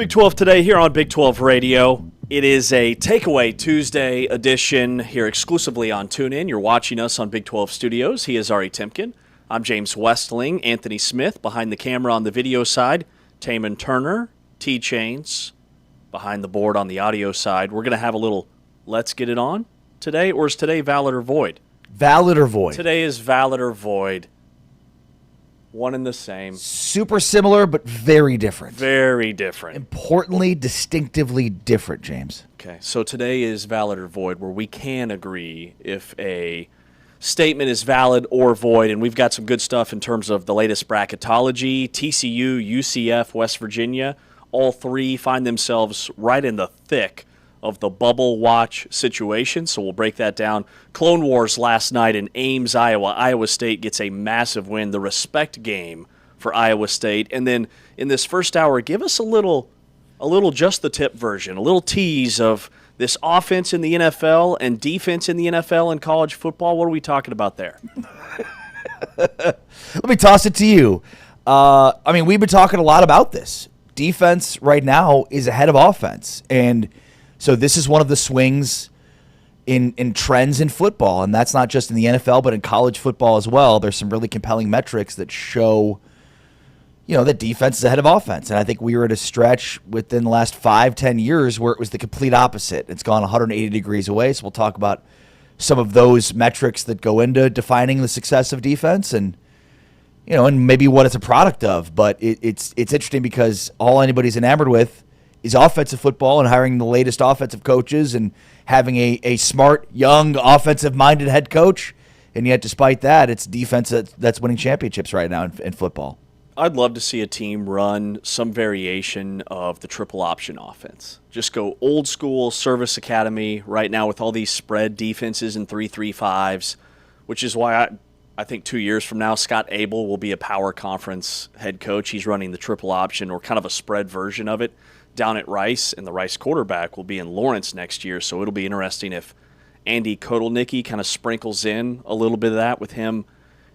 Big 12 today here on Big 12 Radio. It is a Takeaway Tuesday edition here exclusively on TuneIn. You're watching us on Big 12 Studios. He is Ari Timken. I'm James Westling. Anthony Smith behind the camera on the video side. Taman Turner, T-Chains behind the board on the audio side. We're going to have a little Let's Get It On today, or is today Valid or Void? Valid or void? Today is Valid or Void. One and the same. Super similar, but very different. Very different. Importantly, distinctively different, James. Okay, so today is Valid or Void, where we can agree if a statement is valid or void, and we've got some good stuff in terms of the latest bracketology. TCU, UCF, West Virginia, all three find themselves right in the thick of the bubble watch situation, so we'll break that down. Clone Wars last night in Ames, Iowa. Iowa State gets a massive win, the respect game for Iowa State. And then in this first hour, give us a little just the tip version, a little tease of this offense in the NFL and defense in the NFL and college football. What are we talking about there? Let me toss it to you. We've been talking a lot about this. Defense right now is ahead of offense, and so this is one of the swings in trends in football, and that's not just in the NFL, but in college football as well. There's some really compelling metrics that show, that defense is ahead of offense. And I think we were at a stretch within the last 5-10 years where it was the complete opposite. It's gone 180 degrees away, so we'll talk about some of those metrics that go into defining the success of defense and maybe what it's a product of. But it's interesting because all anybody's enamored with is offensive football and hiring the latest offensive coaches and having a smart, young, offensive-minded head coach. And yet, despite that, it's defense that's winning championships right now in football. I'd love to see a team run some variation of the triple option offense. Just go old school service academy right now with all these spread defenses and 3-3-5s, which is why I think 2 years from now, Scott Abel will be a power conference head coach. He's running the triple option or kind of a spread version of it down at Rice, and the Rice quarterback will be in Lawrence next year, so it'll be interesting if Andy Kotelnicki kind of sprinkles in a little bit of that with him,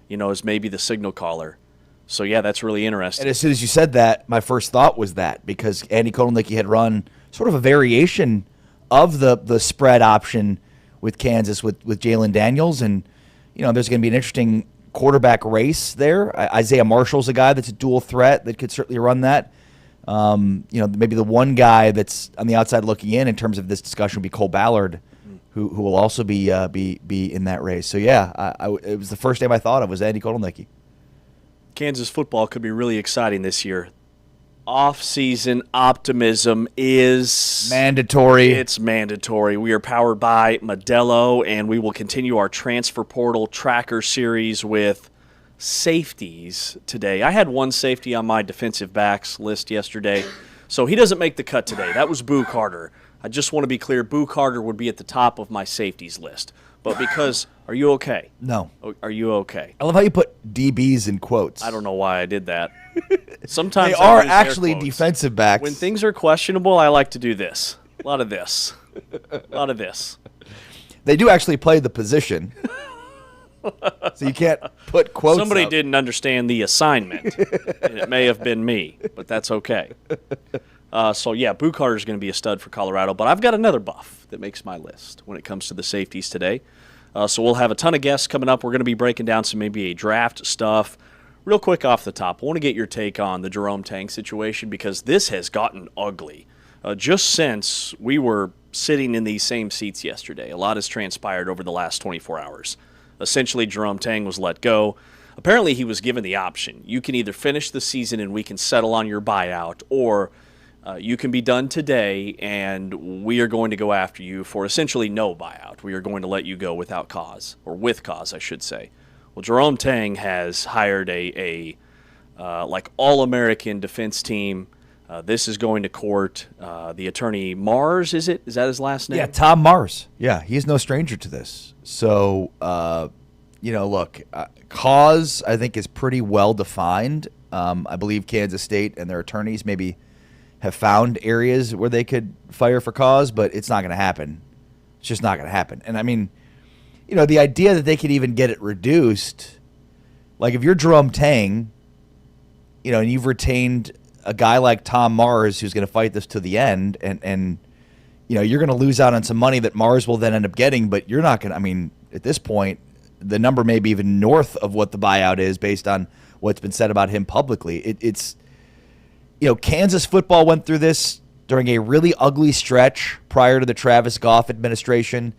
as maybe the signal caller. So, yeah, that's really interesting. And as soon as you said that, my first thought was that because Andy Kotelnicki had run sort of a variation of the spread option with Kansas with Jalen Daniels, and, there's going to be an interesting quarterback race there. Isaiah Marshall's a guy that's a dual threat that could certainly run that. Maybe the one guy that's on the outside looking in terms of this discussion would be Cole Ballard, who will also be in that race. So yeah, it was the first name I thought of was Andy Kotelnicki. Kansas football could be really exciting this year. Off-season optimism is mandatory. It's mandatory. We are powered by Modelo, and we will continue our transfer portal tracker series with safeties today. I had one safety on my defensive backs list yesterday, so he doesn't make the cut today. That was Boo Carter. I just want to be clear, Boo Carter would be at the top of my safeties list. But because, are you okay? No. Are you okay? I love how you put DBs in quotes. I don't know why I did that. Sometimes they are actually defensive backs. When things are questionable, I like to do this. A lot of this. A lot of this. They do actually play the position. So you can't put quotes Somebody up. didn't understand the assignment, and it may have been me, but that's okay. Boo Carter's going to be a stud for Colorado, but I've got another buff that makes my list when it comes to the safeties today. So we'll have a ton of guests coming up. We're going to be breaking down some NBA draft stuff. Real quick off the top, I want to get your take on the Jerome Tang situation because this has gotten ugly. Just since we were sitting in these same seats yesterday, a lot has transpired over the last 24 hours. Essentially, Jerome Tang was let go. Apparently, he was given the option. You can either finish the season and we can settle on your buyout, or you can be done today and we are going to go after you for essentially no buyout. We are going to let you go without cause, or with cause, I should say. Well, Jerome Tang has hired a all-American defense team. This is going to court. The attorney Mars, is that his last name? Yeah, Tom Mars. Yeah, he's no stranger to this. So, look, cause I think is pretty well defined. I believe Kansas State and their attorneys maybe have found areas where they could fire for cause, but it's not going to happen. It's just not going to happen. And I mean, the idea that they could even get it reduced, like if you're Jerome Tang, and you've retained a guy like Tom Mars who's going to fight this to the end, and you're going to lose out on some money that Mars will then end up getting, but you're not going to, I mean, at this point, the number may be even north of what the buyout is based on what's been said about him publicly. It's Kansas football went through this during a really ugly stretch prior to the Travis Goff administration.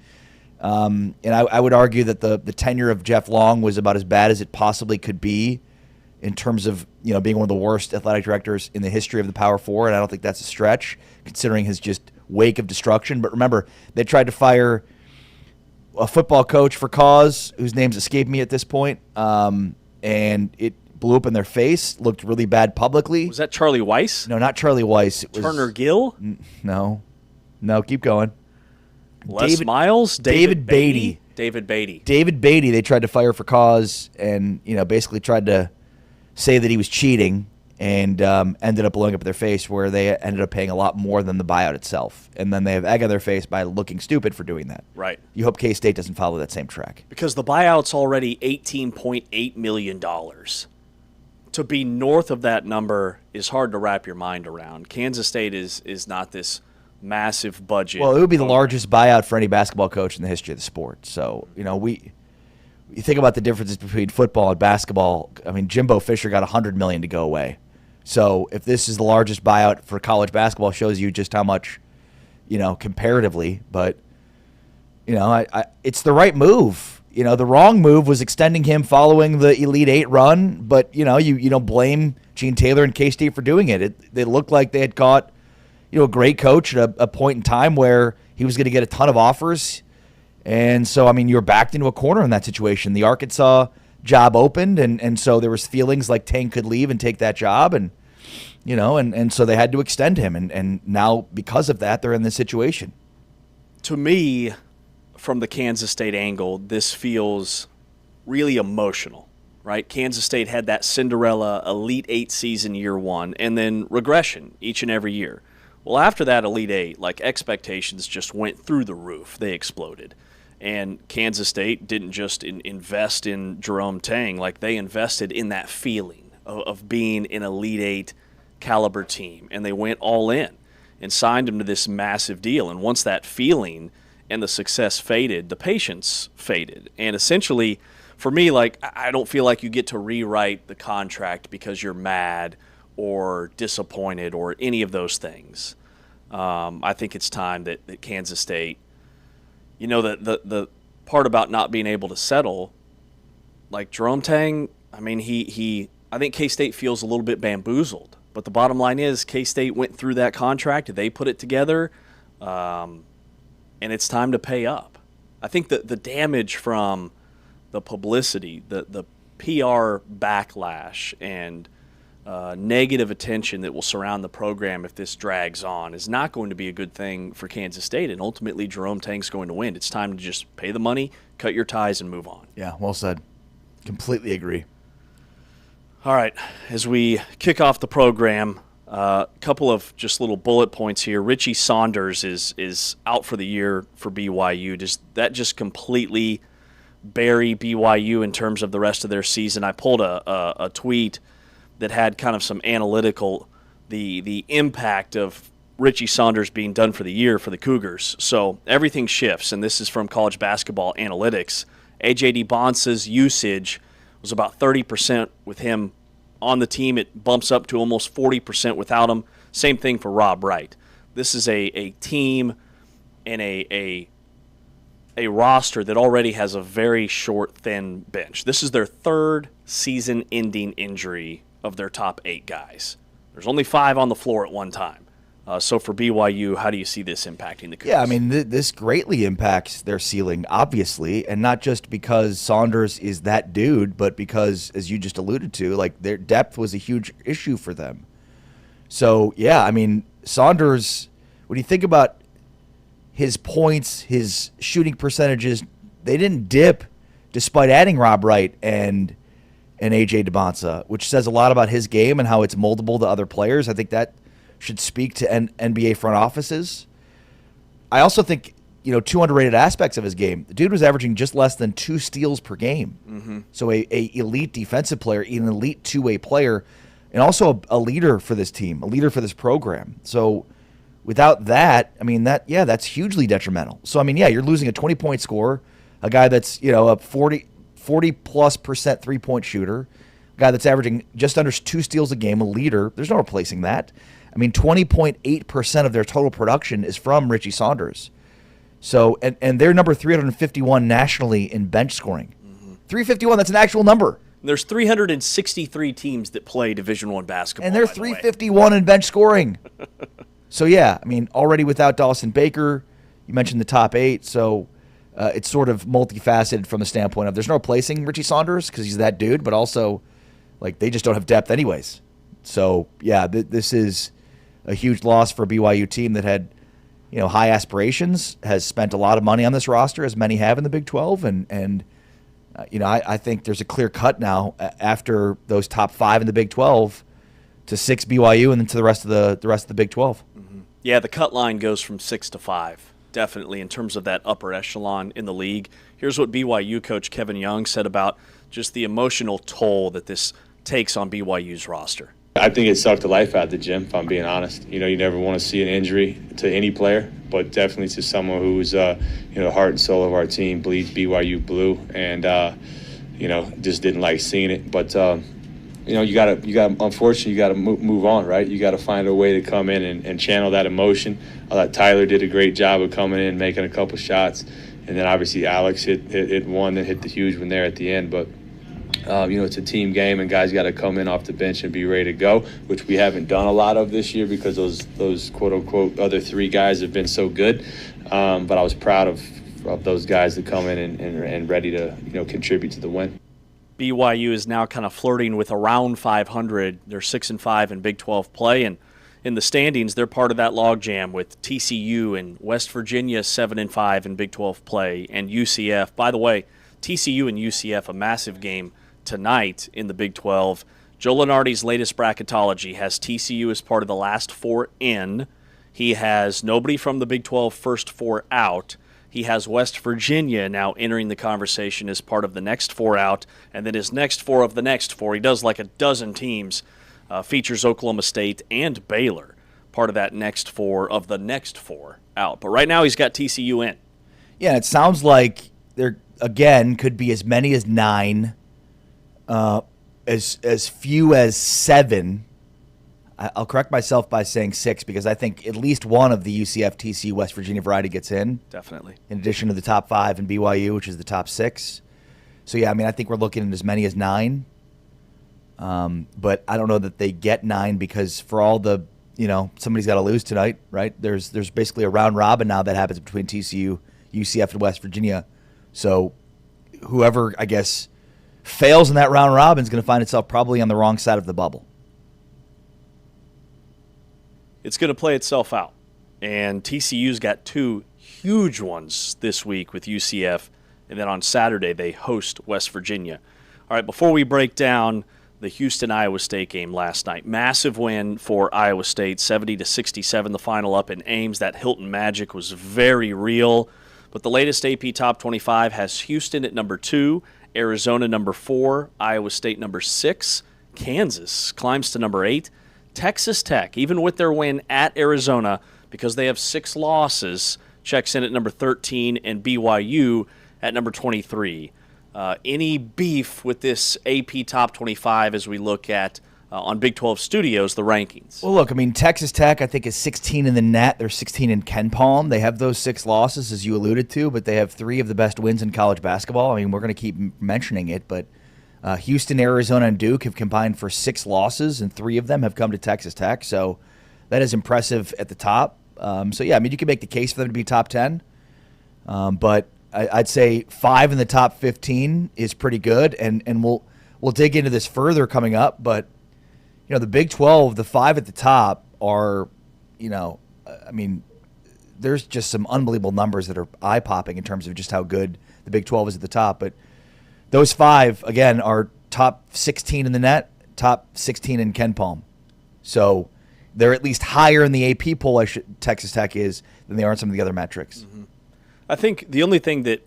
And I would argue that the tenure of Jeff Long was about as bad as it possibly could be in terms of being one of the worst athletic directors in the history of the Power Four, and I don't think that's a stretch considering his just wake of destruction. But remember, they tried to fire a football coach for cause whose name's escaped me at this point, and it blew up in their face, looked really bad publicly. Was that Charlie Weiss? No, not Charlie Weiss. It was Turner Gill? No, keep going. Les Miles? David Beatty. David Beatty. David Beatty, they tried to fire for cause and, basically tried to say that he was cheating and ended up blowing up their face where they ended up paying a lot more than the buyout itself. And then they have egg on their face by looking stupid for doing that. Right. You hope K-State doesn't follow that same track. Because the buyout's already $18.8 million. To be north of that number is hard to wrap your mind around. Kansas State is not this massive budget. Well, it would be the largest buyout for any basketball coach in the history of the sport. So, you think about the differences between football and basketball. I mean, Jimbo Fisher got $100 million to go away. So if this is the largest buyout for college basketball, shows you just how much, comparatively. But, it's the right move. The wrong move was extending him following the Elite Eight run. But, you don't blame Gene Taylor and K-State for doing it. They looked like they had caught, a great coach at a point in time where he was going to get a ton of offers. And so, you're backed into a corner in that situation. The Arkansas job opened, and so there was feelings like Tang could leave and take that job, and and so they had to extend him, and now because of that, they're in this situation. To me, from the Kansas State angle, this feels really emotional, right? Kansas State had that Cinderella Elite Eight season year one, and then regression each and every year. Well, after that Elite Eight, expectations just went through the roof. They exploded. And Kansas State didn't just invest in Jerome Tang, they invested in that feeling of being an Elite Eight caliber team. And they went all in and signed him to this massive deal. And once that feeling and the success faded, the patience faded. And essentially, for me, I don't feel like you get to rewrite the contract because you're mad or disappointed or any of those things. I think it's time that Kansas State, the part about not being able to settle, Jerome Tang, I think K-State feels a little bit bamboozled. But the bottom line is K-State went through that contract, they put it together, and it's time to pay up. I think that the damage from the publicity, the PR backlash, and negative attention that will surround the program if this drags on is not going to be a good thing for Kansas State, and ultimately Jerome Tang's going to win. It's time to just pay the money, cut your ties, and move on. Yeah, well said. Completely agree. All right, as we kick off the program, a couple of just little bullet points here. Richie Saunders is out for the year for BYU. Does that just completely bury BYU in terms of the rest of their season? I pulled a tweet that had kind of some analytical, the impact of Richie Saunders being done for the year for the Cougars. So everything shifts, and this is from College Basketball Analytics. A.J. DeBonce's usage was about 30% with him on the team. It bumps up to almost 40% without him. Same thing for Rob Wright. This is a team and a roster that already has a very short, thin bench. This is their third season-ending injury of their top 8 guys. There's only 5 on the floor at one time. So for BYU, how do you see this impacting the Cougars? Yeah, this greatly impacts their ceiling, obviously, and not just because Saunders is that dude, but because, as you just alluded to, their depth was a huge issue for them. So, yeah, Saunders, when you think about his points, his shooting percentages, they didn't dip despite adding Rob Wright and A.J. DeBonce, which says a lot about his game and how it's moldable to other players. I think that should speak to NBA front offices. I also think, 2 underrated aspects of his game. The dude was averaging just less than 2 steals per game. Mm-hmm. So a elite defensive player, an elite two-way player. and also a leader for this team, a leader for this program. So without that, I mean, that's hugely detrimental. So, I mean, yeah, you're losing a 20-point scorer, a guy that's, a 40+% three-point shooter, a guy that's averaging just under 2 steals a game, a leader. There's no replacing that. I mean, 20.8% of their total production is from Richie Saunders. So, and they're number 351 nationally in bench scoring. 351, that's an actual number. There's 363 teams that play Division I basketball. And they're 351 in bench scoring. So, yeah, I mean, already without Dawson Baker, you mentioned the top 8, so it's sort of multifaceted from the standpoint of there's no replacing Richie Saunders because he's that dude, but also, like, they just don't have depth anyways. So, yeah, this is a huge loss for a BYU team that had, high aspirations, has spent a lot of money on this roster, as many have in the Big 12, and I think there's a clear cut now after those top 5 in the Big 12 to 6 BYU and then to the rest of the Big 12. Mm-hmm. Yeah, the cut line goes from 6 to 5, definitely, in terms of that upper echelon in the league. Here's what BYU coach Kevin Young said about just the emotional toll that this takes on BYU's roster. I think it sucked the life out of the gym, if I'm being honest. You never want to see an injury to any player, but definitely to someone who's, the heart and soul of our team, bleeds BYU blue, and, just didn't like seeing it. But, unfortunately, you got to move on, right? You got to find a way to come in and channel that emotion. I thought Tyler did a great job of coming in, making a couple shots, and then obviously Alex hit one and hit the huge one there at the end, but it's a team game, and guys got to come in off the bench and be ready to go, which we haven't done a lot of this year because those quote-unquote other 3 guys have been so good. But I was proud of those guys that come in and ready to contribute to the win. BYU is now kind of flirting with around 500. They're 6-5 in Big 12 play, and in the standings, they're part of that logjam with TCU and West Virginia 7-5 in Big 12 play, and UCF. By the way, TCU and UCF, a massive game tonight in the Big 12. Joe Lunardi's latest bracketology has TCU as part of the last 4 in. He has nobody from the Big 12 first 4 out. He has West Virginia now entering the conversation as part of the next 4 out, and then his next 4 of the next 4. He does like a dozen teams, features Oklahoma State and Baylor, part of that next 4 of the next 4 out. But right now he's got TCU in. Yeah, it sounds like there, again, could be as many as 9, as few as 7. I'll correct myself by saying 6 because I think at least one of the UCF, TCU, West Virginia variety gets in. Definitely. In addition to the top 5 in BYU, which is the top 6. So, yeah, I mean, I think we're looking at as many as 9. But I don't know that they get 9 because for all the, somebody's got to lose tonight, right? There's basically a round robin now that happens between TCU, UCF, and West Virginia. So whoever, I guess, fails in that round robin is going to find itself probably on the wrong side of the bubble. It's going to play itself out. And TCU's got 2 huge ones this week with UCF, and then on Saturday they host West Virginia. All right, before we break down the Houston-Iowa State game last night, massive win for Iowa State, 70-67, the final up in Ames. That Hilton Magic was very real. But the latest AP Top 25 has Houston at number 2, Arizona number 4, Iowa State number 6, Kansas climbs to number 8, Texas Tech, even with their win at Arizona, because they have 6 losses, checks in at number 13, and BYU at number 23. Any beef with this AP Top 25 as we look at, on Big 12 Studios, the rankings? Well, look, I mean, Texas Tech, I think, is 16 in the net. They're 16 in Ken Palm. They have those 6 losses, as you alluded to, but they have 3 of the best wins in college basketball. I mean, we're going to keep mentioning it, but Houston, Arizona, and Duke have combined for 6 losses, and 3 of them have come to Texas Tech. So that is impressive at the top. So, yeah, I mean, you can make the case for them to be top 10. But I'd say 5 in the top 15 is pretty good, and we'll dig into this further coming up. But, the Big 12, the 5 at the top are, I mean, there's just some unbelievable numbers that are eye-popping in terms of just how good the Big 12 is at the top. But those 5, again, are top 16 in the net, top 16 in Ken Palm. So they're at least higher in the AP poll, Texas Tech is, than they are in some of the other metrics. Mm-hmm. I think the only thing that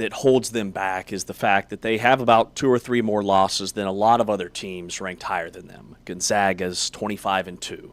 that holds them back is the fact that they have about 2 or 3 more losses than a lot of other teams ranked higher than them. Gonzaga's 25-2.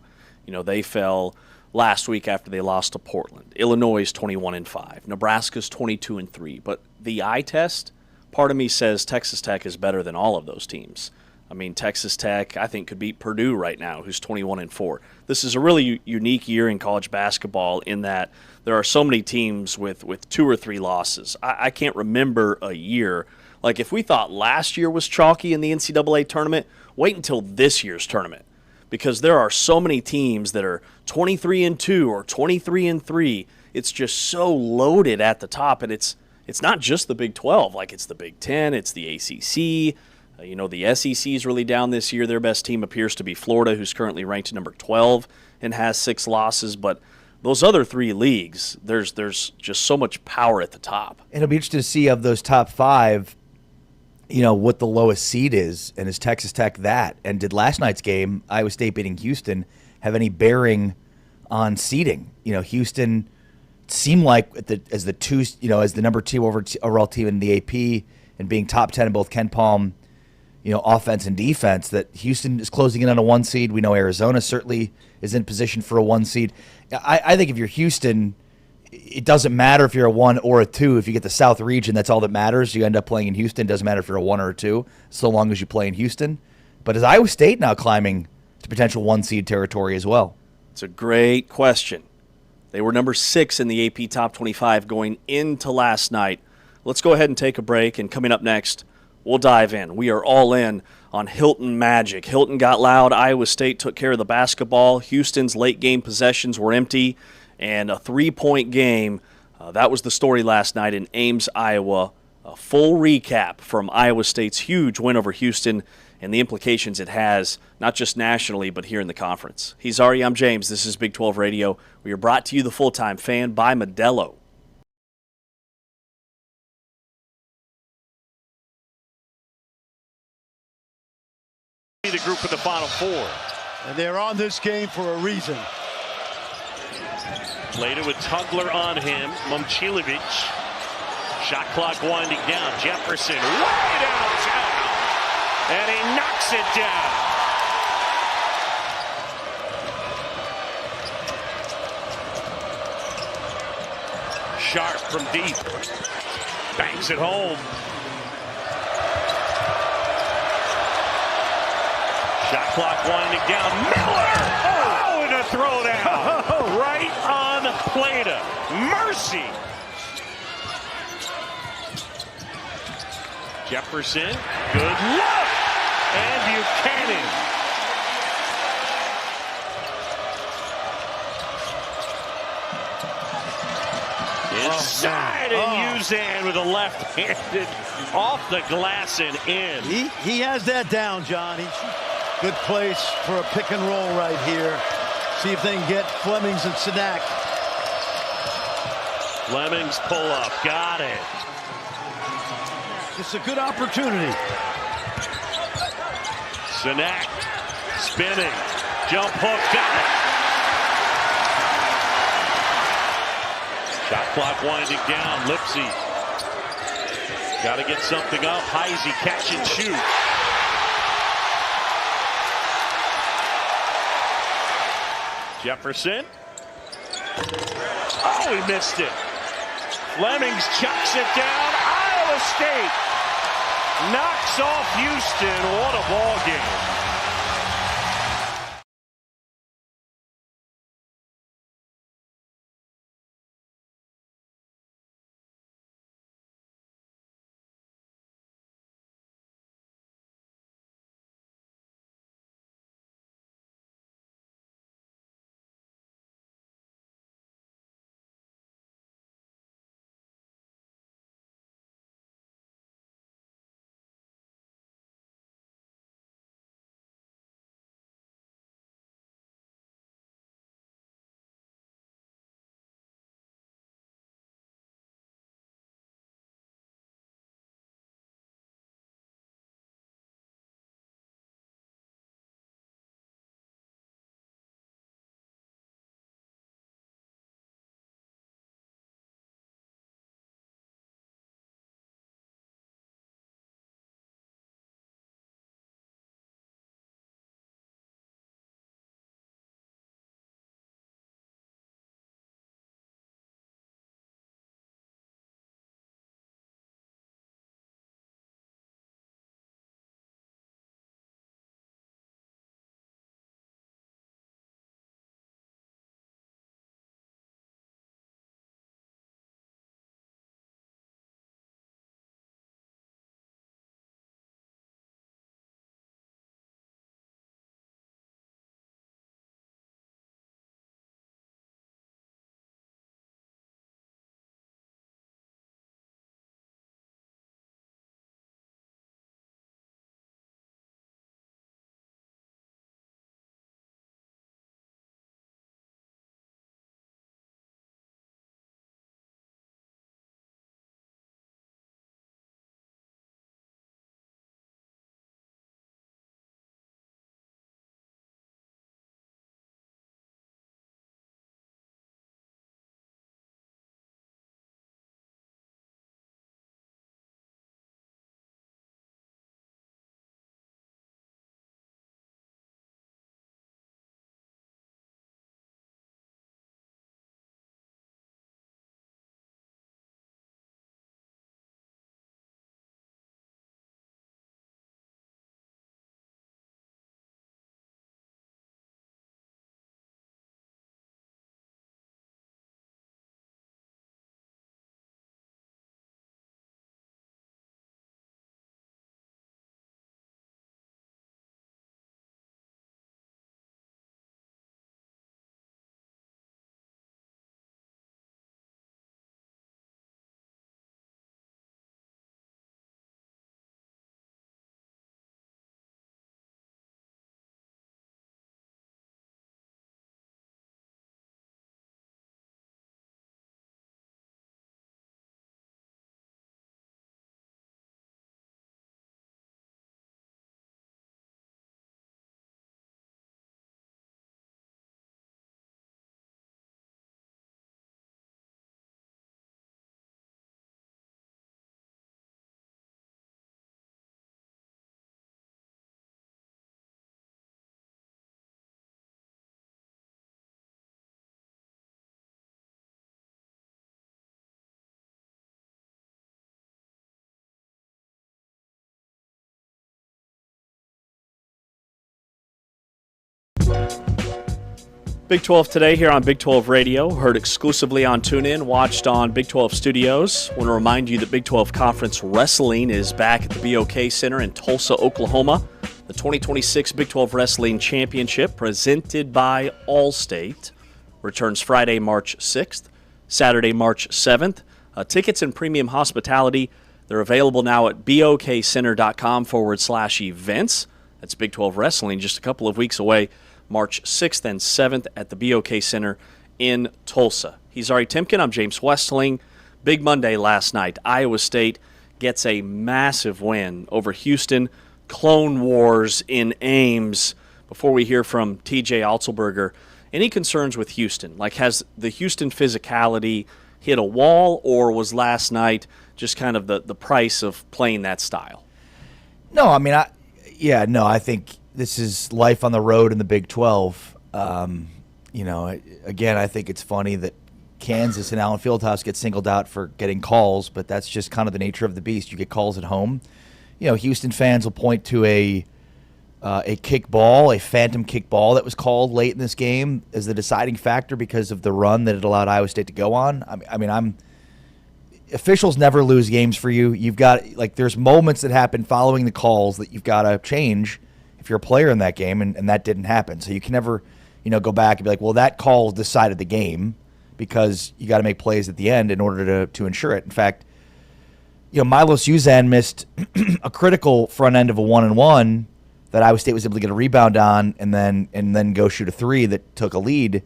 They fell last week after they lost to Portland. Illinois is 21-5. Nebraska's 22-3. But the eye test, part of me says Texas Tech is better than all of those teams. I mean, Texas Tech, I think, could beat Purdue right now, who's 21-4. This is a really unique year in college basketball in that there are so many teams with 2 or 3 losses. I can't remember a year. Like, if we thought last year was chalky in the NCAA tournament, wait until this year's tournament, because there are so many teams that are 23-2 or 23-3. It's just so loaded at the top, and it's not just the Big 12. Like, it's the Big 10, it's the ACC. The SEC is really down this year. Their best team appears to be Florida, who's currently ranked number 12 and has 6 losses. But those other 3 leagues, there's just so much power at the top. And it'll be interesting to see of those top 5, what the lowest seed is, and is Texas Tech that? And did last night's game, Iowa State beating Houston, have any bearing on seeding? Houston seemed like as the number 2 overall team in the AP and being top 10 in both KenPom, offense and defense, that Houston is closing in on a 1 seed. We know Arizona certainly is in position for a 1 seed. I think if you're Houston, it doesn't matter if you're a 1 or a 2. If you get the South region, that's all that matters. You end up playing in Houston. It doesn't matter if you're a 1 or a 2, so long as you play in Houston. But is Iowa State now climbing to potential 1 seed territory as well? It's a great question. They were number 6 in the AP Top 25 going into last night. Let's go ahead and take a break, and coming up next, we'll dive in. We are all in on Hilton Magic. Hilton got loud. Iowa State took care of the basketball. Houston's late game possessions were empty, and a 3-point game. That was the story last night in Ames, Iowa. A full recap from Iowa State's huge win over Houston and the implications it has, not just nationally, but here in the conference. He's Ari, I'm James. This is Big 12 Radio. We are brought to you, the Full-Time Fan, by Modelo. The group of the Final Four. And they're on this game for a reason. Later with Tugler on him. Momcilovic. Shot clock winding down. Jefferson way downtown. And he knocks it down. Sharp from deep. Bangs it home. Shot clock winding down. Miller! Oh, and a throwdown. Right on Plata. Mercy. Jefferson. Good look. And Buchanan. Inside, and Uzan with a left-handed off the glass and in. He has that down, John. Good place for a pick and roll right here. See if they can get Flemings and Sadak. Flemings pull up. Got it. It's a good opportunity. Sadak spinning. Jump hook. Got it. Shot clock winding down. Lipsy. Got to get something up. Heisey catch and shoot. Jefferson. Oh, he missed it. Flemings chucks it down. Iowa State knocks off Houston. What a ball game. Big 12 today here on Big 12 Radio, heard exclusively on TuneIn, watched on Big 12 Studios. Want to remind you that Big 12 Conference Wrestling is back at the BOK Center in Tulsa, Oklahoma. The 2026 Big 12 Wrestling Championship, presented by Allstate, returns Friday, March 6th, Saturday, March 7th. Tickets and premium hospitality, they're available now at bokcenter.com/events. That's Big 12 Wrestling, just a couple of weeks away. March 6th and 7th at the BOK Center in Tulsa. He's Ari Timken. I'm James Westling. Big Monday last night. Iowa State gets a massive win over Houston. Clone Wars in Ames. Before we hear from TJ Otzelberger, any concerns with Houston? Like, has the Houston physicality hit a wall, or was last night just kind of the price of playing that style? No, I mean, I think this is life on the road in the Big 12. Again, I think it's funny that Kansas and Allen Fieldhouse get singled out for getting calls, but that's just kind of the nature of the beast. You get calls at home. Houston fans will point to a kickball, a phantom kickball that was called late in this game as the deciding factor because of the run that it allowed Iowa State to go on. Officials never lose games for you. You've got, there's moments that happen following the calls that you've got to change if you're a player in that game, and that didn't happen. So you can never, go back and be like, well, that call decided the game, because you got to make plays at the end in order to ensure it. In fact, Milos Uzan missed a critical front end of a 1-and-1 that Iowa State was able to get a rebound on and then go shoot a three that took a lead.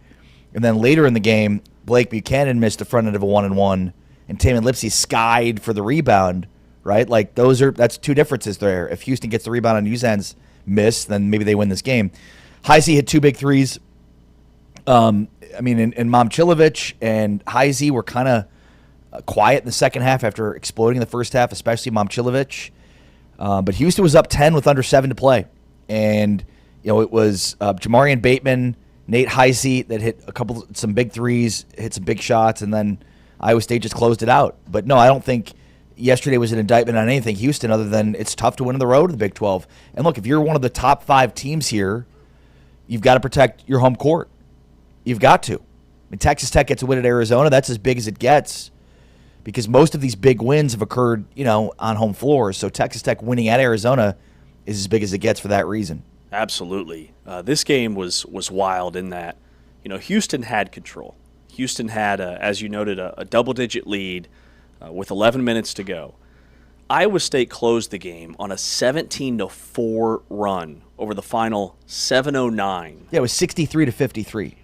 And then later in the game, Blake Buchanan missed the front end of a 1-and-1, and Tamin Lipsey skied for the rebound, right? That's two differences there. If Houston gets the rebound on Uzan's miss, then maybe they win this game. Heisey hit two big threes. And Momcilovic and Heisey were kind of quiet in the second half after exploding in the first half, especially Momcilovic. But Houston was up 10 with under 7 to play. And, it was Jamarian Bateman, Nate Heisey that hit some big threes, hit some big shots, and then Iowa State just closed it out. But no, I don't think yesterday was an indictment on anything Houston other than it's tough to win on the road in the Big 12. And look, if you're one of the top 5 teams here, you've got to protect your home court. You've got to. Texas Tech gets a win at Arizona. That's as big as it gets, because most of these big wins have occurred, on home floors. So Texas Tech winning at Arizona is as big as it gets for that reason. Absolutely. This game was wild in that, Houston had control. Houston had, as you noted, a double-digit lead with 11 minutes to go. Iowa State closed the game on a 17-4 run over the final 7:09. Yeah, it was 63-53.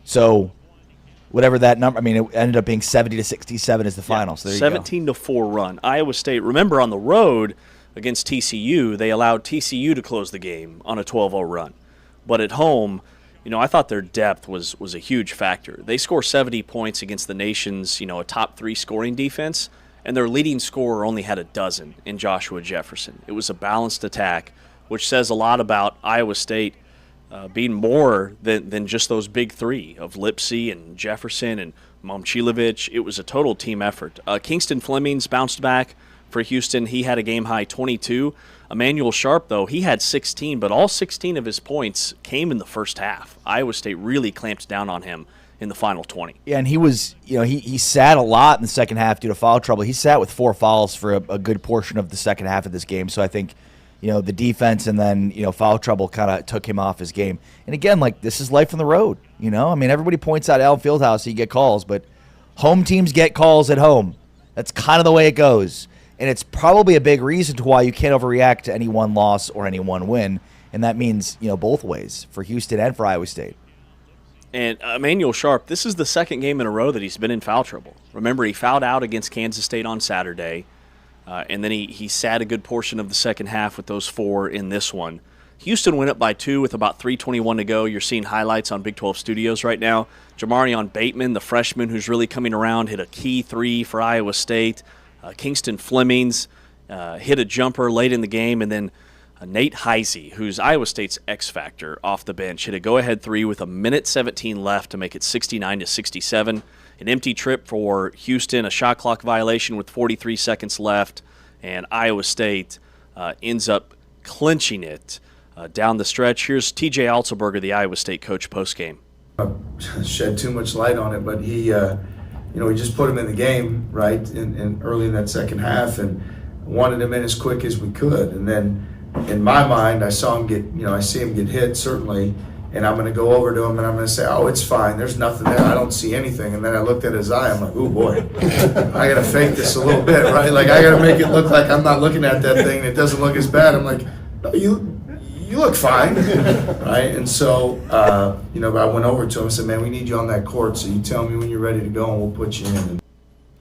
So whatever that number, it ended up being 70-67 as the final. So there you go. 17-4 run. Iowa State, remember, on the road against TCU, they allowed TCU to close the game on a 12-0 run. But at home, I thought their depth was a huge factor. They score 70 points against the nation's, a top 3 scoring defense, and their leading scorer only had a dozen in Joshua Jefferson. It was a balanced attack, which says a lot about Iowa State being more than just those big 3 of Lipsey and Jefferson and Momcilovic. It was a total team effort. Kingston Flemings bounced back for Houston. He had a game-high 22. Emmanuel Sharp, though, he had 16, but all 16 of his points came in the first half. Iowa State really clamped down on him in the final 20. Yeah, and he was, he sat a lot in the second half due to foul trouble. He sat with 4 fouls for a good portion of the second half of this game. So I think, the defense and then, foul trouble kind of took him off his game. And again, this is life on the road, everybody points out Allen Fieldhouse, so you get calls, but home teams get calls at home. That's kind of the way it goes. And it's probably a big reason to why you can't overreact to any one loss or any one win. And that means, both ways for Houston and for Iowa State. And Emmanuel Sharp, this is the second game in a row that he's been in foul trouble. Remember, he fouled out against Kansas State on Saturday, and then he sat a good portion of the second half with those 4 in this one. Houston went up by 2 with about 3:21 to go. You're seeing highlights on Big 12 Studios right now. Jamarian Bateman, the freshman who's really coming around, hit a key 3 for Iowa State. Kingston Flemings hit a jumper late in the game, and then Nate Heisey, who's Iowa State's X factor off the bench, hit a go-ahead 3 with a minute 17 left to make it 69-67. An empty trip for Houston, a shot clock violation with 43 seconds left, and Iowa State ends up clinching it down the stretch. Here's T.J. Altenberger, the Iowa State coach, postgame. Shed too much light on it, but he just put him in the game, right, in early in that second half, and wanted him in as quick as we could. And then, in my mind, I see him get hit, certainly, and I'm going to go over to him and I'm going to say, oh, it's fine, there's nothing there, I don't see anything. And then I looked at his eye, I'm like, oh boy, I got to fake this a little bit, right? Like, I got to make it look like I'm not looking at that thing and it doesn't look as bad. I'm like, no, you look fine, right? And so, I went over to him and said, man, we need you on that court, so you tell me when you're ready to go and we'll put you in.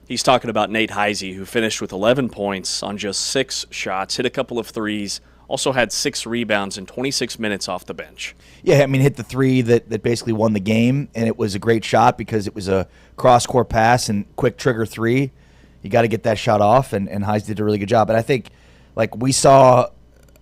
He's talking about Nate Heise, who finished with 11 points on just 6 shots, hit a couple of threes, also had 6 rebounds in 26 minutes off the bench. Yeah, I mean, hit the three that basically won the game, and it was a great shot because it was a cross-court pass and quick trigger three. You got to get that shot off, and Heise did a really good job. And I think, we saw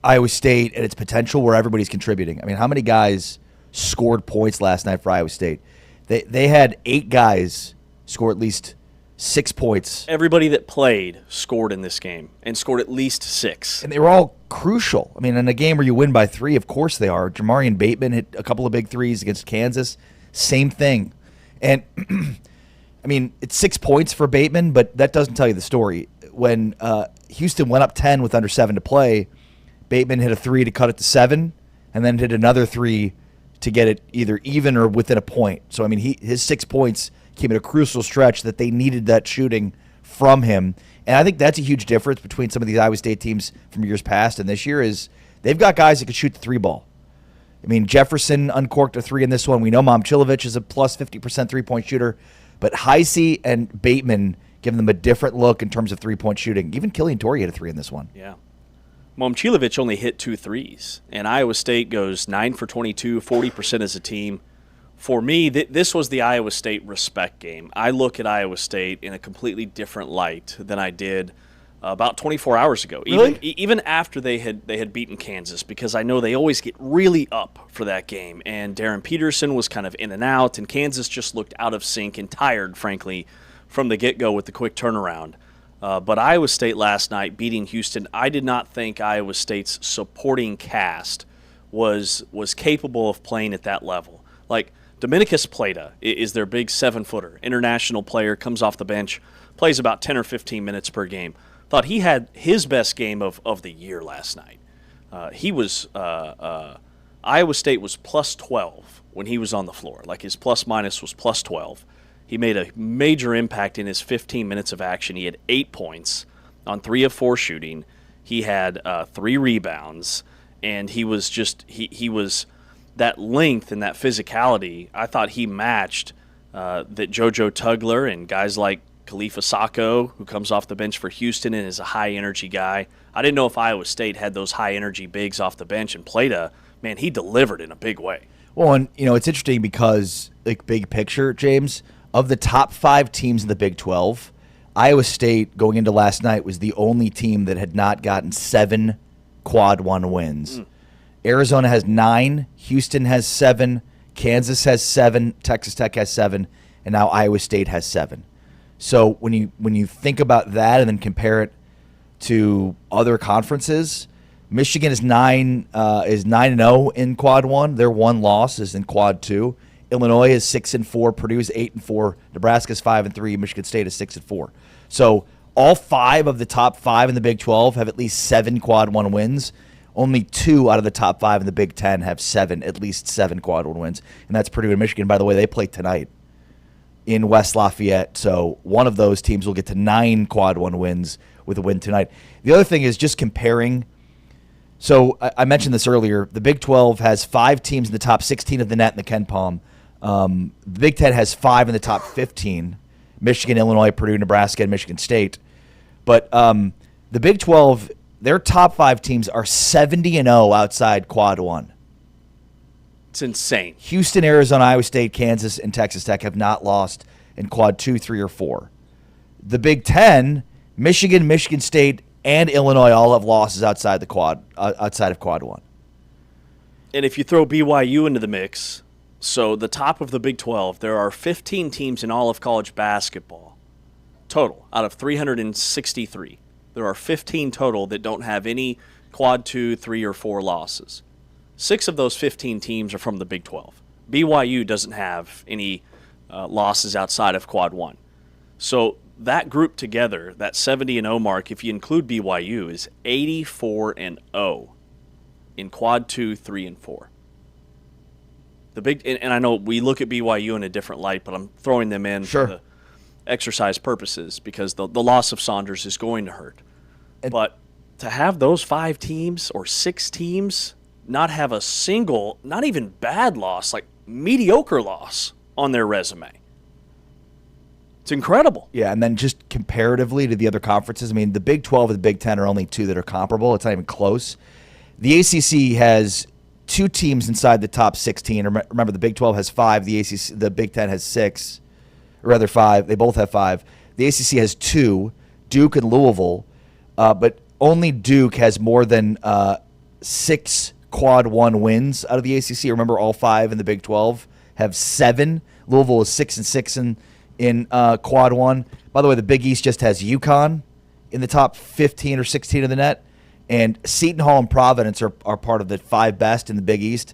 Iowa State at its potential where everybody's contributing. I mean, how many guys scored points last night for Iowa State? They had 8 guys score at least 6 points. Everybody that played scored in this game and scored at least 6. And they were all crucial. I mean, in a game where you win by 3, of course they are. Jamarian Bateman hit a couple of big threes against Kansas. Same thing. And, I mean, it's 6 points for Bateman, but that doesn't tell you the story. When Houston went up 10 with under 7 to play, Bateman hit a 3 to cut it to 7, and then hit another 3 to get it either even or within a point. So, I mean, his 6 points came at a crucial stretch that they needed that shooting from him. And I think that's a huge difference between some of these Iowa State teams from years past and this year is they've got guys that can shoot the 3 ball. I mean, Jefferson uncorked a 3 in this one. We know Momcilovic is a plus 50% three-point shooter. But Heise and Bateman give them a different look in terms of three-point shooting. Even Killian Torrey hit a 3 in this one. Yeah. Momcilovic only hit 2 threes. And Iowa State goes 9 for 22, 40% as a team. For me, this was the Iowa State respect game. I look at Iowa State in a completely different light than I did about 24 hours ago. Really? Even after they had beaten Kansas, because I know they always get really up for that game. And Darren Peterson was kind of in and out, and Kansas just looked out of sync and tired, frankly, from the get-go with the quick turnaround. But Iowa State last night beating Houston, I did not think Iowa State's supporting cast was capable of playing at that level. Like, Dominicus Plata is their big 7-footer, international player, comes off the bench, plays about 10 or 15 minutes per game. Thought he had his best game of the year last night. Iowa State was plus 12 when he was on the floor. Like, his plus-minus was plus 12. He made a major impact in his 15 minutes of action. He had 8 points on 3 of 4 shooting. He had 3 rebounds, and he was that length and that physicality. I thought he matched that JoJo Tugler and guys like Khalifa Sacco, who comes off the bench for Houston and is a high-energy guy. I didn't know if Iowa State had those high-energy bigs off the bench, and Plata, man, he delivered in a big way. Well, and, it's interesting because, big picture, James, of the top 5 teams in the Big 12, Iowa State, going into last night, was the only team that had not gotten 7 quad 1 wins. Arizona has 9, Houston has 7, Kansas has 7, Texas Tech has 7, and now Iowa State has 7. So when you think about that and then compare it to other conferences, Michigan is 9-0 in quad 1. Their 1 loss is in quad 2. Illinois is 6-4, Purdue is 8-4, Nebraska is 5-3, Michigan State is 6-4. So all 5 of the top 5 in the Big 12 have at least 7 quad 1 wins. Only 2 out of the top 5 in the Big 10 have at least 7 quad 1 wins, and that's Purdue and Michigan. By the way, they play tonight in West Lafayette, so one of those teams will get to 9 quad 1 wins with a win tonight. The other thing is just comparing. So I mentioned this earlier. The Big 12 has 5 teams in the top 16 of the net in the Ken Palm. The Big 10 has 5 in the top 15, Michigan, Illinois, Purdue, Nebraska, and Michigan State. But the Big 12, their top 5 teams are 70-0 outside quad 1. It's insane. Houston, Arizona, Iowa State, Kansas, and Texas Tech have not lost in quad 2, 3, or 4. The Big 10, Michigan, Michigan State, and Illinois all have losses outside of quad 1. And if you throw BYU into the mix, so the top of the Big 12, there are 15 teams in all of college basketball total out of 363. There are 15 total that don't have any quad 2, 3, or 4 losses. 6 of those 15 teams are from the Big 12. BYU doesn't have any losses outside of Quad 1. So that group together, that 70-0 mark, if you include BYU, is 84-0 in Quad 2, 3, and 4. The big, and I know we look at BYU in a different light, but I'm throwing them in for the exercise purposes because the loss of Saunders is going to hurt. But to have those 5 teams or 6 teams not have a single, not even bad loss, like mediocre loss on their resume, it's incredible. Yeah, and then just comparatively to the other conferences, I mean, the Big 12 and the Big 10 are only 2 that are comparable. It's not even close. The ACC has 2 teams inside the top 16. Remember, the Big 12 has 5. The Big 10 has 6, or rather 5. They both have 5. The ACC has 2, Duke and Louisville, but only Duke has more than 6 Quad 1 wins out of the ACC. Remember, all 5 in the Big 12 have 7. Louisville is 6-6 in Quad 1. By the way, the Big East just has UConn in the top 15 or 16 of the net. And Seton Hall and Providence are part of the 5 best in the Big East.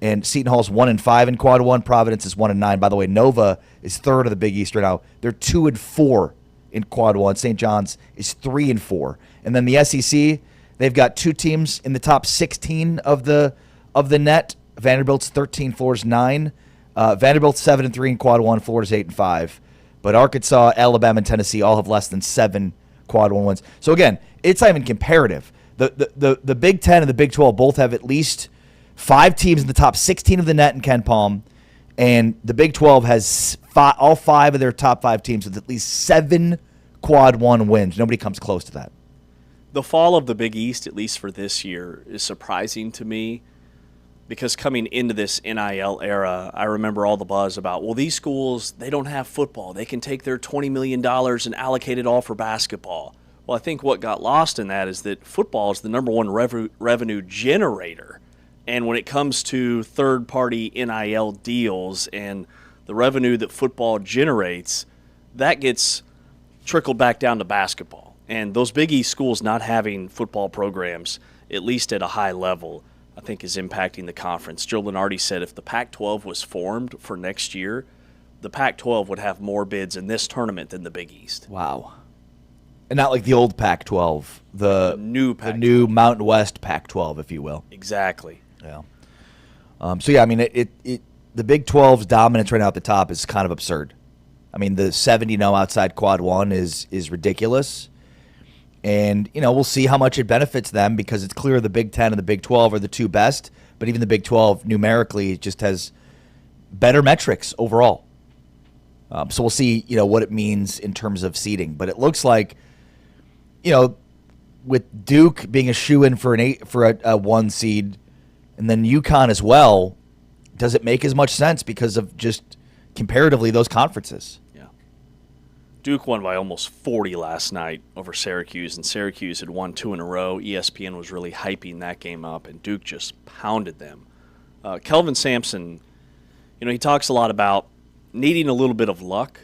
And Seton Hall's 1-5 in Quad 1. Providence is 1-9. By the way, Nova is 3rd of the Big East right now. They're 2-4 in Quad 1. St. John's is 3-4. And then the SEC, they've got 2 teams in the top 16 of the net. Vanderbilt's 13, Florida's 9. Vanderbilt's 7-3 in Quad 1. Florida's 8-5. But Arkansas, Alabama, and Tennessee all have less than 7 Quad 1 wins. So again, it's not even comparative. The Big 10 and the Big 12 both have at least 5 teams in the top 16 of the net in Ken Palm, and the Big 12 has all 5 of their top 5 teams with at least 7 Quad 1 wins. Nobody comes close to that. The fall of the Big East, at least for this year, is surprising to me because coming into this NIL era, I remember all the buzz about, well, these schools, they don't have football. They can take their $20 million and allocate it all for basketball. Well, I think what got lost in that is that football is the number one revenue generator. And when it comes to third-party NIL deals and the revenue that football generates, that gets trickled back down to basketball. And those Big East schools not having football programs, at least at a high level, I think is impacting the conference. Joe Lunardi said if the Pac-12 was formed for next year, the Pac-12 would have more bids in this tournament than the Big East. Wow. And not like the old Pac-12, the new Pac-12. The new Mountain West Pac-12, if you will. Exactly. Yeah. So yeah, I mean, the Big 12's dominance right now at the top is kind of absurd. I mean, the 70-0 outside Quad 1 is ridiculous. And, we'll see how much it benefits them because it's clear the Big 10 and the Big 12 are the 2 best, but even the Big 12 numerically just has better metrics overall. So we'll see, what it means in terms of seeding. But it looks like, with Duke being a shoo-in for a 1 seed, and then UConn as well, does it make as much sense because of just comparatively those conferences? Yeah. Duke won by almost 40 last night over Syracuse, and Syracuse had won 2 in a row. ESPN was really hyping that game up, and Duke just pounded them. Kelvin Sampson, he talks a lot about needing a little bit of luck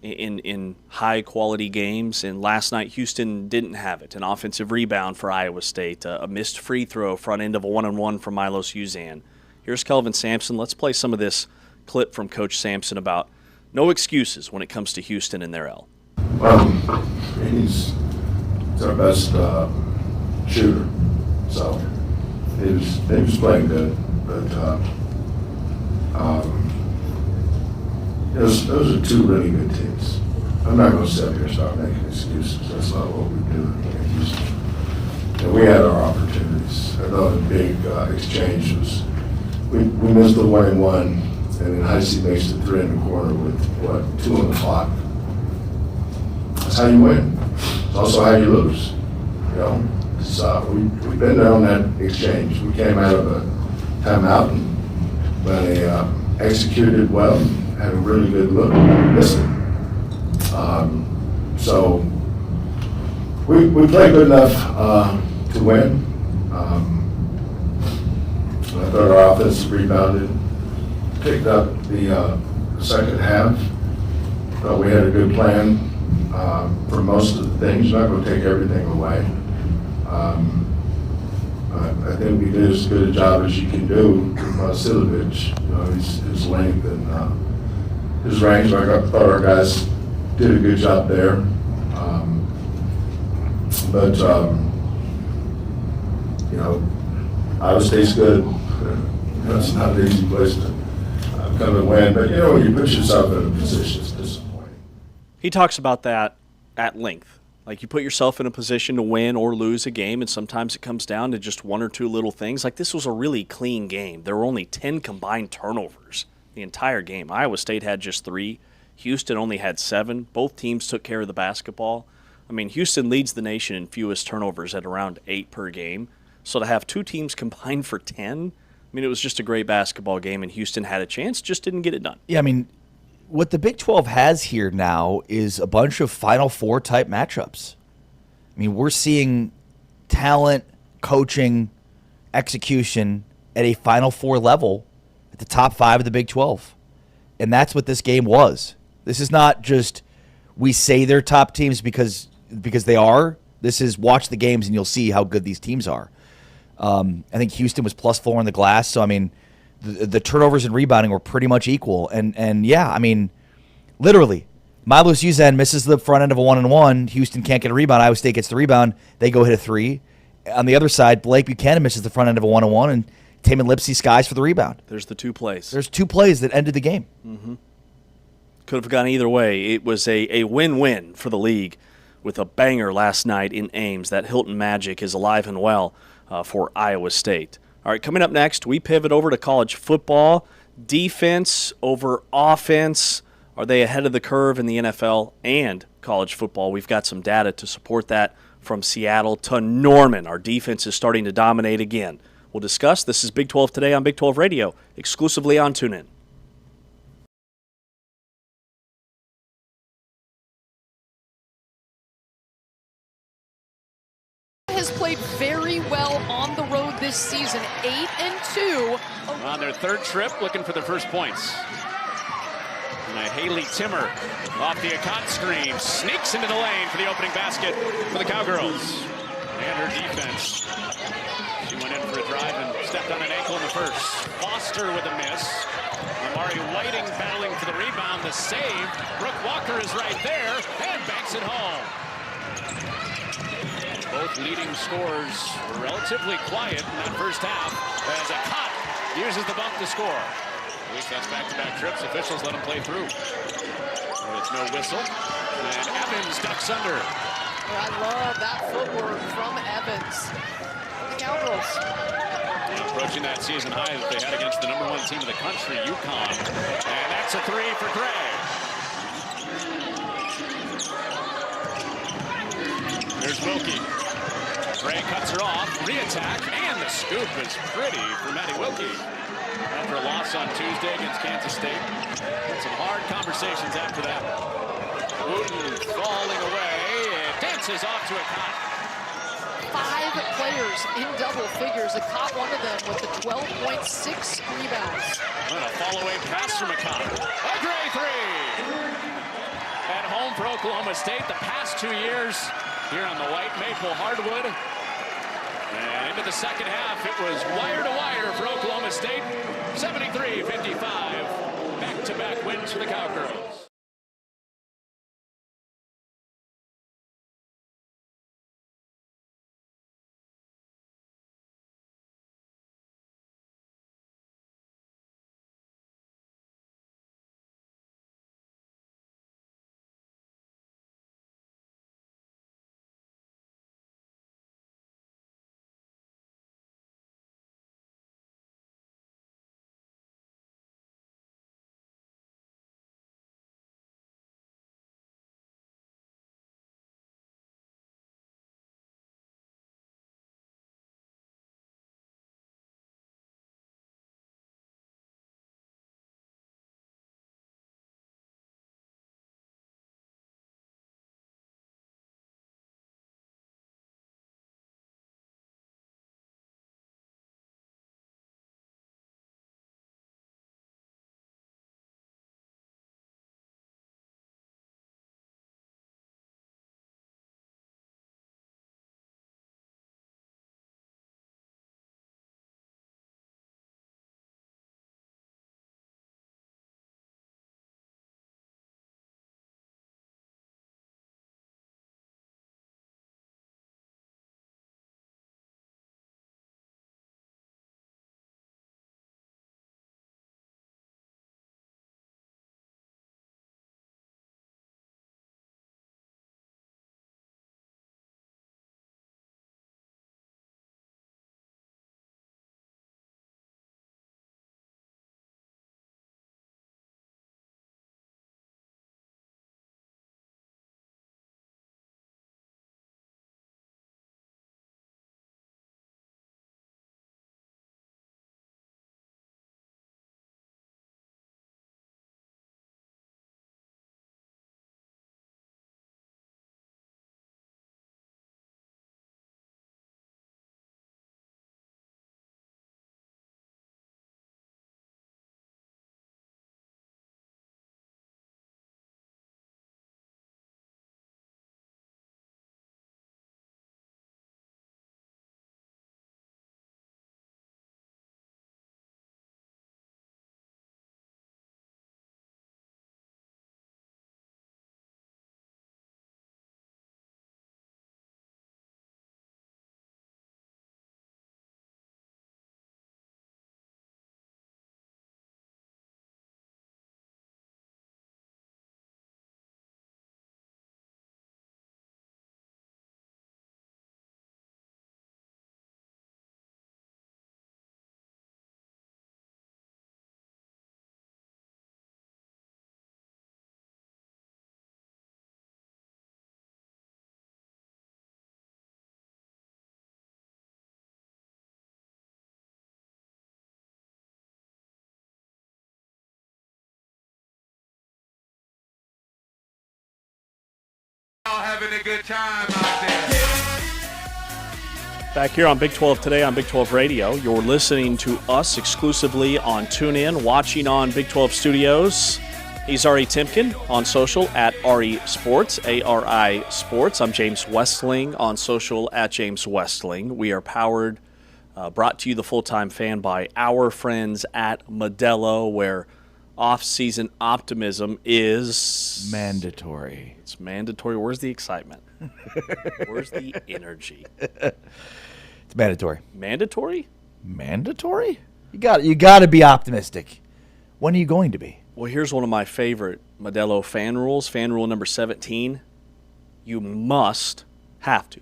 in high-quality games, and last night Houston didn't have it. An offensive rebound for Iowa State, a missed free throw front end of a 1-on-1 from Milos Uzan. Here's Kelvin Sampson. Let's play some of this clip from Coach Sampson about no excuses when it comes to Houston and their L. Well, he's our best shooter, so he was playing good, but those are 2 really good teams. I'm not going to sit here and start making excuses. That's not what we do in Houston. And we had our opportunities. I thought the big exchange was we missed the 1-1, and then Heisey makes the 3 in the corner with 2 on the clock. That's how you win. It's also how you lose. We've been there on that exchange. We came out of a timeout, and when they executed well, had a really good look, missed it. So we played good enough to win. I thought our offense rebounded, picked up the second half. Thought we had a good plan for most of the things. Not going to take everything away. I think we did as good a job as you can do with Silovich. You know, his length and his range. I thought our guys did a good job there. But you know, Iowa State's good. You know, it's not an easy place to come and win. But you know, when you put yourself in a position, it's disappointing. He talks about that at length. Like, you put yourself in a position to win or lose a game, and sometimes it comes down to just one or two little things. Like, this was a really clean game. There were only 10 combined turnovers the entire game. Iowa State had just 3. Houston only had 7. Both teams took care of the basketball. I mean, Houston leads the nation in fewest turnovers at around 8 per game. So to have 2 teams combined for 10, I mean, it was just a great basketball game, and Houston had a chance, just didn't get it done. Yeah, I mean, what the Big 12 has here now is a bunch of Final Four type matchups. I mean, we're seeing talent, coaching, execution at a Final Four level at the top 5 of the Big 12. And that's what this game was. This is not just we say they're top teams because they are. This is watch the games and you'll see how good these teams are. I think Houston was +4 on the glass. So, I mean, the turnovers and rebounding were pretty much equal. And yeah, I mean, literally, Milos Uzen misses the front end of a 1-and-1. Houston can't get a rebound. Iowa State gets the rebound. They go hit a 3. On the other side, Blake Buchanan misses the front end of a 1-and-1, and Tamin Lipsey skies for the rebound. There's the 2 plays. There's 2 plays that ended the game. Mm-hmm. Could have gone either way. It was a win-win for the league with a banger last night in Ames. That Hilton Magic is alive and well for Iowa State. All right, coming up next, we pivot over to college football. Defense over offense. Are they ahead of the curve in the NFL and college football? We've got some data to support that from Seattle to Norman. Our defense is starting to dominate again. We'll discuss. This is Big 12 Today on Big 12 Radio, exclusively on TuneIn. Has played very well on the road this season, 8-2. On their 3rd trip, looking for their first points. And Haley Timmer off the Akot screen, sneaks into the lane for the opening basket for the Cowgirls. And her defense. She went in for a drive and stepped on an ankle in the first. Foster with a miss. Amari Whiting battling for the rebound, the save. Brooke Walker is right there and banks it home. Both leading scorers were relatively quiet in that first half as Akot uses the bump to score. At least that's back-to-back trips. Officials let him play through. But it's no whistle. And Evans ducks under. I love that footwork from Evans. The Cowgirls. Approaching that season high that they had against the #1 team of the country, UConn. And that's a 3 for Gray. There's Wilkie. Gray cuts her off, re-attack, and the scoop is pretty for Maddie Wilkie. After a loss on Tuesday against Kansas State. Had some hard conversations after that. Wooten falling away, and dances off to Akot. 5 players in double figures. Akot one of them with the 12.6 rebounds. And a fall-away pass from Akot. A Gray 3! At home for Oklahoma State the past 2 years. Here on the white maple hardwood. And into the second half, it was wire-to-wire for Oklahoma State. 73-55. Back-to-back wins for the Cowgirls. having a good time out there. Back here on Big 12 Today on Big 12 Radio, you're listening to us exclusively on TuneIn, watching on Big 12 Studios. He's Ari Timken on social at Ari Sports, ARI Sports. I'm James Westling on social at James Westling. We are powered, brought to you, the Full-Time Fan, by our friends at Modelo, where off-season optimism is mandatory. It's mandatory. Where's the excitement? Where's the energy? It's mandatory. Mandatory? Mandatory? You got to be optimistic. When are you going to be? Well, here's one of my favorite Modelo fan rules. Fan rule number 17. You must overreact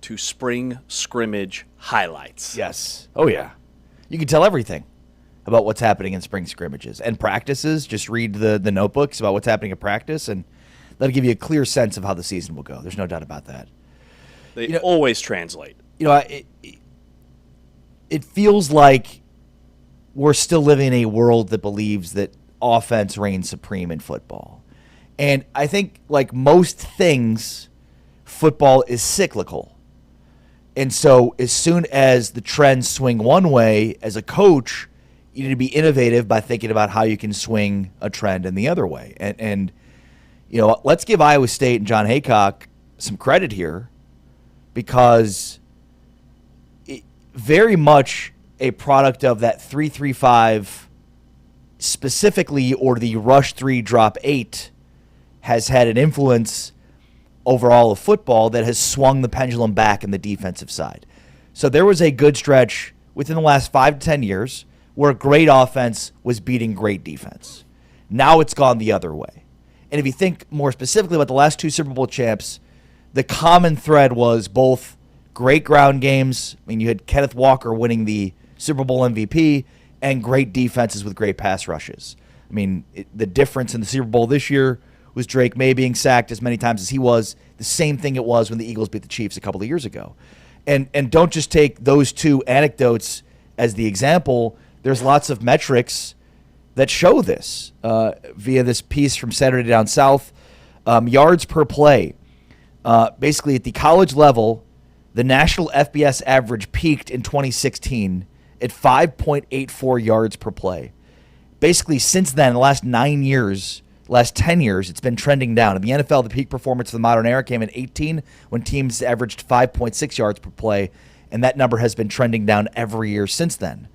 to spring scrimmage highlights. Yes. Oh, yeah. You can tell everything about what's happening in spring scrimmages and practices. Just read the notebooks about what's happening at practice, and that'll give you a clear sense of how the season will go. There's no doubt about that. They always translate. It feels like we're still living in a world that believes that offense reigns supreme in football. And I think, like most things, football is cyclical. And so as soon as the trends swing one way, as a coach, you need to be innovative by thinking about how you can swing a trend in the other way. And let's give Iowa State and John Haycock some credit here, because very much a product of that 3-3-5 specifically, or the rush 3 drop 8, has had an influence over all of football that has swung the pendulum back in the defensive side. So there was a good stretch within the last 5 to 10 years where great offense was beating great defense. Now it's gone the other way. And if you think more specifically about the last 2 Super Bowl champs, the common thread was both great ground games. I mean, you had Kenneth Walker winning the Super Bowl MVP, and great defenses with great pass rushes. I mean, the difference in the Super Bowl this year was Drake May being sacked as many times as he was. The same thing it was when the Eagles beat the Chiefs a couple of years ago. And don't just take those 2 anecdotes as the example. There's lots of metrics that show this via this piece from Saturday Down South. Yards per play. Basically, at the college level, the national FBS average peaked in 2016 at 5.84 yards per play. Basically, since then, the last 9 years, last 10 years, it's been trending down. In the NFL, the peak performance of the modern era came in 18, when teams averaged 5.6 yards per play, and that number has been trending down every year since then.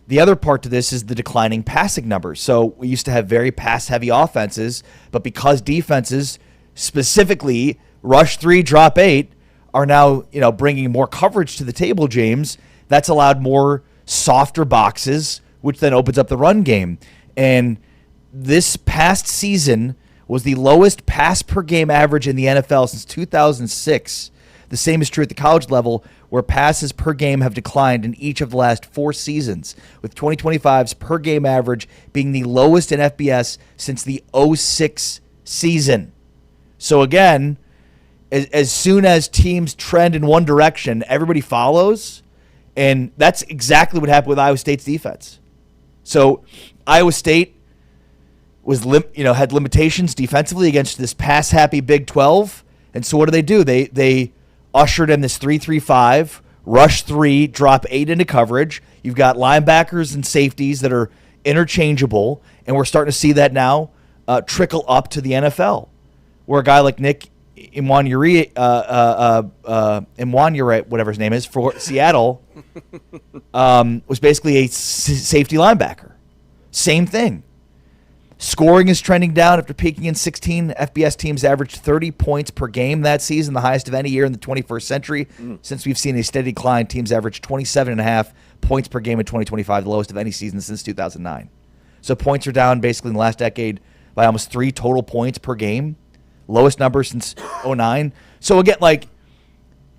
The other part to this is the declining passing numbers. So we used to have very pass-heavy offenses, but because defenses, specifically rush 3, drop 8, are now bringing more coverage to the table, James, that's allowed more softer boxes, which then opens up the run game. And this past season was the lowest pass per game average in the NFL since 2006. The same is true at the college level, where passes per game have declined in each of the last 4 seasons, with 2025's per game average being the lowest in FBS since the 06 season. So again, as soon as teams trend in one direction, everybody follows, and that's exactly what happened with Iowa State's defense. So Iowa State was had limitations defensively against this pass-happy Big 12, and so what do? They ushered in this 3-3-5, rush 3, drop 8 into coverage. You've got linebackers and safeties that are interchangeable, and we're starting to see that now trickle up to the NFL, where a guy like Nick Imwanuri, whatever his name is, for Seattle, was basically a safety linebacker. Same thing. Scoring is trending down after peaking in 16. FBS teams averaged 30 points per game that season, the highest of any year in the 21st century. Since we've seen a steady decline, teams averaged 27.5 points per game in 2025, the lowest of any season since 2009. So points are down basically in the last decade by almost 3 total points per game. Lowest number since 2009. So again,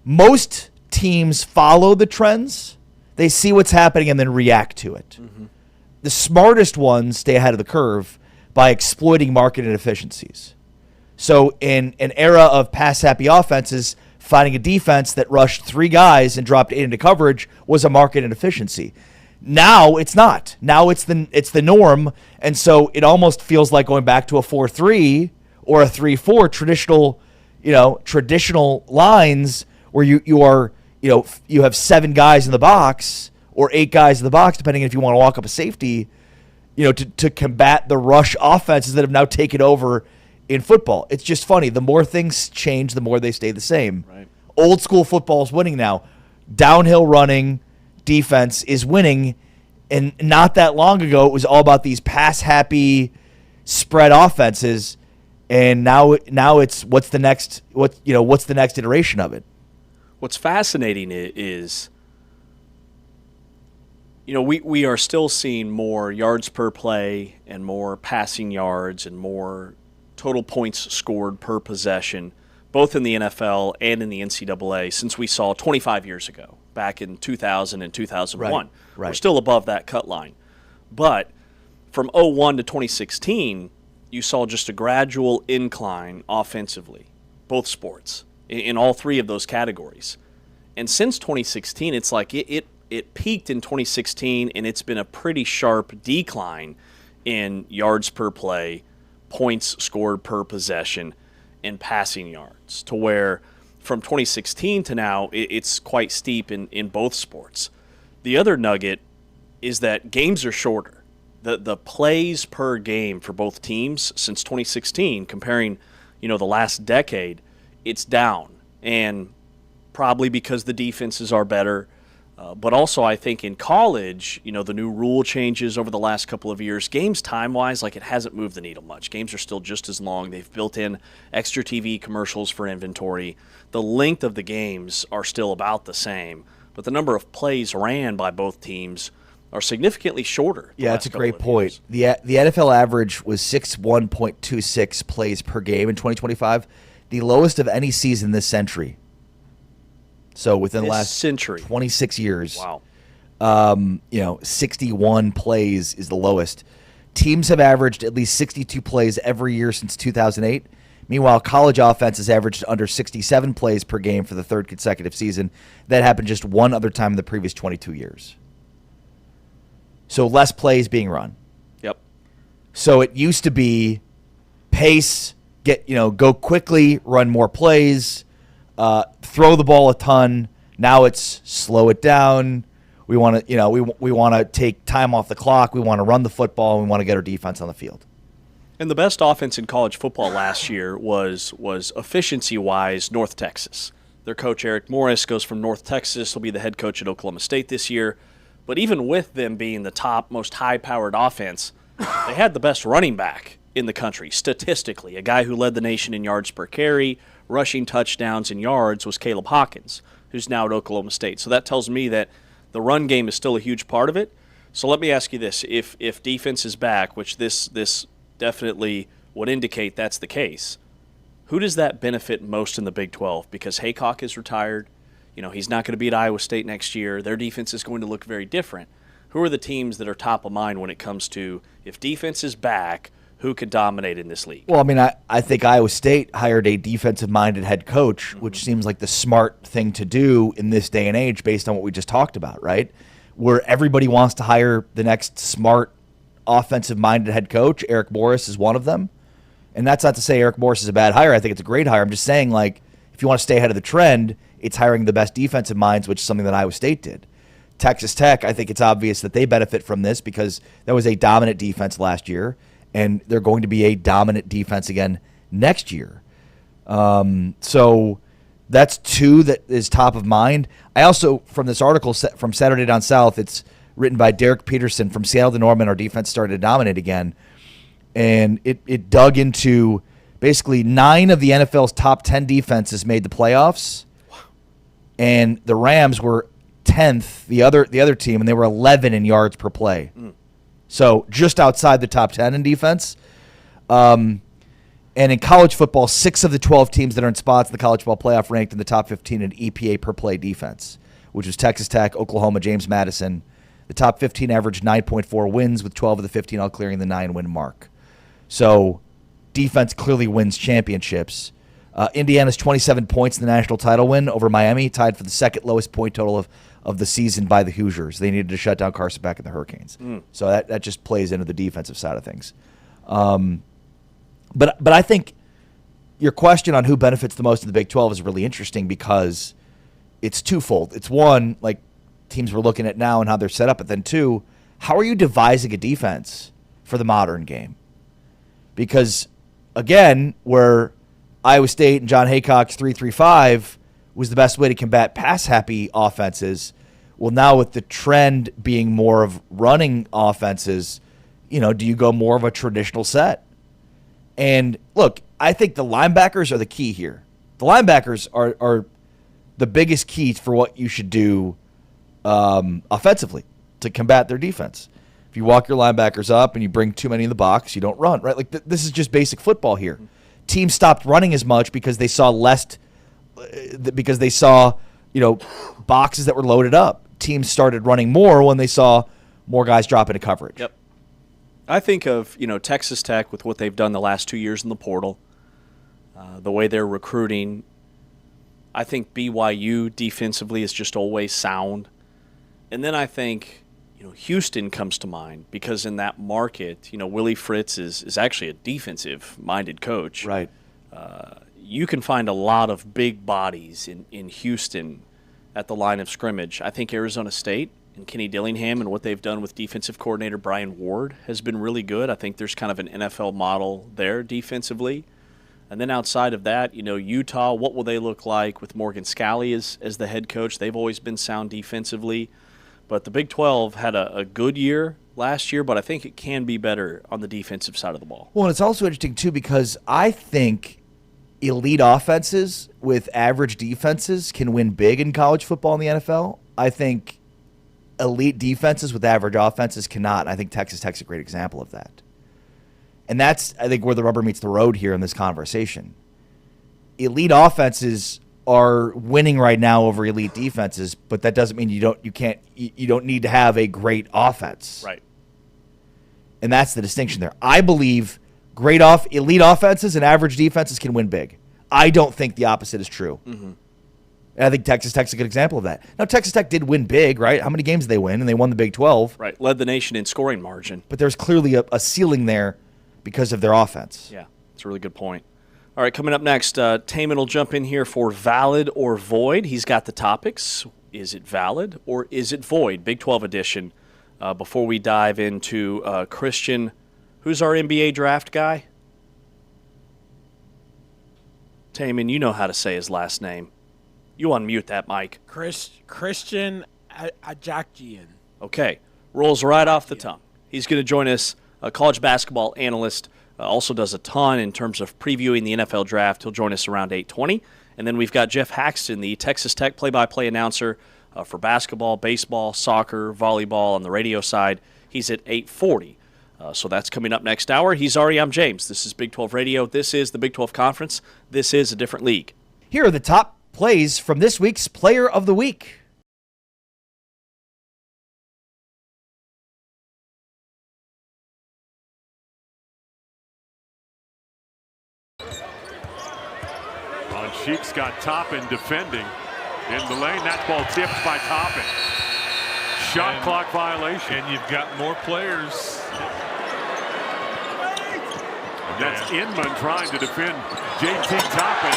most teams follow the trends. They see what's happening and then react to it. Mm-hmm. The smartest ones stay ahead of the curve by exploiting market inefficiencies. So in an era of pass-happy offenses, finding a defense that rushed 3 guys and dropped 8 into coverage was a market inefficiency. Now it's not. Now it's the norm, and so it almost feels like going back to a 4-3 or a 3-4 traditional lines where you have 7 guys in the box or 8 guys in the box, depending if you want to walk up a safety, to combat the rush offenses that have now taken over in football. It's just funny. The more things change, the more they stay the same. Right. Old school football is winning now. Downhill running defense is winning, and not that long ago it was all about these pass-happy spread offenses, and now it's what's the next iteration of it? What's fascinating is, we are still seeing more yards per play and more passing yards and more total points scored per possession, both in the NFL and in the NCAA, since we saw 25 years ago, back in 2000 and 2001. Right. We're still above that cut line. But from 2001 to 2016, you saw just a gradual incline offensively, both sports, in all 3 of those categories. And since 2016, it's like it peaked in 2016, and it's been a pretty sharp decline in yards per play, points scored per possession, and passing yards, to where from 2016 to now, it's quite steep in both sports. The other nugget is that games are shorter. The plays per game for both teams since 2016, comparing, the last decade, it's down. And probably because the defenses are better. But also, I think in college, the new rule changes over the last couple of years, games time-wise, it hasn't moved the needle much. Games are still just as long. They've built in extra TV commercials for inventory. The length of the games are still about the same, but the number of plays ran by both teams are significantly shorter. Yeah, that's a great point. The NFL average was 61.26 plays per game in 2025, the lowest of any season this century. So within the last century, 26 years, wow, 61 plays is the lowest. Teams have averaged at least 62 plays every year since 2008. Meanwhile, college offenses averaged under 67 plays per game for the 3rd consecutive season. That happened just one other time in the previous 22 years. So less plays being run. Yep. So it used to be pace, go quickly, run more plays, throw the ball a ton. Now it's slow it down. We want to, we want to take time off the clock. We want to run the football. And we want to get our defense on the field. And the best offense in college football last year was efficiency-wise North Texas. Their coach Eric Morris goes from North Texas. He'll be the head coach at Oklahoma State this year. But even with them being the top, most high-powered offense, they had the best running back in the country statistically. A guy who led the nation in yards per carry, rushing touchdowns and yards was Caleb Hawkins, who's now at Oklahoma State. So that tells me that the run game is still a huge part of it. So let me ask you this. If defense is back, which this definitely would indicate that's the case, who does that benefit most in the Big 12? Because Haycock is retired. He's not going to be at Iowa State next year. Their defense is going to look very different. Who are the teams that are top of mind when it comes to, if defense is back, who could dominate in this league? Well, I mean, I think Iowa State hired a defensive-minded head coach, which seems like the smart thing to do in this day and age based on what we just talked about, right? Where everybody wants to hire the next smart offensive-minded head coach. Eric Morris is one of them. And that's not to say Eric Morris is a bad hire. I think it's a great hire. I'm just saying, if you want to stay ahead of the trend, it's hiring the best defensive minds, which is something that Iowa State did. Texas Tech, I think it's obvious that they benefit from this because that was a dominant defense last year, and they're going to be a dominant defense again next year. So that's 2 that is top of mind. I also, from this article from Saturday Down South, it's written by Derek Peterson, from Seattle to Norman, our defense started to dominate again. And it dug into basically 9 of the NFL's top 10 defenses made the playoffs. And the Rams were 10th, the other team, and they were 11 in yards per play. So just outside the top 10 in defense. And in college football, 6 of the 12 teams that are in spots in the college football playoff ranked in the top 15 in EPA per play defense, which was Texas Tech, Oklahoma, James Madison. The top 15 averaged 9.4 wins, with 12 of the 15 all clearing the 9-win mark. So defense clearly wins championships. Indiana's 27 points in the national title win over Miami, tied for the second lowest point total of the season by the Hoosiers. They needed to shut down Carson Beck and the Hurricanes. So that just plays into the defensive side of things. But I think your question on who benefits the most in the Big 12 is really interesting because it's twofold. It's one, like teams we're looking at now and how they're set up, but then two, how are you devising a defense for the modern game? Because, again, where Iowa State and John Haycock's 3-3-5 was the best way to combat pass-happy offenses, well, now with the trend being more of running offenses, do you go more of a traditional set? And, look, I think the linebackers are the key here. The linebackers are the biggest key for what you should do offensively to combat their defense. If you walk your linebackers up and you bring too many in the box, you don't run, right? Like this is just basic football here. Teams stopped running as much because they saw boxes that were loaded up. Teams started running more when they saw more guys drop into coverage. Yep. I think of, Texas Tech with what they've done the last 2 years in the portal, the way they're recruiting. I think BYU defensively is just always sound. And then I think, Houston comes to mind because in that market, Willie Fritz is actually a defensive-minded coach. Right. You can find a lot of big bodies in Houston at the line of scrimmage. I think Arizona State and Kenny Dillingham and what they've done with defensive coordinator Brian Ward has been really good. I think there's kind of an NFL model there defensively. And then outside of that, Utah, what will they look like with Morgan Scalley as the head coach? They've always been sound defensively. But the Big 12 had a good year last year, but I think it can be better on the defensive side of the ball. Well, and it's also interesting, too, because I think elite offenses with average defenses can win big in college football in the NFL. I think elite defenses with average offenses cannot. I think Texas Tech's a great example of that. And that's, I think, where the rubber meets the road here in this conversation. Elite offenses are winning right now over elite defenses, but that doesn't mean you don't need to have a great offense. Right. And that's the distinction there. I believe elite offenses and average defenses can win big. I don't think the opposite is true. Mm-hmm. And I think Texas Tech's a good example of that. Now, Texas Tech did win big, right? How many games did they win? And they won the Big 12. Right. Led the nation in scoring margin. But there's clearly a ceiling there because of their offense. Yeah, that's a really good point. All right, coming up next, Taman will jump in here for valid or void. He's got the topics. Is it valid or is it void? Big 12 edition. Before we dive into Christian, who's our NBA draft guy? Taman, you know how to say his last name. You unmute that mic. Christian Ajakjian. Okay, rolls right off the tongue. He's going to join us, a college basketball analyst. Also does a ton in terms of previewing the NFL draft. He'll join us around 8:20. And then we've got Jeff Haxton, the Texas Tech play-by-play announcer for basketball, baseball, soccer, volleyball on the radio side. He's at 8:40. So that's coming up next hour. He's Ari, I'm James. This is Big 12 Radio. This is the Big 12 Conference. This is a different league. Here are the top plays from this week's Player of the Week. Sheik's got Toppin defending in the lane. That ball tipped by Toppin. Shot clock violation. And you've got more players. And that's Inman trying to defend JT Toppin.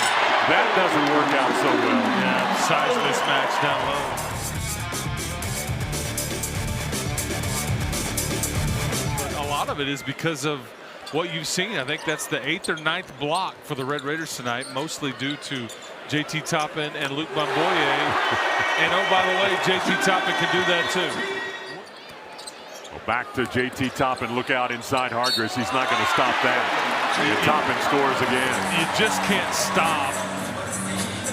That doesn't work out so well. Yeah, size mismatch down low. But a lot of it is because of what you've seen. I think that's the 8th or 9th block for the Red Raiders tonight, mostly due to JT Toppin and Luke Bamboye. And oh, by the way, JT Toppin can do that too. Well, back to JT Toppin. Look out inside Hargress. He's not going to stop that. And Toppin scores again. You just can't stop.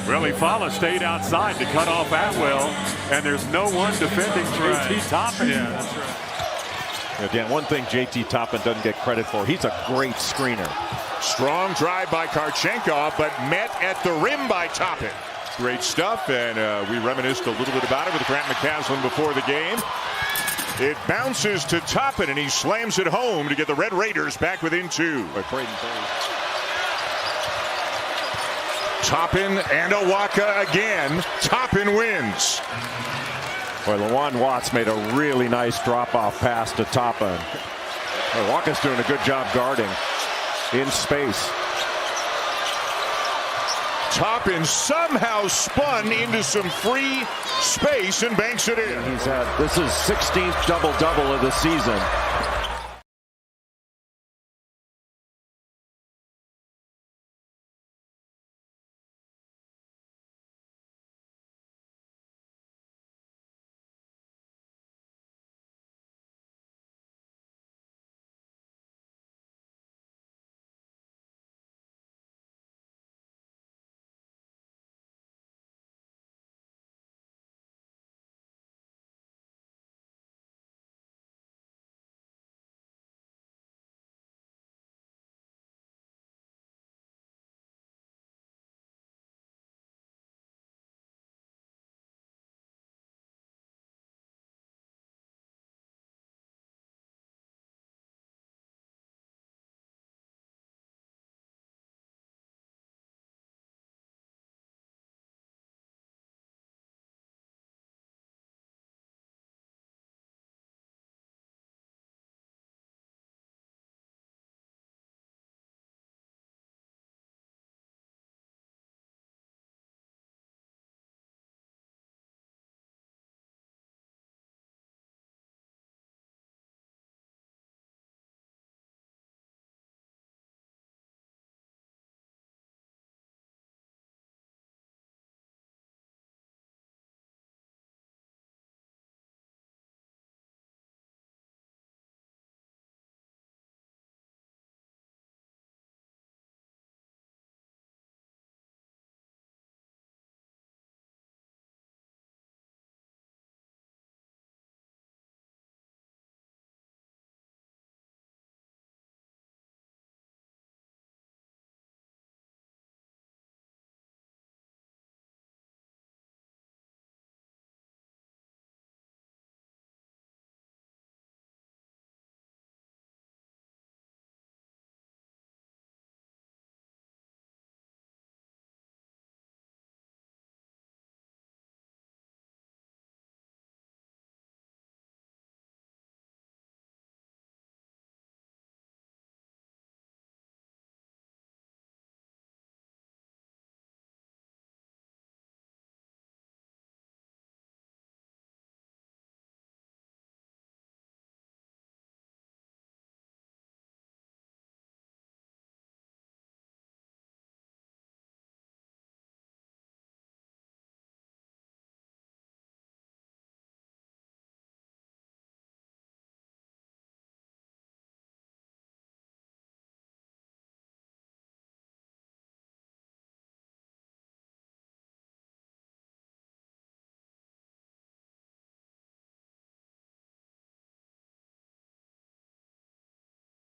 Well, Ifala stayed outside to cut off Atwell, and there's no one defending JT Toppin. Yeah, that's right. Again, one thing JT Toppin doesn't get credit for, he's a great screener. Strong drive by Karchenkov, but met at the rim by Toppin. Great stuff, and we reminisced a little bit about it with Grant McCaslin before the game. It bounces to Toppin, and he slams it home to get the Red Raiders back within 2. Toppin and Awaka again. Toppin wins. Boy, Lawan Watts made a really nice drop-off pass to Toppin. Walker's doing a good job guarding in space. Toppin somehow spun into some free space and banks it in. This is 16th double-double of the season.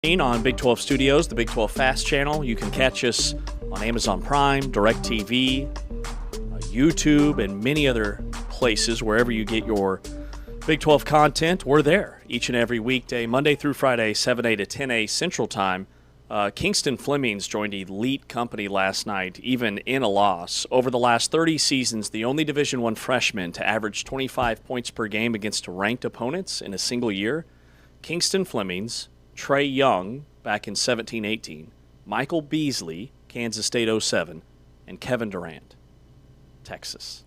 On Big 12 Studios, the Big 12 Fast channel. You can catch us on Amazon Prime, DirecTV, YouTube, and many other places. Wherever you get your Big 12 content, we're there each and every weekday, Monday through Friday, 7 to 10 Central Time. Kingston Flemings joined elite company last night, even in a loss. Over the last 30 seasons, the only Division I freshman to average 25 points per game against ranked opponents in a single year. Kingston Flemings, Trey Young back in 17-18, Michael Beasley, Kansas State 07, and Kevin Durant, Texas.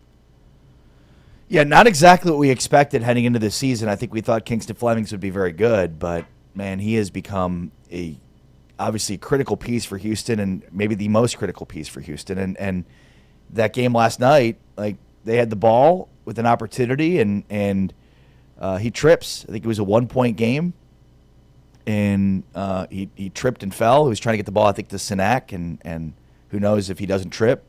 Yeah, not exactly what we expected heading into this season. I think we thought Kingston Flemings would be very good, but, man, he has become a obviously critical piece for Houston and maybe the most critical piece for Houston. And that game last night, like, they had the ball with an opportunity, and he trips. I think it was a 1-point game. And he tripped and fell. He was trying to get the ball, I think, to Sinak, and who knows if he doesn't trip,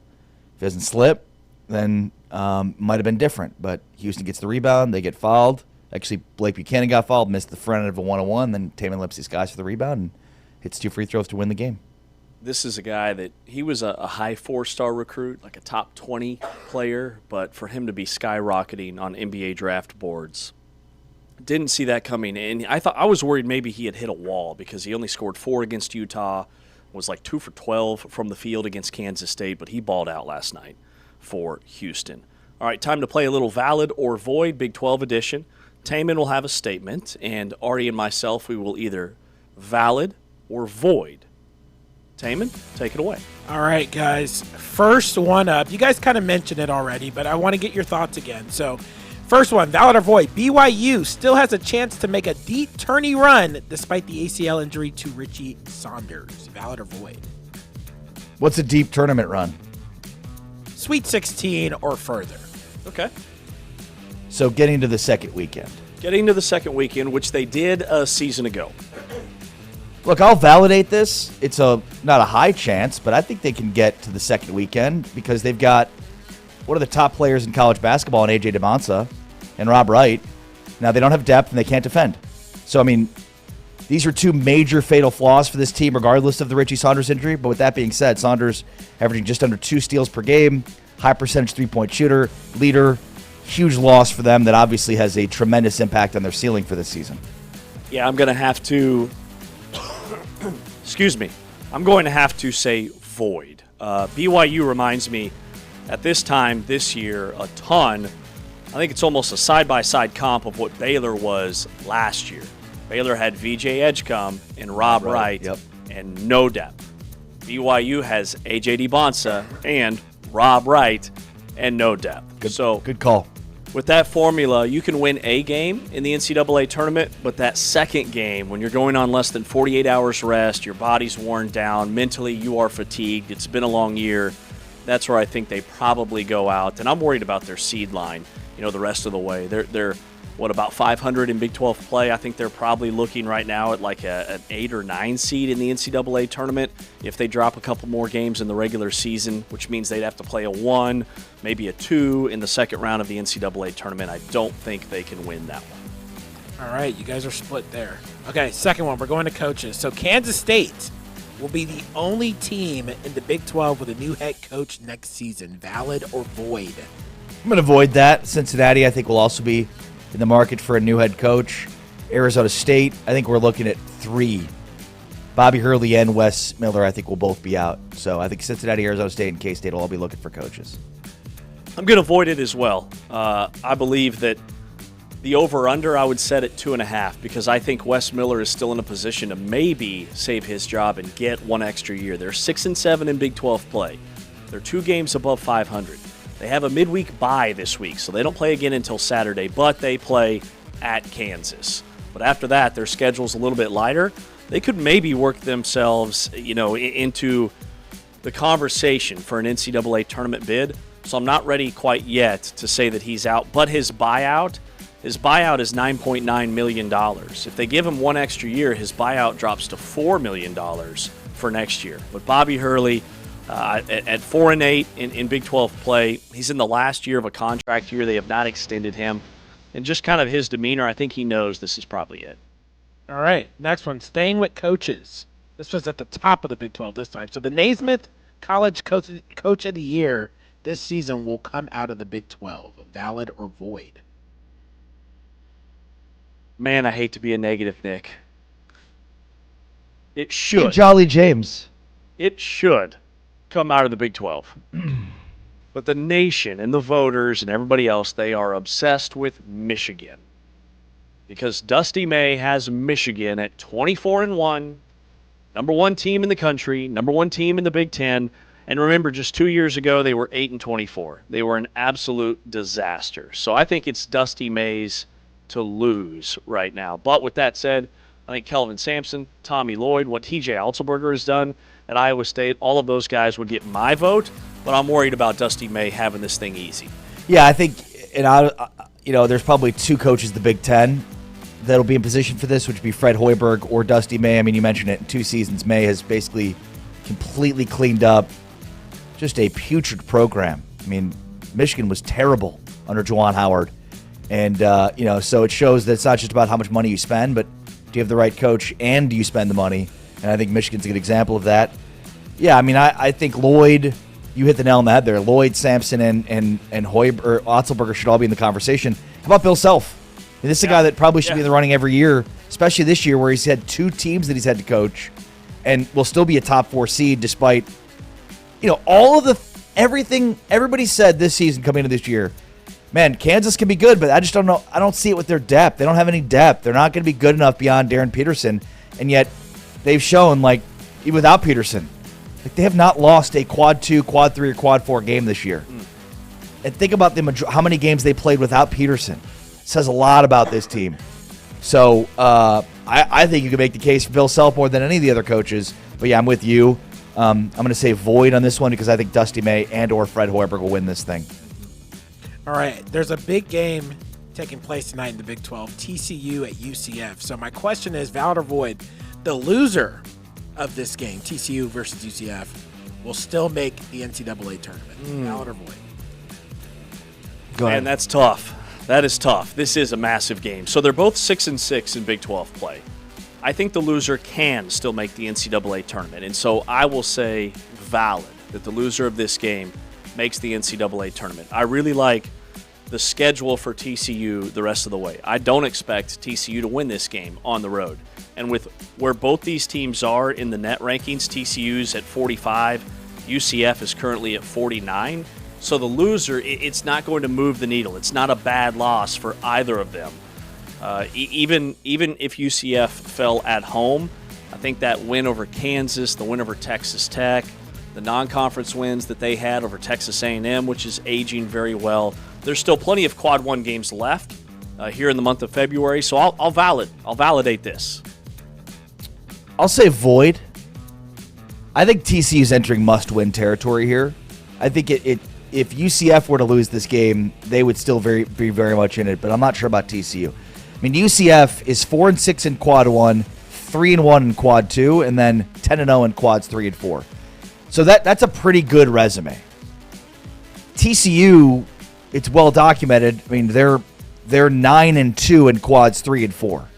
if he doesn't slip, then might have been different. But Houston gets the rebound. They get fouled. Actually, Blake Buchanan got fouled, missed the front end of a 1-on-1. Then Tamin Lipsey's guys for the rebound and hits 2 free throws to win the game. This is a guy that he was a high 4-star recruit, like a top 20 player, but for him to be skyrocketing on NBA draft boards, didn't see that coming in. I was worried maybe he had hit a wall because he only scored 4 against Utah, was like 2 for 12 from the field against Kansas State, but he balled out last night for Houston. All right, time to play a little Valid or Void, Big 12 edition. Tamin will have a statement, and Ari and myself, we will either valid or void Taman, take it away. All right, guys. First one up. You guys kind of mentioned it already, but I want to get your thoughts again. So, first one, valid or void. BYU still has a chance to make a deep tourney run despite the ACL injury to Richie Saunders. Valid or void? What's a deep tournament run? Sweet 16 or further. Okay. So getting to the second weekend. Getting to the second weekend, which they did a season ago. Look, I'll validate this. It's not a high chance, but I think they can get to the second weekend because they've got one of the top players in college basketball in A.J. DeMonsa and Rob Wright. Now, they don't have depth and they can't defend. So, I mean, these are two major fatal flaws for this team regardless of the Richie Saunders injury. But with that being said, Saunders averaging just under 2 steals per game, high percentage three-point shooter, leader, huge loss for them that obviously has a tremendous impact on their ceiling for this season. Yeah, I'm going to have to... Excuse me. I'm going to have to say void. BYU reminds me, at this time this year, a ton. I think it's almost a side-by-side comp of what Baylor was last year. Baylor had VJ Edgecombe and Rob Wright and no depth. BYU has A.J. DeBonsa and Rob Wright and no depth. Good call. With that formula, you can win a game in the NCAA tournament, but that second game, when you're going on less than 48 hours rest, your body's worn down, mentally you are fatigued, it's been a long year, that's where I think they probably go out. And I'm worried about their seed line, the rest of the way. They're about 500 in Big 12 play? I think they're probably looking right now at like an 8 or 9 seed in the NCAA tournament if they drop a couple more games in the regular season, which means they'd have to play a 1, maybe a 2 in the second round of the NCAA tournament. I don't think they can win that one. All right, you guys are split there. Okay, second one, we're going to coaches. So Kansas State will be the only team in the Big 12 with a new head coach next season. Valid or void? I'm going to void that. Cincinnati, I think, will also be in the market for a new head coach. Arizona State, I think we're looking at 3. Bobby Hurley and Wes Miller, I think, will both be out. So I think Cincinnati, Arizona State, and K-State will all be looking for coaches. I'm going to avoid it as well. I believe that the over-under I would set at 2.5 because I think Wes Miller is still in a position to maybe save his job and get one extra year. They're 6-7 in Big 12 play. They're 2 games above 500. They have a midweek bye this week, so they don't play again until Saturday, but they play at Kansas. But after that, their schedule's a little bit lighter. They could maybe work themselves, into the conversation for an NCAA tournament bid. So I'm not ready quite yet to say that he's out. But his buyout is $9.9 million. If they give him one extra year, his buyout drops to $4 million for next year. But Bobby Hurley, at 4-8 in Big 12 play, he's in the last year of a contract year. They have not extended him. And just kind of his demeanor, I think he knows this is probably it. All right, next one, staying with coaches. This was at the top of the Big 12 this time. So the Naismith College Coach of the Year this season will come out of the Big 12. Valid or void? Man, I hate to be a negative, Nick. It should. Hey, Jolly James. It should come out of the Big 12. But the nation and the voters and everybody else, they are obsessed with Michigan. Because Dusty May has Michigan at 24-1, number 1 team in the country, number 1 team in the Big Ten. And remember, just 2 years ago, they were 8-24. They were an absolute disaster. So I think it's Dusty May's to lose right now. But with that said, I think Kelvin Sampson, Tommy Lloyd, what TJ Altenberger has done at Iowa State, all of those guys would get my vote. But I'm worried about Dusty May having this thing easy. Yeah, I think, there's probably 2 coaches in the Big Ten that'll be in position for this, which would be Fred Hoiberg or Dusty May. I mean, you mentioned it, in 2 seasons, May has basically completely cleaned up just a putrid program. I mean, Michigan was terrible under Juwan Howard. And, so it shows that it's not just about how much money you spend, but do you have the right coach and do you spend the money? And I think Michigan's a good example of that. Yeah, I mean, I think Lloyd, you hit the nail on the head there. Lloyd, Sampson, and Otzelberger should all be in the conversation. How about Bill Self? I mean, this is a guy that probably should be in the running every year, especially this year where he's had 2 teams that he's had to coach and will still be a top 4 seed despite, all of everything everybody said this season coming into this year. Man, Kansas can be good, but I just don't know. I don't see it with their depth. They don't have any depth. They're not going to be good enough beyond Darren Peterson, and yet they've shown, even without Peterson, Like, they have not lost a quad 2, quad 3, or quad 4 game this year. And think about how many games they played without Peterson. It says a lot about this team. So I think you can make the case for Bill Self more than any of the other coaches. But yeah, I'm with you. I'm going to say void on this one because I think Dusty May and or Fred Hoiberg will win this thing. All right, there's a big game taking place tonight in the Big 12, TCU at UCF. So my question is, valid or void, the loser of this game, TCU versus UCF, will still make the NCAA tournament. Valid or void? Go ahead. Man, that's tough. That is tough. This is a massive game. So they're both 6-6 in Big 12 play. I think the loser can still make the NCAA tournament. And so I will say valid that the loser of this game makes the NCAA tournament. I really like the schedule for TCU the rest of the way. I don't expect TCU to win this game on the road. And with where both these teams are in the net rankings, TCU's at 45, UCF is currently at 49. So the loser, it's not going to move the needle. It's not a bad loss for either of them. Even if UCF fell at home, I think that win over Kansas, the win over Texas Tech, the non-conference wins that they had over Texas A&M, which is aging very well. There's still plenty of Quad 1 games left here in the month of February, so I'll validate this. I'll say void. I think TCU's entering must-win territory here. I think if UCF were to lose this game, they would still be very much in it, but I'm not sure about TCU. I mean, UCF is 4-6 in Quad 1, 3-1 in Quad 2, and then 10-0 in Quads 3 and 4. So that's a pretty good resume. TCU, it's well documented. I mean, they're 9-2 in Quads 3 and 4.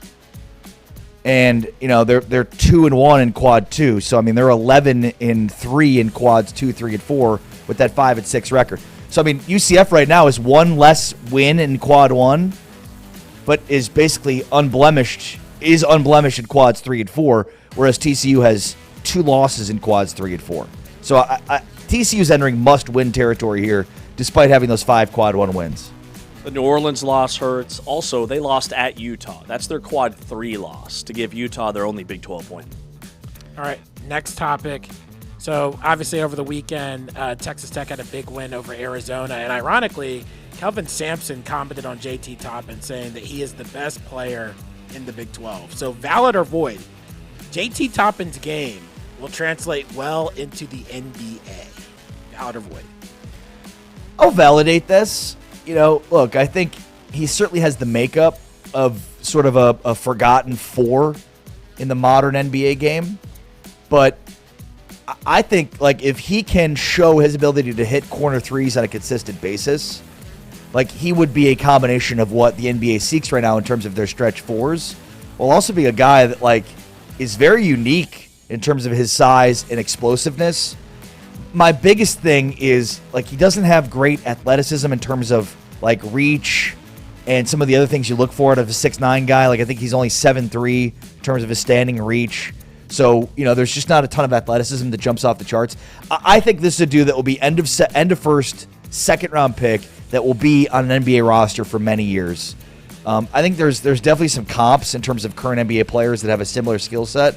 And, you know, they're 2-1 in Quad 2. So, I mean, they're 11-3 in Quads 2, 3, and 4 with that 5-6 record. So, I mean, UCF right now is one less win in Quad 1, but is basically unblemished in Quads 3 and 4, whereas TCU has 2 losses in Quads 3 and 4. So, TCU's entering must-win territory here, despite having those 5 Quad 1 wins. The New Orleans loss hurts. Also, they lost at Utah. That's their Quad 3 loss to give Utah their only Big 12 win. All right, next topic. So, obviously, over the weekend, Texas Tech had a big win over Arizona. And ironically, Kelvin Sampson commented on JT Toppin saying that he is the best player in the Big 12. So, valid or void, JT Toppin's game will translate well into the NBA. Valid or void? I'll validate this. You know, look, I think he certainly has the makeup of sort of a forgotten 4 in the modern NBA game. But I think, like, if he can show his ability to hit corner threes on a consistent basis, like, he would be a combination of what the NBA seeks right now in terms of their stretch 4s. Will also be a guy that, like, is very unique in terms of his size and explosiveness. My biggest thing is, like, he doesn't have great athleticism in terms of, like, reach and some of the other things you look for out of a 6'9" guy. Like, I think he's only 7'3" in terms of his standing reach. So, you know, there's just not a ton of athleticism that jumps off the charts. I think this is a dude that will be end of first, second-round pick that will be on an NBA roster for many years. I think there's definitely some comps in terms of current NBA players that have a similar skill set.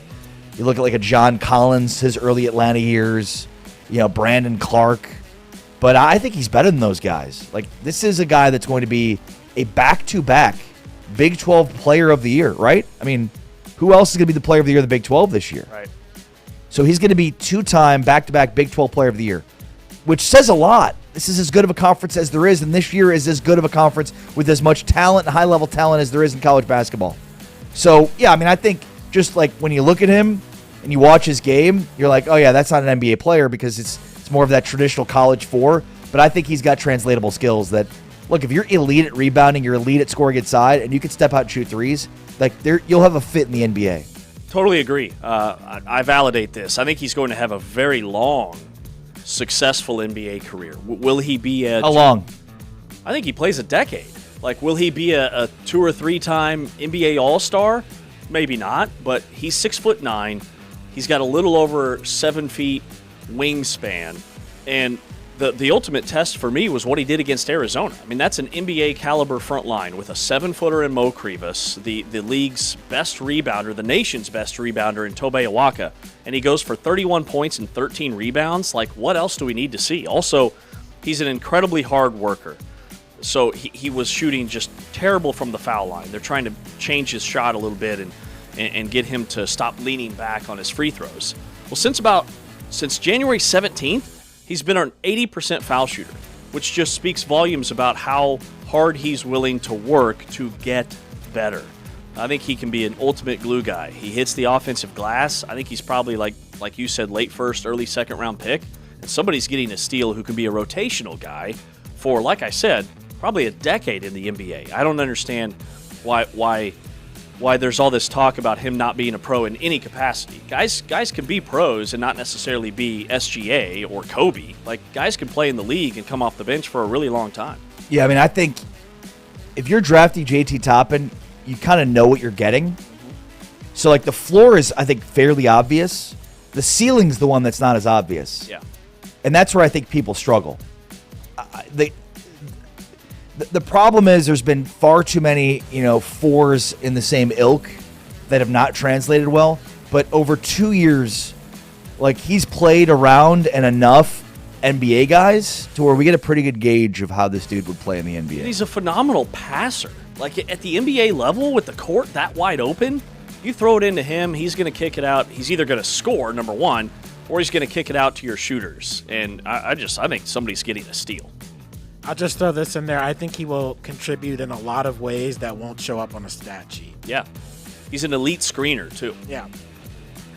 You look at, like, a John Collins, his early Atlanta years, you know, Brandon Clark. But I think he's better than those guys. Like, this is a guy that's going to be a back-to-back Big 12 player of the year, right? I mean, who else is going to be the player of the year of the Big 12 this year? Right. So he's going to be 2-time back-to-back Big 12 player of the year, which says a lot. This is as good of a conference as there is, and this year is as good of a conference with as much talent and high-level talent as there is in college basketball. So, yeah, I mean, I think just like when you look at him and you watch his game, you're like, oh, yeah, that's not an NBA player because it's more of that traditional college 4. But I think he's got translatable skills that, look, if you're elite at rebounding, you're elite at scoring inside, and you can step out and shoot threes, like, you'll have a fit in the NBA. Totally agree. I validate this. I think he's going to have a very long, successful NBA career. Will he be How long? I think he plays a decade. Like, will he be a 2 or 3-time NBA All-Star? Maybe not, but he's 6'9". He's got a little over 7 feet wingspan, and The ultimate test for me was what he did against Arizona. I mean, that's an NBA caliber front line with a 7-footer in Mo Krivas, the league's best rebounder, the nation's best rebounder in Tobe Awaka, and he goes for 31 points and 13 rebounds. Like, what else do we need to see? Also, he's an incredibly hard worker. So he was shooting just terrible from the foul line. They're trying to change his shot a little bit and get him to stop leaning back on his free throws. Well, since January 17th, he's been an 80% foul shooter, which just speaks volumes about how hard he's willing to work to get better. I think he can be an ultimate glue guy. He hits the offensive glass. I think he's probably, like you said, late first, early second round pick. And somebody's getting a steal who can be a rotational guy for, like I said, probably a decade in the NBA. I don't understand why there's all this talk about him not being a pro in any capacity. Guys can be pros and not necessarily be SGA or Kobe. Like, guys can play in the league and come off the bench for a really long time. Yeah, I mean, I think if you're drafting JT Toppin, you kind of know what you're getting. So, like, the floor is, I think, fairly obvious. The ceiling's the one that's not as obvious. Yeah. And that's where I think people struggle. The problem is there's been far too many, fours in the same ilk that have not translated well. But over 2 years, like, he's played around and enough NBA guys to where we get a pretty good gauge of how this dude would play in the NBA. He's a phenomenal passer. Like, at the NBA level with the court that wide open, you throw it into him, he's going to kick it out. He's either going to score, number one, or he's going to kick it out to your shooters. And I think somebody's getting a steal. I'll just throw this in there. I think he will contribute in a lot of ways that won't show up on a stat sheet. Yeah. He's an elite screener, too. Yeah.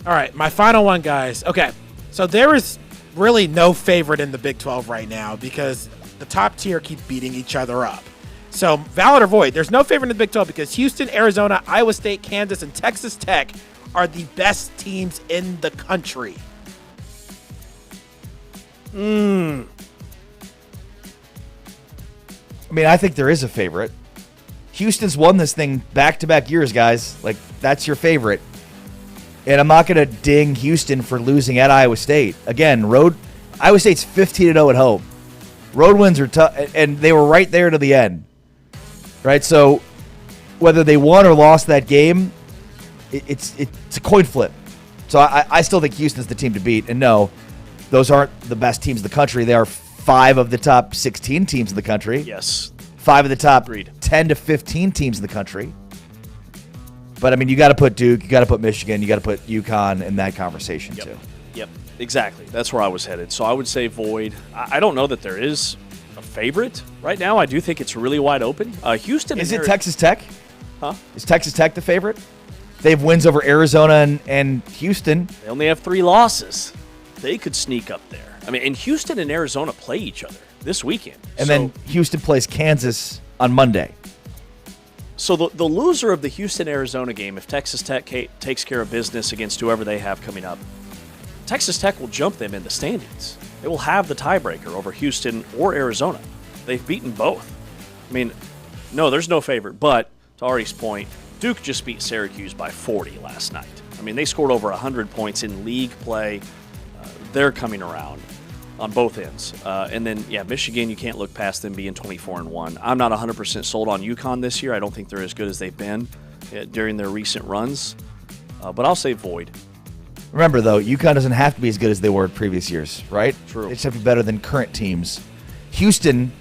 All right, my final one, guys. Okay, so there is really no favorite in the Big 12 right now because the top tier keep beating each other up. So, valid or void, there's no favorite in the Big 12 because Houston, Arizona, Iowa State, Kansas, and Texas Tech are the best teams in the country. I mean, I think there is a favorite. Houston's won this thing back-to-back years, guys. Like, that's your favorite. And I'm not going to ding Houston for losing at Iowa State. Again, Iowa State's 15-0 at home. Road wins are tough, and they were right there to the end. Right? So, whether they won or lost that game, it's a coin flip. So, I still think Houston's the team to beat. And no, those aren't the best teams in the country. They are 5 of the top 16 teams in the country. Yes. 5 of the top Agreed. 10 to 15 teams in the country. But, I mean, you got to put Duke, you got to put Michigan, you got to put UConn in that conversation, too. Yep, exactly. That's where I was headed. So I would say void. I don't know that there is a favorite right now. I do think it's really wide open. Houston. Is it Texas Tech? Huh? Is Texas Tech the favorite? They have wins over Arizona and Houston. They only have 3 losses. They could sneak up there. I mean, and Houston and Arizona play each other this weekend. And then Houston plays Kansas on Monday. So the loser of the Houston-Arizona game, if Texas Tech takes care of business against whoever they have coming up, Texas Tech will jump them in the standings. They will have the tiebreaker over Houston or Arizona. They've beaten both. I mean, no, there's no favorite. But to Ari's point, Duke just beat Syracuse by 40 last night. I mean, they scored over 100 points in league play. They're coming around on both ends. And then, Michigan, you can't look past them being 24-1. I'm not 100% sold on UConn this year. I don't think they're as good as they've been during their recent runs. But I'll say void. Remember, though, UConn doesn't have to be as good as they were in previous years, right? True. They just have to be better than current teams. Houston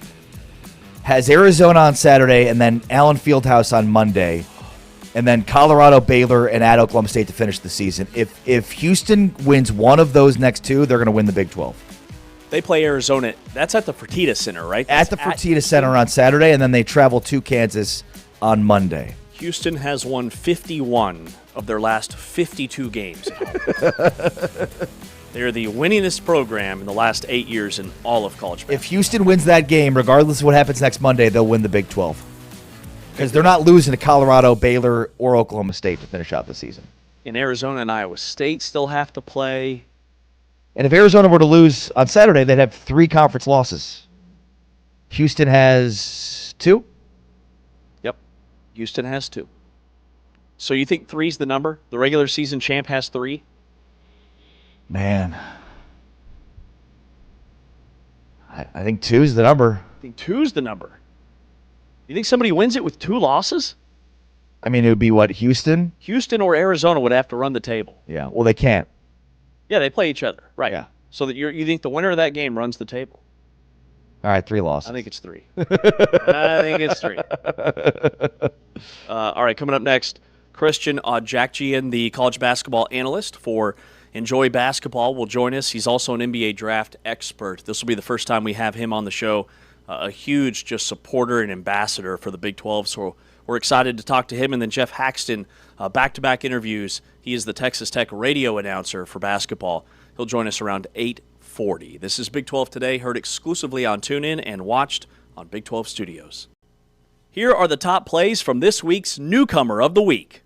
has Arizona on Saturday and then Allen Fieldhouse on Monday. And then Colorado, Baylor, and at Oklahoma State to finish the season. If Houston wins one of those next 2, they're going to win the Big 12. They play Arizona. That's at the Fertitta Center, right? At the Fertitta Center on Saturday, and then they travel to Kansas on Monday. Houston has won 51 of their last 52 games at home. They're the winningest program in the last 8 years in all of college basketball. If Houston wins that game, regardless of what happens next Monday, they'll win the Big 12. Because they're not losing to Colorado, Baylor, or Oklahoma State to finish out the season. And Arizona and Iowa State still have to play. And if Arizona were to lose on Saturday, they'd have 3 conference losses. Houston has 2? Yep. Houston has 2. So you think 3's the number? The regular season champ has 3? Man. I think 2 is the number. I think 2's the number. You think somebody wins it with 2 losses? I mean, it would be what, Houston? Houston or Arizona would have to run the table. Yeah, well, they can't. Yeah, they play each other. Right. Yeah. So that you think the winner of that game runs the table? All right, 3 losses. I think it's 3. I think it's 3. All right, coming up next, Christian Odjakjian, the college basketball analyst for Enjoy Basketball, will join us. He's also an NBA draft expert. This will be the first time we have him on the show. A huge just supporter and ambassador for the Big 12, so we're excited to talk to him. And then Jeff Haxton, back-to-back interviews. He is the Texas Tech radio announcer for basketball. He'll join us around 8:40. This is Big 12 Today, heard exclusively on TuneIn and watched on Big 12 Studios. Here are the top plays from this week's Newcomer of the Week.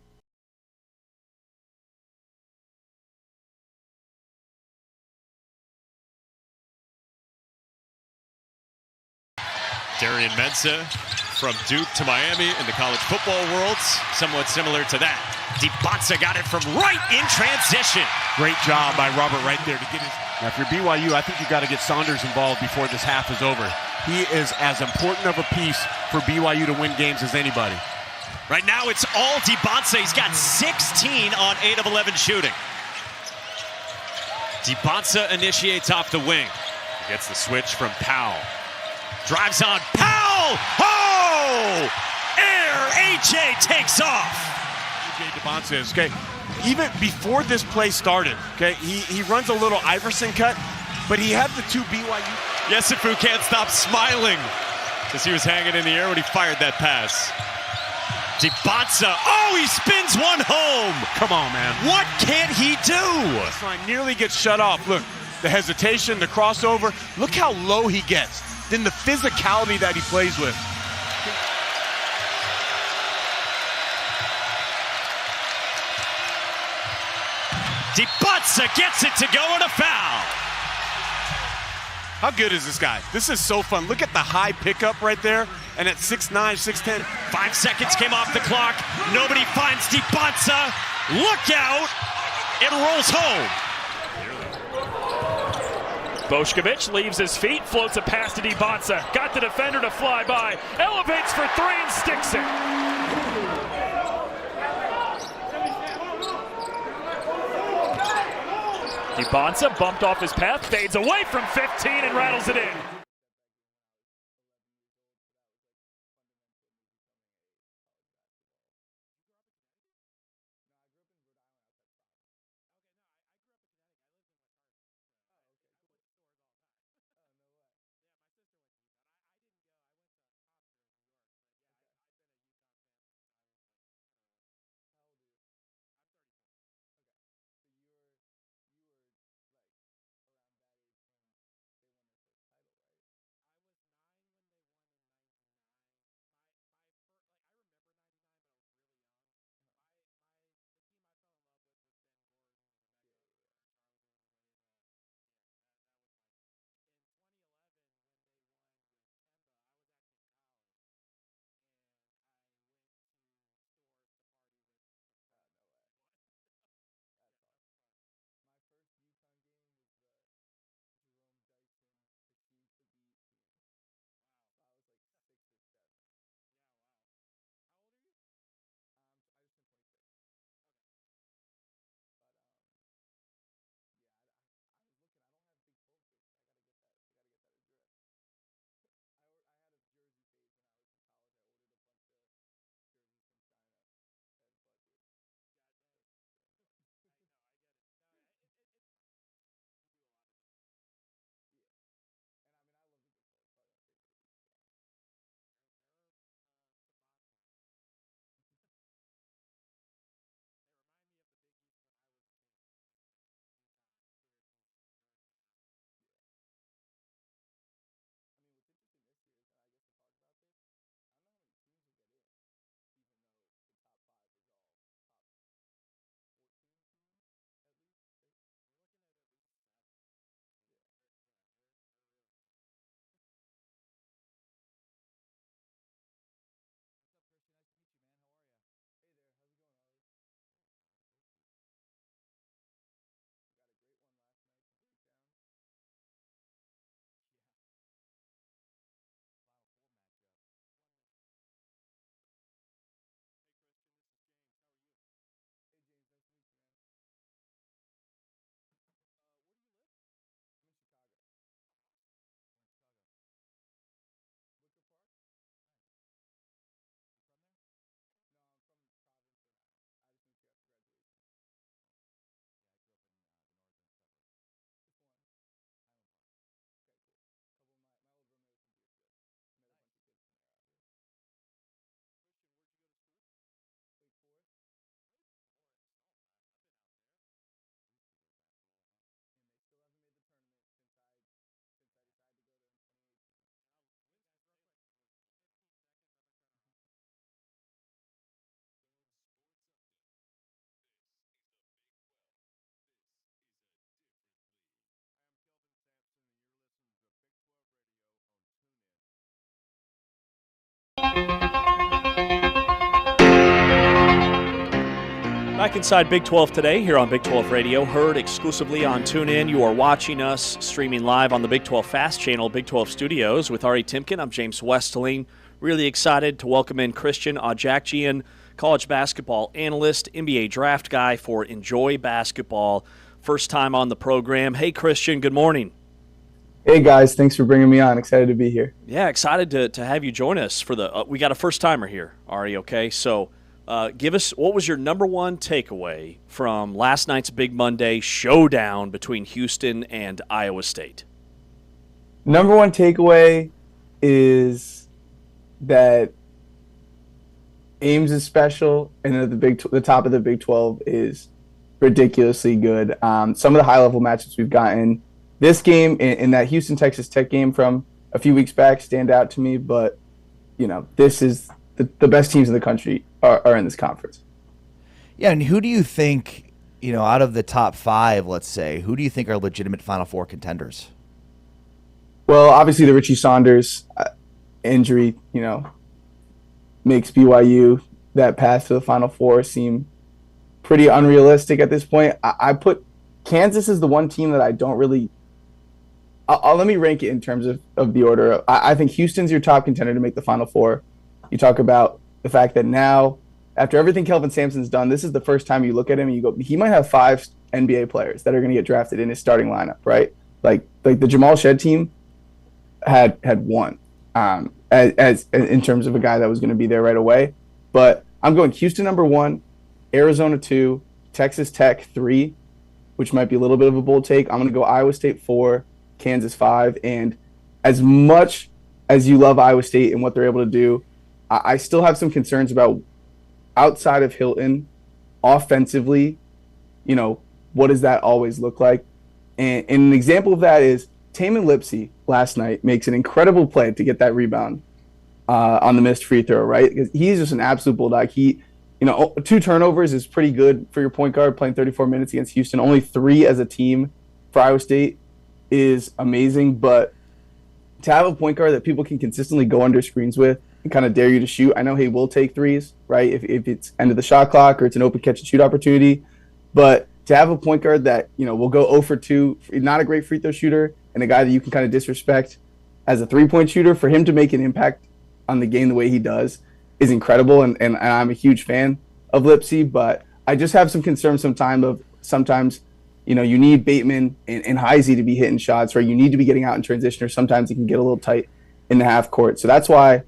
Darian Mensah from Duke to Miami in the college football world, somewhat similar to that. DiBanza got it from right in transition. Great job by Robert right there to get his. Now, if you're BYU, I think you've got to get Saunders involved before this half is over. He is as important of a piece for BYU to win games as anybody. Right now, it's all DiBanza. He's got 16 on 8 of 11 shooting. DiBanza initiates off the wing. Gets the switch from Powell. Drives on Powell! Oh! Air AJ takes off! AJ DiBanza is, okay, even before this play started, okay, he runs a little Iverson cut, but he had the 2 BYU. Yesufu can't stop smiling as he was hanging in the air when he fired that pass. DiBanza, oh, he spins one home! Come on, man. What can't he do? This line nearly gets shut off. Look, the hesitation, the crossover, look how low he gets. Then the physicality that he plays with. DiBanza gets it to go on a foul. How good is this guy? This is so fun. Look at the high pickup right there. And at 6'9", 6'10". 5 seconds came off the clock. Nobody finds DiBanza. Look out. It rolls home. Bošković leaves his feet, floats a pass to DiBanza. Got the defender to fly by. Elevates for 3 and sticks it. DiBanza bumped off his path, fades away from 15 and rattles it in. Back inside Big 12 today here on Big 12 Radio, heard exclusively on TuneIn. You are watching us streaming live on the Big 12 Fast Channel, Big 12 Studios with Ari Timken. I'm James Westeling. Really excited to welcome in Christian Ajakjian, college basketball analyst, NBA draft guy for Enjoy Basketball. First time on the program. Hey, Christian, good morning. Hey, guys. Thanks for bringing me on. Excited to be here. Yeah, excited to have you join us for the we got a first-timer here, Ari, okay? So give us, what was your number one takeaway from last night's Big Monday showdown between Houston and Iowa State? Number one takeaway is that Ames is special, and that the top of the Big 12 is ridiculously good. Some of the high-level matchups we've gotten this game and that Houston-Texas Tech game from a few weeks back stand out to me, but, this is the best teams in the country are in this conference. Yeah, and who do you think, out of the top five, let's say, who do you think are legitimate Final Four contenders? Well, obviously the Richie Saunders injury, makes BYU, that path to the Final Four, seem pretty unrealistic at this point. I put Kansas as the one team that I don't really – let me rank it in terms of the order. I think Houston's your top contender to make the Final Four. You talk about the fact that now, after everything Kelvin Sampson's done, this is the first time you look at him and you go, he might have 5 NBA players that are going to get drafted in his starting lineup, right? Like the Jamal Shed team had one as in terms of a guy that was going to be there right away. But I'm going Houston number 1, Arizona 2, Texas Tech 3, which might be a little bit of a bold take. I'm going to go Iowa State 4, Kansas 5. And as much as you love Iowa State and what they're able to do, I still have some concerns about outside of Hilton, offensively, what does that always look like? And an example of that is Tamin Lipsey last night makes an incredible play to get that rebound on the missed free throw, right? Because he's just an absolute bulldog. 2 turnovers is pretty good for your point guard playing 34 minutes against Houston. Only 3 as a team for Iowa State is amazing, but to have a point guard that people can consistently go under screens with and kind of dare you to shoot. I know he will take threes, right, if it's end of the shot clock or it's an open catch and shoot opportunity, but to have a point guard that, will go 0 for 2, not a great free throw shooter, and a guy that you can kind of disrespect as a three-point shooter, for him to make an impact on the game the way he does is incredible, and I'm a huge fan of Lipsey, but I just have some concerns sometimes, you need Bateman and Heisey to be hitting shots, or you need to be getting out in transition, or sometimes it can get a little tight in the half court. So that's why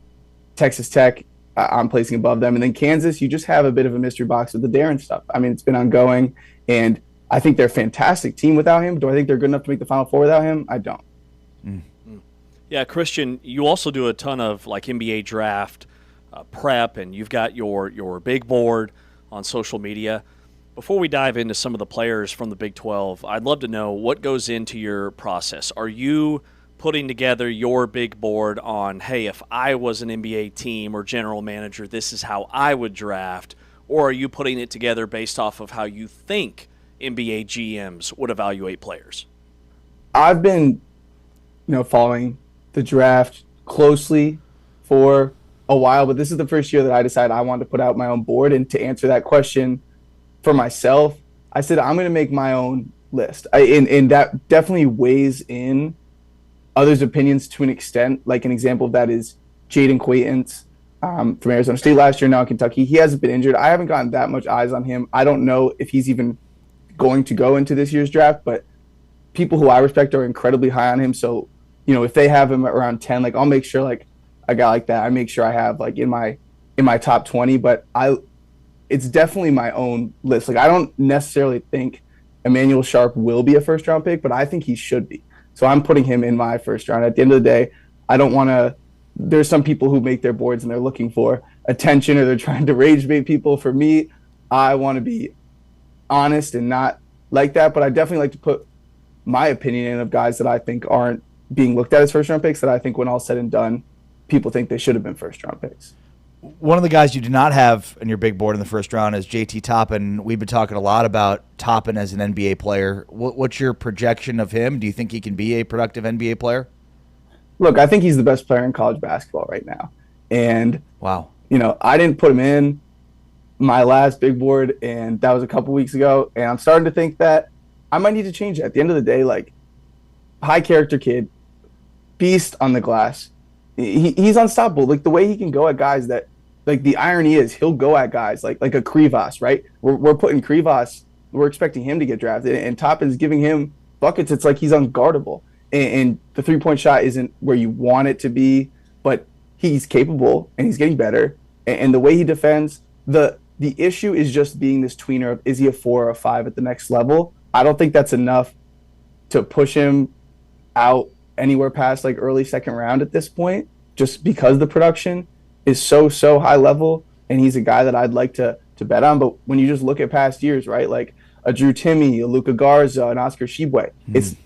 Texas Tech, I'm placing above them. And then Kansas, you just have a bit of a mystery box with the Darren stuff. I mean, it's been ongoing, and I think they're a fantastic team without him. Do I think they're good enough to make the Final Four without him? I don't. Yeah, Christian, you also do a ton of NBA draft prep, and you've got your big board on social media. Before we dive into some of the players from the Big 12, I'd love to know what goes into your process. Are you putting together your big board on, hey, if I was an NBA team or general manager, this is how I would draft, or are you putting it together based off of how you think NBA GMs would evaluate players? I've been, following the draft closely for a while, but this is the first year that I decided I wanted to put out my own board. And to answer that question for myself, I said I'm going to make my own list. And that definitely weighs in others' opinions to an extent. Like an example of that is Jaden Quaintance from Arizona State last year, now in Kentucky. He hasn't been injured. I haven't gotten that much eyes on him. I don't know if he's even going to go into this year's draft, but people who I respect are incredibly high on him. So, if they have him around 10, I'll make sure a guy like that, I make sure I have in my top 20, but it's definitely my own list. I don't necessarily think Emmanuel Sharp will be a first round pick, but I think he should be. So I'm putting him in my first round. At the end of the day, I don't want to, there's some people who make their boards and they're looking for attention or they're trying to rage bait people. For me, I want to be honest and not like that, but I definitely like to put my opinion in of guys that I think aren't being looked at as first round picks, that I think when all said and done, people think they should have been first round picks. One of the guys you do not have in your big board in the first round is JT Toppin. We've been talking a lot about Toppin as an NBA player. What's your projection of him? Do you think he can be a productive NBA player? Look, I think he's the best player in college basketball right now. And, wow, I didn't put him in my last big board, and that was a couple weeks ago. And I'm starting to think that I might need to change it. At the end of the day, like, high character kid, beast on the glass. He's unstoppable. Like, the way he can go at guys that, like, the irony is he'll go at guys like a Krivas, right? We're putting Krivas, we're expecting him to get drafted, and Toppin's giving him buckets. It's like he's unguardable. And the three-point shot isn't where you want it to be, but he's capable and he's getting better. And the way he defends, the issue is just being this tweener of, is he a 4 or a 5 at the next level? I don't think that's enough to push him out anywhere past like early second round at this point, just because the production is so high level, and he's a guy that I'd like to bet on. But when you just look at past years, right, like a Drew Timme, a Luka Garza, an Oscar Tshiebwe,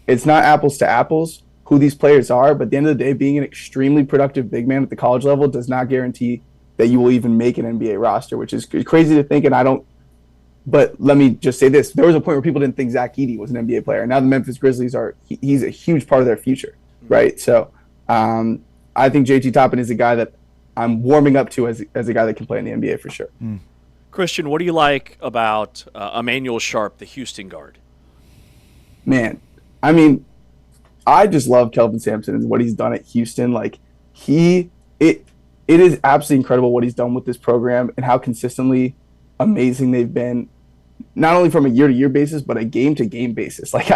it's not apples to apples who these players are, but at the end of the day, being an extremely productive big man at the college level does not guarantee that you will even make an NBA roster, which is crazy to think. And I don't, but let me just say this. There was a point where people didn't think Zach Edey was an NBA player. Now the Memphis Grizzlies he's a huge part of their future, right? So I think JT Toppin is a guy that I'm warming up to as a guy that can play in the NBA for sure. Christian, what do you like about Emmanuel Sharp, the Houston guard? Man, I mean, I just love Kelvin Sampson and what he's done at Houston. Like, it is absolutely incredible what he's done with this program and how consistently amazing they've been, not only from a year-to-year basis, but a game-to-game basis. Like,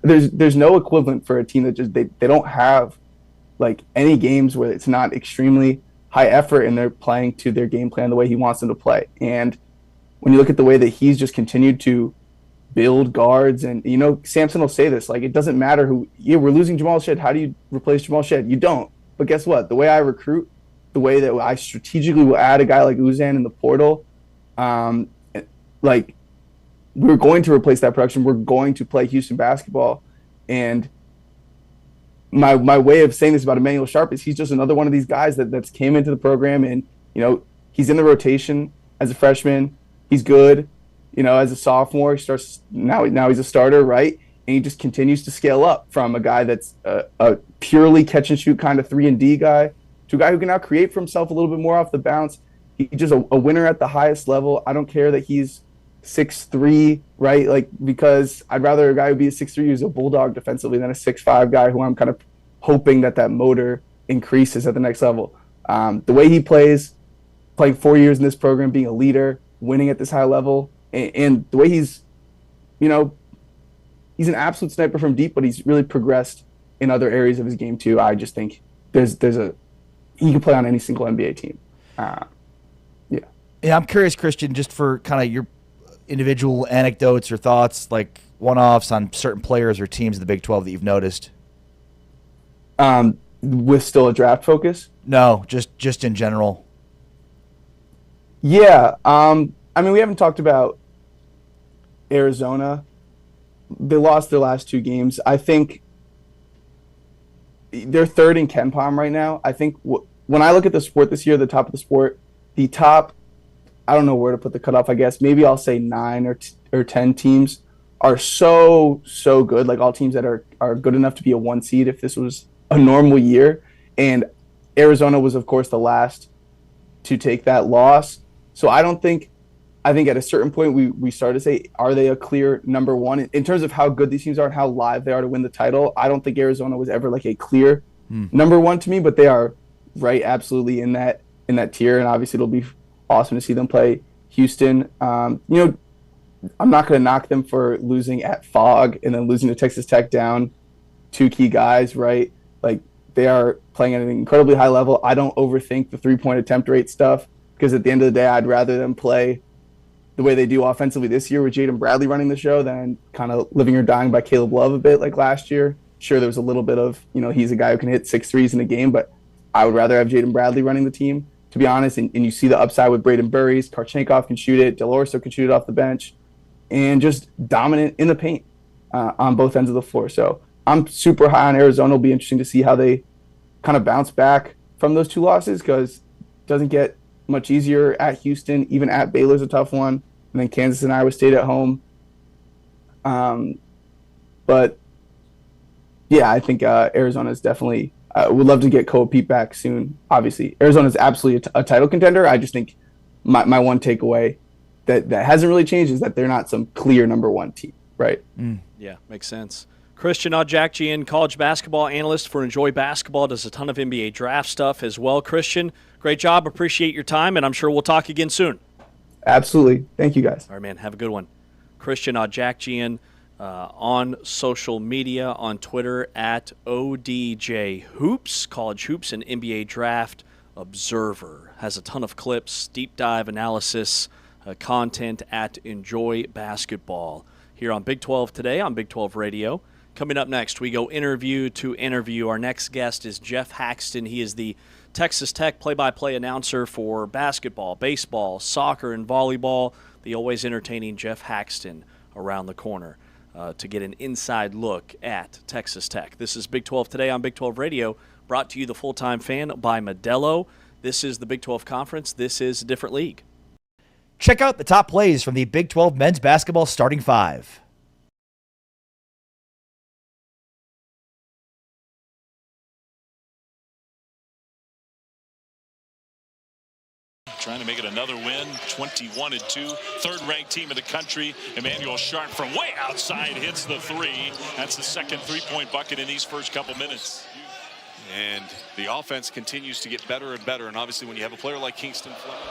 there's no equivalent for a team that just, they don't have like any games where it's not extremely high effort and they're playing to their game plan the way he wants them to play. And when you look at the way that he's just continued to build guards, and, you know, Sampson will say this, like, it doesn't matter we're losing Jamal Shead. How do you replace Jamal Shead? You don't. But guess what? The way I recruit, the way that I strategically will add a guy like Uzan in the portal, like, we're going to replace that production. We're going to play Houston basketball. And my way of saying this about Emmanuel Sharp is he's just another one of these guys that's came into the program, and, you know, he's in the rotation as a freshman. He's good. You know, as a sophomore, he starts now he's a starter, right? And he just continues to scale up from a guy that's a purely catch and shoot kind of 3-and-D guy to a guy who can now create for himself a little bit more off the bounce. He's just a winner at the highest level. I don't care that he's 6'3", right? Like, because I'd rather a guy who be a 6'3" who's a bulldog defensively than a 6'5" guy who I'm kind of hoping that motor increases at the next level. The way he plays, playing 4 years in this program, being a leader, winning at this high level, and the way he's, you know, he's an absolute sniper from deep, but he's really progressed in other areas of his game too. I just think he can play on any single NBA team. Yeah, I'm curious, Christian, just for kind of your individual anecdotes or thoughts, like one-offs on certain players or teams in the Big 12 that you've noticed. With still a draft focus? No, just in general. Yeah. I mean, we haven't talked about Arizona. They lost their last 2 games. I think they're third in KenPom right now. I think when I look at the sport this year, the top of the sport, the top, I don't know where to put the cutoff, I guess. Maybe I'll say 9 or 10 teams are so good, like all teams that are good enough to be a 1 seed if this was a normal year. And Arizona was, of course, the last to take that loss. So I think at a certain point we started to say, are they a clear number 1? In terms of how good these teams are and how live they are to win the title, I don't think Arizona was ever like a clear number 1 to me, but they are right absolutely in that tier. And obviously it'll be awesome to see them play Houston. You know, I'm not going to knock them for losing at Fog and then losing to Texas Tech down 2 key guys, right? Like, they are playing at an incredibly high level. I don't overthink the 3-point attempt rate stuff, because at the end of the day, I'd rather them play the way they do offensively this year with Jaden Bradley running the show than kind of living or dying by Caleb Love a bit like last year. Sure, there was a little bit of, you know, he's a guy who can hit 6 threes in a game, but I would rather have Jaden Bradley running the team, to be honest. And you see the upside with Braden Burries. Karchenkov can shoot it. Delorso can shoot it off the bench, and just dominant in the paint on both ends of the floor. So I'm super high on Arizona. It'll be interesting to see how they kind of bounce back from those 2 losses, because it doesn't get much easier at Houston. Even at Baylor's a tough one, and then Kansas and Iowa State at home. But yeah, I think Arizona is definitely would love to get Koa Pete back soon. Obviously, Arizona is absolutely a title contender. I just think my one takeaway that hasn't really changed is that they're not some clear number one team, right? Yeah, makes sense. Christian Odjakjian, college basketball analyst for Enjoy Basketball, does a ton of NBA draft stuff as well. Christian, great job. Appreciate your time, and I'm sure we'll talk again soon. Absolutely. Thank you, guys. All right, man. Have a good one. Christian Odjakjian on social media, on Twitter at ODJ Hoops, College Hoops and NBA Draft Observer. Has a ton of clips, deep dive analysis, content at Enjoy Basketball here on Big 12 Today on Big 12 Radio. Coming up next, we go interview to interview. Our next guest is Jeff Haxton. He is the Texas Tech play-by-play announcer for basketball, baseball, soccer, and volleyball. The always entertaining Jeff Haxton around the corner to get an inside look at Texas Tech. This is Big 12 Today on Big 12 Radio, brought to you, the full-time fan, by Modelo. This is the Big 12 Conference. This is a different league. Check out the top plays from the Big 12 men's basketball starting five. Trying to make it another win, 21-2, third-ranked team in the country. Emmanuel Sharp from way outside hits the three. That's the second three-point bucket in these first couple minutes. And the offense continues to get better and better. And obviously when you have a player like Kingston Fleming.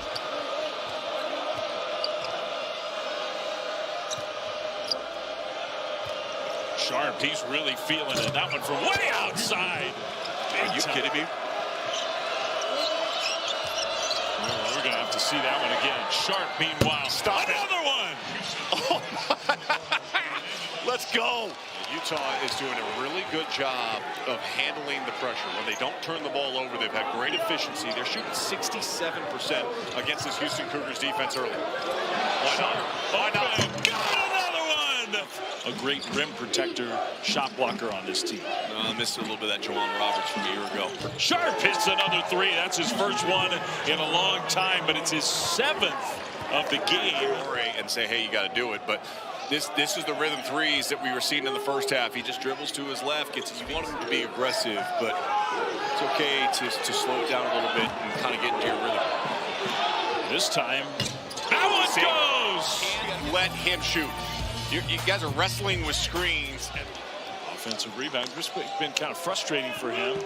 Sharp, he's really feeling it. That one from way outside. Are you kidding me? Well, we're going to have to see that one again. Sharp, meanwhile. Stop another one. Oh, let's go. Utah is doing a really good job of handling the pressure. When they don't turn the ball over, they've had great efficiency. They're shooting 67% against this Houston Cougars defense early. Why not? Why not? Got another one. A great rim protector, shot blocker on this team. Missed a little bit of that Juwan Roberts from a year ago. Sharp hits another three. That's his first one in a long time, but it's his seventh of the game. And say, hey, you got to do it. But this is the rhythm threes that we were seeing in the first half. He just dribbles to his left. You want him to be aggressive, but it's okay to slow it down a little bit and kind of get into your rhythm. This time, that one goes. Can't let him shoot. You guys are wrestling with screens. Offensive rebound. This has been kind of frustrating for him.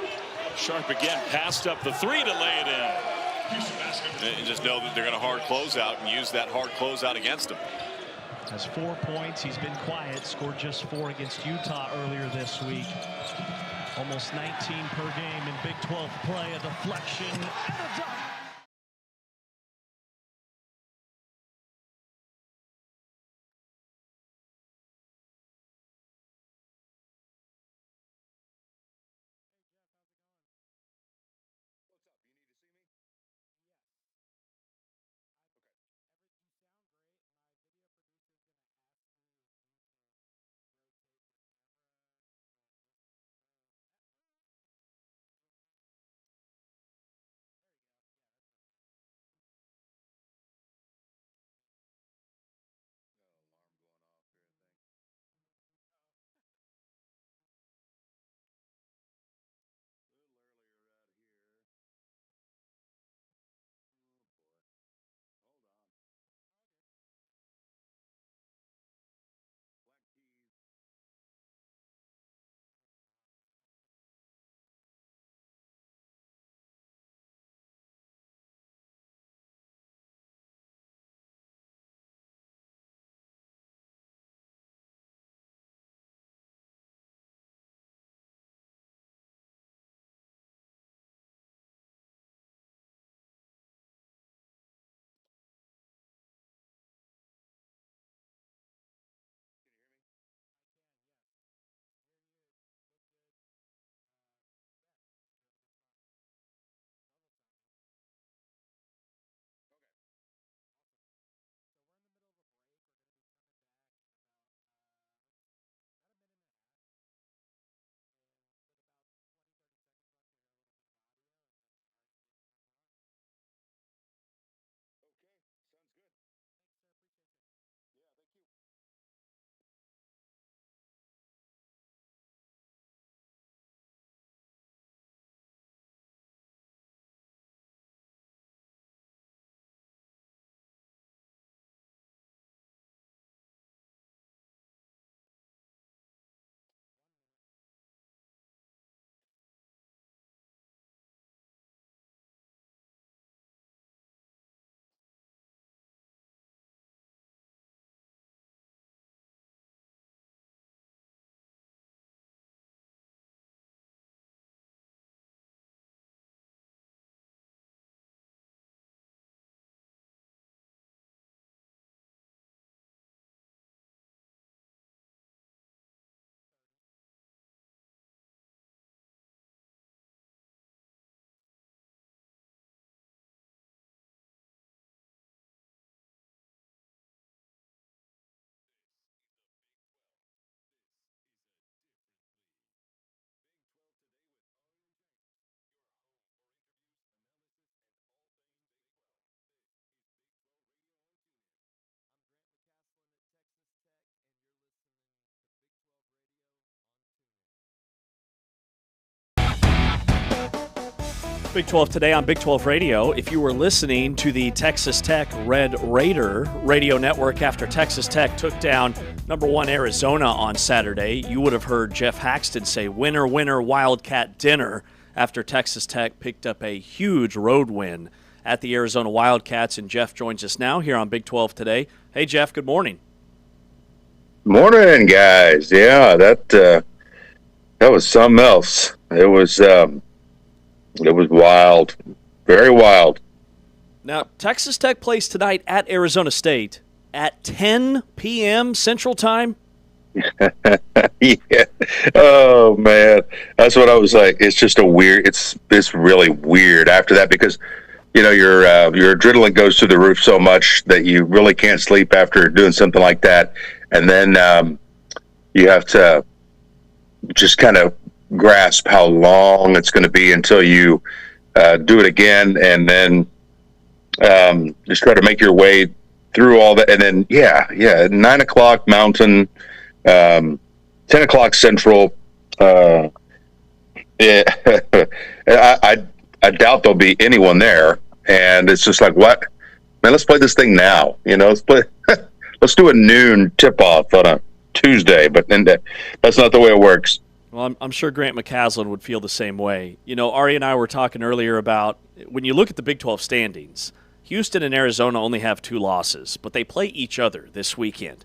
Sharp again passed up the three to lay it in. And just know that they're going to hard close out and use that hard closeout against him. Has 4 points. He's been quiet. Scored just 4 against Utah earlier this week. Almost 19 per game in Big 12 play. A deflection and a dunk. Big 12 today on Big 12 Radio. If you were listening to the Texas Tech Red Raider radio network after Texas Tech took down #1 Arizona on Saturday, you would have heard Jeff Haxton say, "Winner, winner, Wildcat dinner," after Texas Tech picked up a huge road win at the Arizona Wildcats. And Jeff joins us now here on Big 12 today. Hey, Jeff, good morning. Morning, guys. Yeah, that was something else. It was wild, very wild. Now, Texas Tech plays tonight at Arizona State at 10 p.m. Central Time. Yeah. Oh man, that's what I was like. It's just it's really weird after that because your adrenaline goes through the roof so much that you really can't sleep after doing something like that, and then you have to just kind of grasp how long it's going to be until you do it again, and then just try to make your way through all that. And then 9 o'clock Mountain, 10 o'clock Central. I doubt there'll be anyone there, and it's just like, what, man? Let's play this thing now. Let's do a noon tip off on a Tuesday, but then that's not the way it works. Well, I'm sure Grant McCaslin would feel the same way. Ari and I were talking earlier about when you look at the Big 12 standings, Houston and Arizona only have 2 losses, but they play each other this weekend.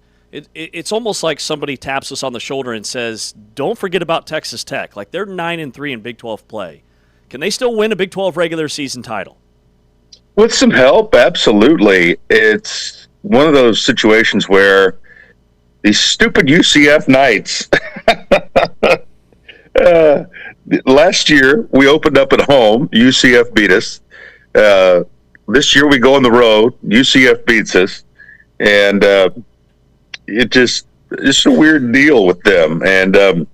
It's almost like somebody taps us on the shoulder and says, don't forget about Texas Tech. Like, they're 9-3 in Big 12 play. Can they still win a Big 12 regular season title? With some help, absolutely. It's one of those situations where these stupid UCF Knights. Last year, we opened up at home. UCF beat us. This year, we go on the road. UCF beats us. And it's a weird deal with them. And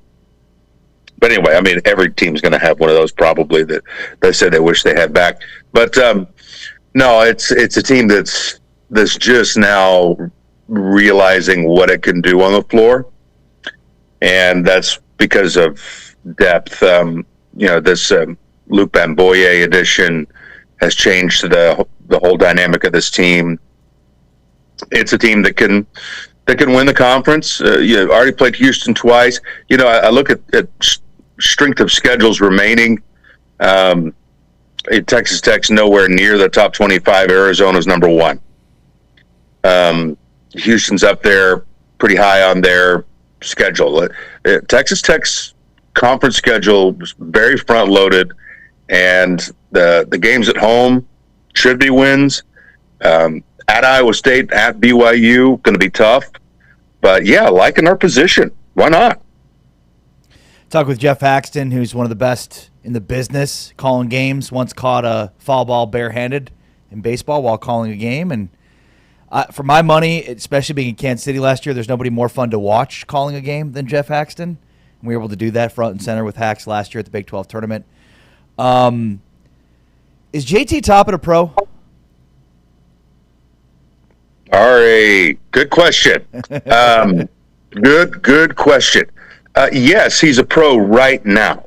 but anyway, I mean, every team's going to have one of those probably that they said they wish they had back. But no, it's a team that's just now realizing what it can do on the floor. And that's because of depth. This Luke Bamboye addition has changed the whole dynamic of this team. It's a team that can win the conference. Already played Houston twice. I look at strength of schedules remaining. Texas Tech's nowhere near the top 25. Arizona's #1. Houston's up there pretty high on their schedule. Texas Tech's conference schedule is very front loaded, and the games at home should be wins. At Iowa State, at BYU, going to be tough. But yeah, liking our position. Why not? Talk with Jeff Haxton, who's one of the best in the business calling games. Once caught a foul ball barehanded in baseball while calling a game, and for my money, especially being in Kansas City last year, there's nobody more fun to watch calling a game than Jeff Haxton. And we were able to do that front and center with Hax last year at the Big 12 tournament. Is JT Toppin a pro? All right, good question. Good question. Yes, he's a pro right now.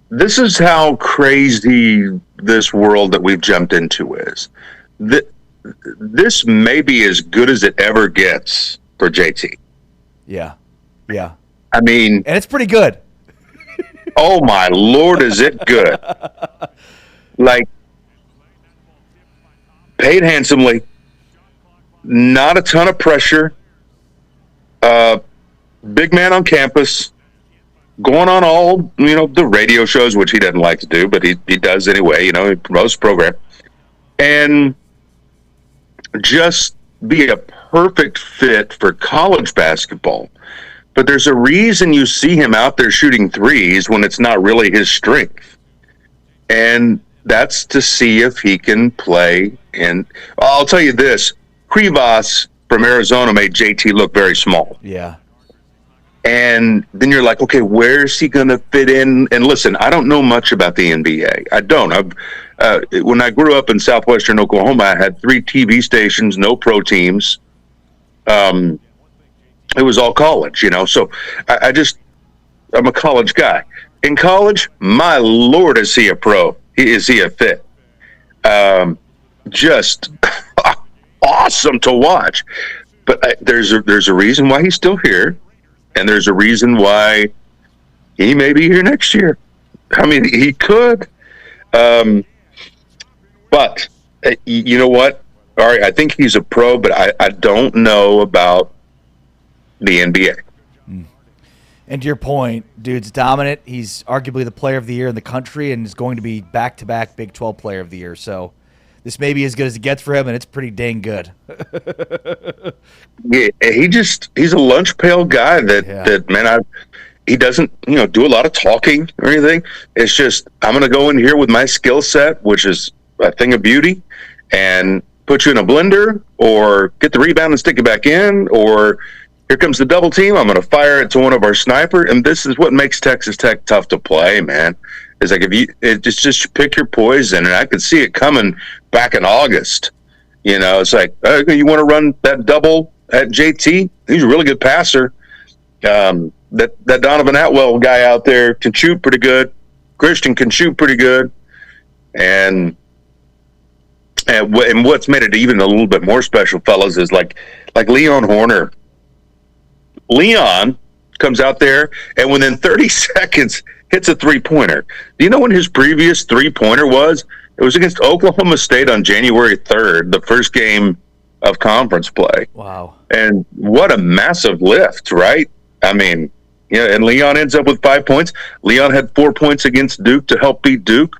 This is how crazy this world that we've jumped into is. This may be as good as it ever gets for JT. Yeah. I mean, and it's pretty good. Oh my Lord, is it good? Like, paid handsomely, not a ton of pressure, big man on campus, going on all, the radio shows, which he doesn't like to do, but he does anyway, he promotes the program, and just be a perfect fit for college basketball. But there's a reason you see him out there shooting threes when it's not really his strength. And that's to see if he can play. And I'll tell you this, Krivas from Arizona made JT look very small. Yeah. And then you're like, okay, where's he going to fit in? And listen, I don't know much about the NBA. I don't. When I grew up in southwestern Oklahoma, I had 3 TV stations, no pro teams. It was all college, So I just, I'm a college guy. In college, my Lord, is he a pro? Is he a fit? Just awesome to watch. But there's a reason why he's still here, and there's a reason why he may be here next year. I mean, he could. But you know what? All right, I think he's a pro, but I don't know about the NBA. And to your point, dude's dominant. He's arguably the player of the year in the country and is going to be back-to-back Big 12 player of the year. So this may be as good as it gets for him, and it's pretty dang good. Yeah, he's a lunch pail guy that man, he doesn't do a lot of talking or anything. It's just, I'm going to go in here with my skill set, which is a thing of beauty, and put you in a blender, or get the rebound and stick it back in, or here comes the double team. I'm going to fire it to one of our sniper. And this is what makes Texas Tech tough to play, man. It's like, just pick your poison. And I could see it coming back in August. It's like, you want to run that double at JT? He's a really good passer. That Donovan Atwell guy out there can shoot pretty good. Christian can shoot pretty good. And what's made it even a little bit more special, fellas, is like Leon Horner. Leon comes out there and within 30 seconds hits a three-pointer. Do you know when his previous three-pointer was? It was against Oklahoma State on January 3rd, the first game of conference play. Wow. And what a massive lift, right? I mean, and Leon ends up with 5 points. Leon had 4 points against Duke to help beat Duke.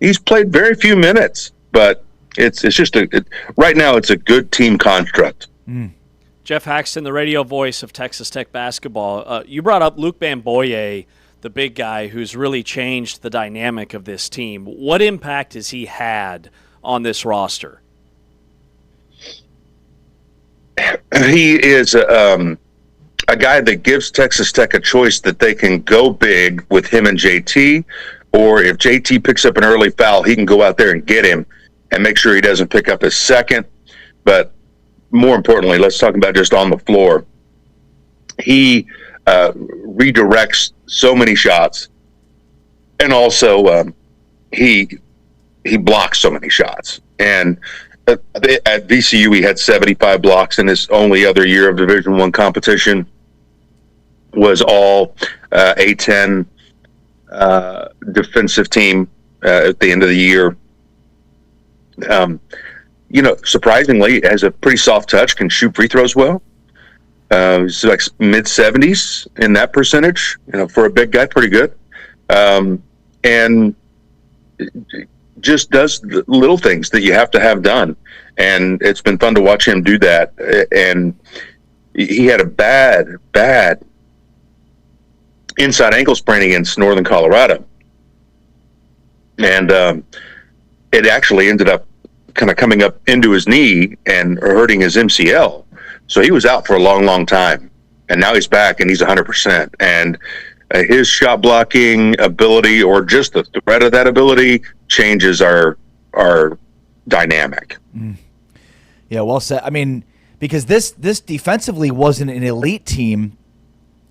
He's played very few minutes, but it's just right now it's a good team construct. Jeff Haxton, the radio voice of Texas Tech basketball. You brought up Luke Bamboye, the big guy who's really changed the dynamic of this team. What impact has he had on this roster? He is a guy that gives Texas Tech a choice that they can go big with him and JT, or if JT picks up an early foul, he can go out there and get him and make sure he doesn't pick up his second. But more importantly, let's talk about just on the floor. He redirects so many shots, and also he blocks so many shots. And at VCU, he had 75 blocks in his only other year of Division I competition. Was all A-10 defensive team at the end of the year. Surprisingly, has a pretty soft touch, can shoot free throws well. He's like mid-70s in that percentage. For a big guy, pretty good. And just does the little things that you have to have done. And it's been fun to watch him do that. And he had a bad inside ankle sprain against Northern Colorado. And it actually ended up kind of coming up into his knee and hurting his MCL. So he was out for a long, long time. And now he's back and he's 100%. And his shot blocking ability, or just the threat of that ability, changes our dynamic. Yeah, well said. I mean, because this defensively wasn't an elite team.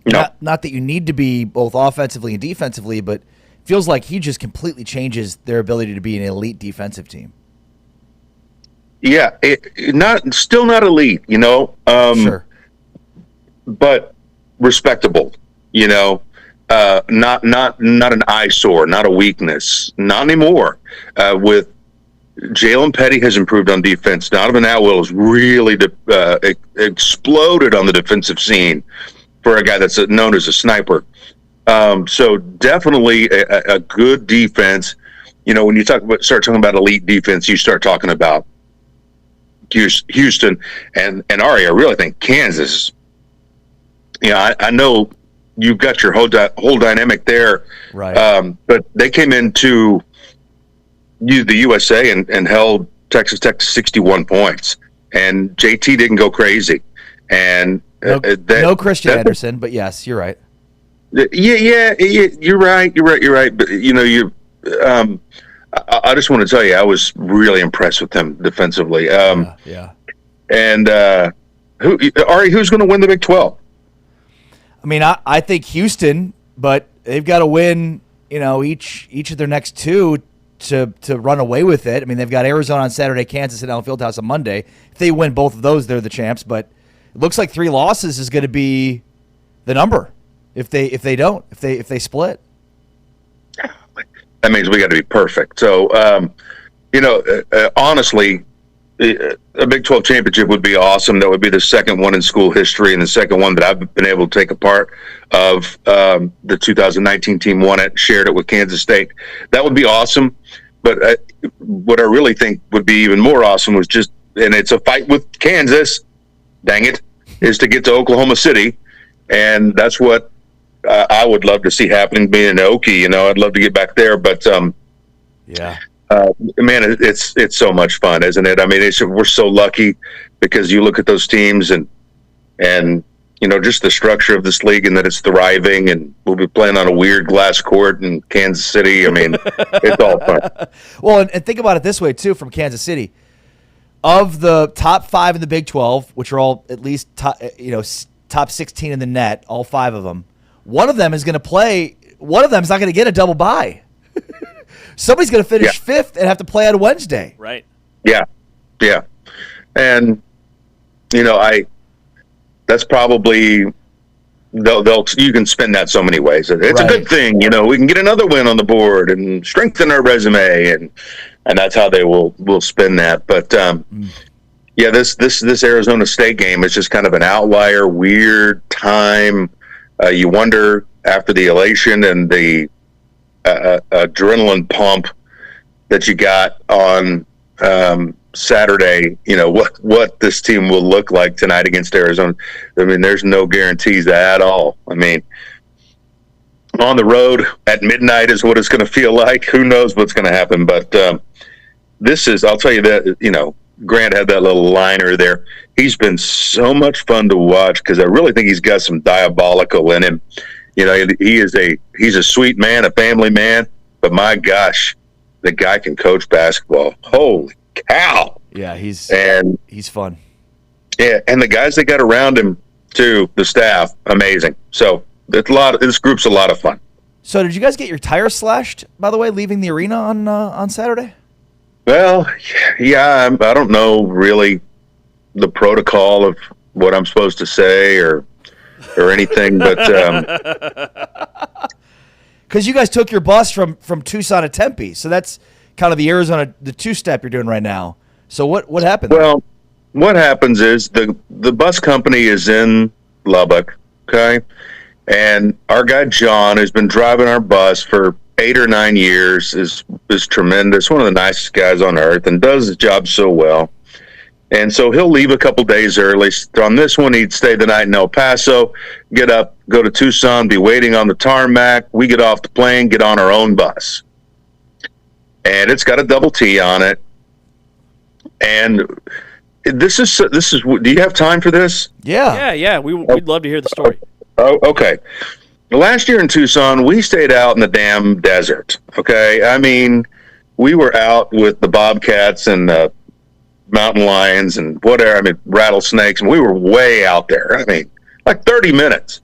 No. Not that you need to be both offensively and defensively, but it feels like he just completely changes their ability to be an elite defensive team. Yeah, still not elite, Sure. But respectable, not an eyesore, not a weakness, not anymore. With Jalen Petty has improved on defense. Donovan Atwell has really exploded on the defensive scene for a guy that's known as a sniper. So definitely a good defense. When you start talking about elite defense, you start talking about Houston and Ari. I really think Kansas. I know you've got your whole dynamic there, right? But they came into the USA and held Texas Tech to 61 points, and JT didn't go crazy. And no Christian Anderson, but yes, you're right. Yeah, you're right. But I just want to tell you, I was really impressed with him defensively. Yeah. And who's going to win the Big 12? I mean, I think Houston, but they've got to win, each of their next two to run away with it. I mean, they've got Arizona on Saturday, Kansas at Allen Fieldhouse on Monday. If they win both of those, they're the champs. But it looks like 3 losses is going to be the number if they split. That means we got to be perfect. So, honestly, a Big 12 championship would be awesome. That would be the second one in school history and the second one that I've been able to take a part of. The 2019 team won it, shared it with Kansas State. That would be awesome. But what I really think would be even more awesome was just, and it's a fight with Kansas, dang it, is to get to Oklahoma City. And that's what I would love to see happening, being in Okie. I'd love to get back there. But, yeah. Man, it's so much fun, isn't it? I mean, we're so lucky because you look at those teams and just the structure of this league and that it's thriving, and we'll be playing on a weird glass court in Kansas City. I mean, it's all fun. Well, and think about it this way too, from Kansas City, of the top 5 in the Big 12, which are all at least top 16 in the net, all 5 of them. One of them is going to play. One of them is not going to get a double bye. Somebody's going to finish 5th and have to play on Wednesday. Right. Yeah. Yeah. And, that's probably, you can spin that so many ways. It's a good thing, we can get another win on the board and strengthen our resume, and that's how they will spin that. But, this Arizona State game is just kind of an outlier, weird time. You wonder, after the elation and the adrenaline pump that you got on Saturday, what this team will look like tonight against Arizona. I mean, there's no guarantees at all. I mean, on the road at midnight is what it's going to feel like. Who knows what's going to happen? But I'll tell you that, Grant had that little liner there. He's been so much fun to watch because I really think he's got some diabolical in him. He's a sweet man, a family man, but my gosh, the guy can coach basketball. Holy cow. Yeah, he's fun. Yeah, and the guys that got around him too, the staff, amazing. So this group's a lot of fun. So did you guys get your tires slashed, by the way, leaving the arena on Saturday? Well, yeah, I don't know really the protocol of what I'm supposed to say or anything, but because you guys took your bus from Tucson to Tempe, so that's kind of the Arizona, the 2-step you're doing right now. So what happened? Well, what happens is the bus company is in Lubbock, okay, and our guy John, who's been driving our bus for 8 or 9 years, is tremendous, one of the nicest guys on earth, and does his job so well. And so he'll leave a couple days early. On this one, he'd stay the night in El Paso, get up, go to Tucson, be waiting on the tarmac. We get off the plane, get on our own bus. And it's got a double T on it. And this is. Do you have time for this? Yeah. We'd love to hear the story. Oh, okay. Last year in Tucson, we stayed out in the damn desert. Okay, I mean, we were out with the bobcats and mountain lions and whatever. I mean, rattlesnakes, and we were way out there. I mean, like 30 minutes.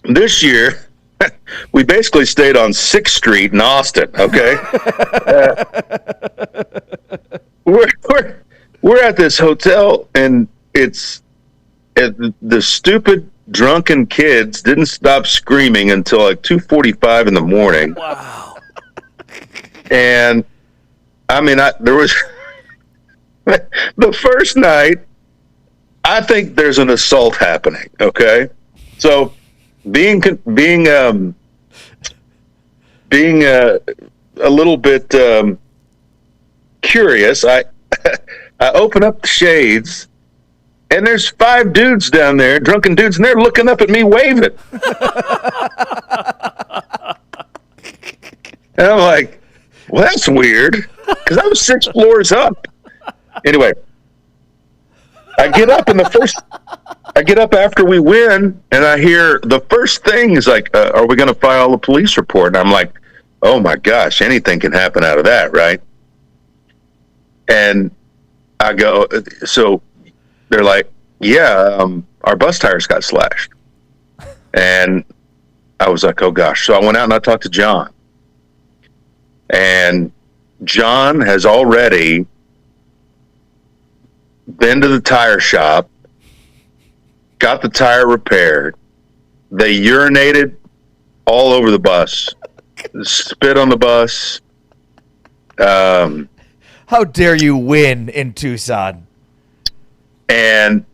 This year, we basically stayed on 6th Street in Austin. Okay, we're at this hotel, and the stupid drunken kids didn't stop screaming until like 2:45 in the morning. Wow. And I mean, there was the first night, I think there's an assault happening. Okay. So being a little bit curious, I open up the shades, and there's 5 dudes down there, drunken dudes, and they're looking up at me waving. And I'm like, well, that's weird, because I was 6 floors up. Anyway, I get up after we win, and I hear the first thing is like, are we going to file a police report? And I'm like, oh my gosh, anything can happen out of that, right? And I go, so they're like, yeah, our bus tires got slashed. And I was like, oh gosh. So I went out and I talked to John. And John has already been to the tire shop, got the tire repaired. They urinated all over the bus, spit on the bus. How dare you win in Tucson? And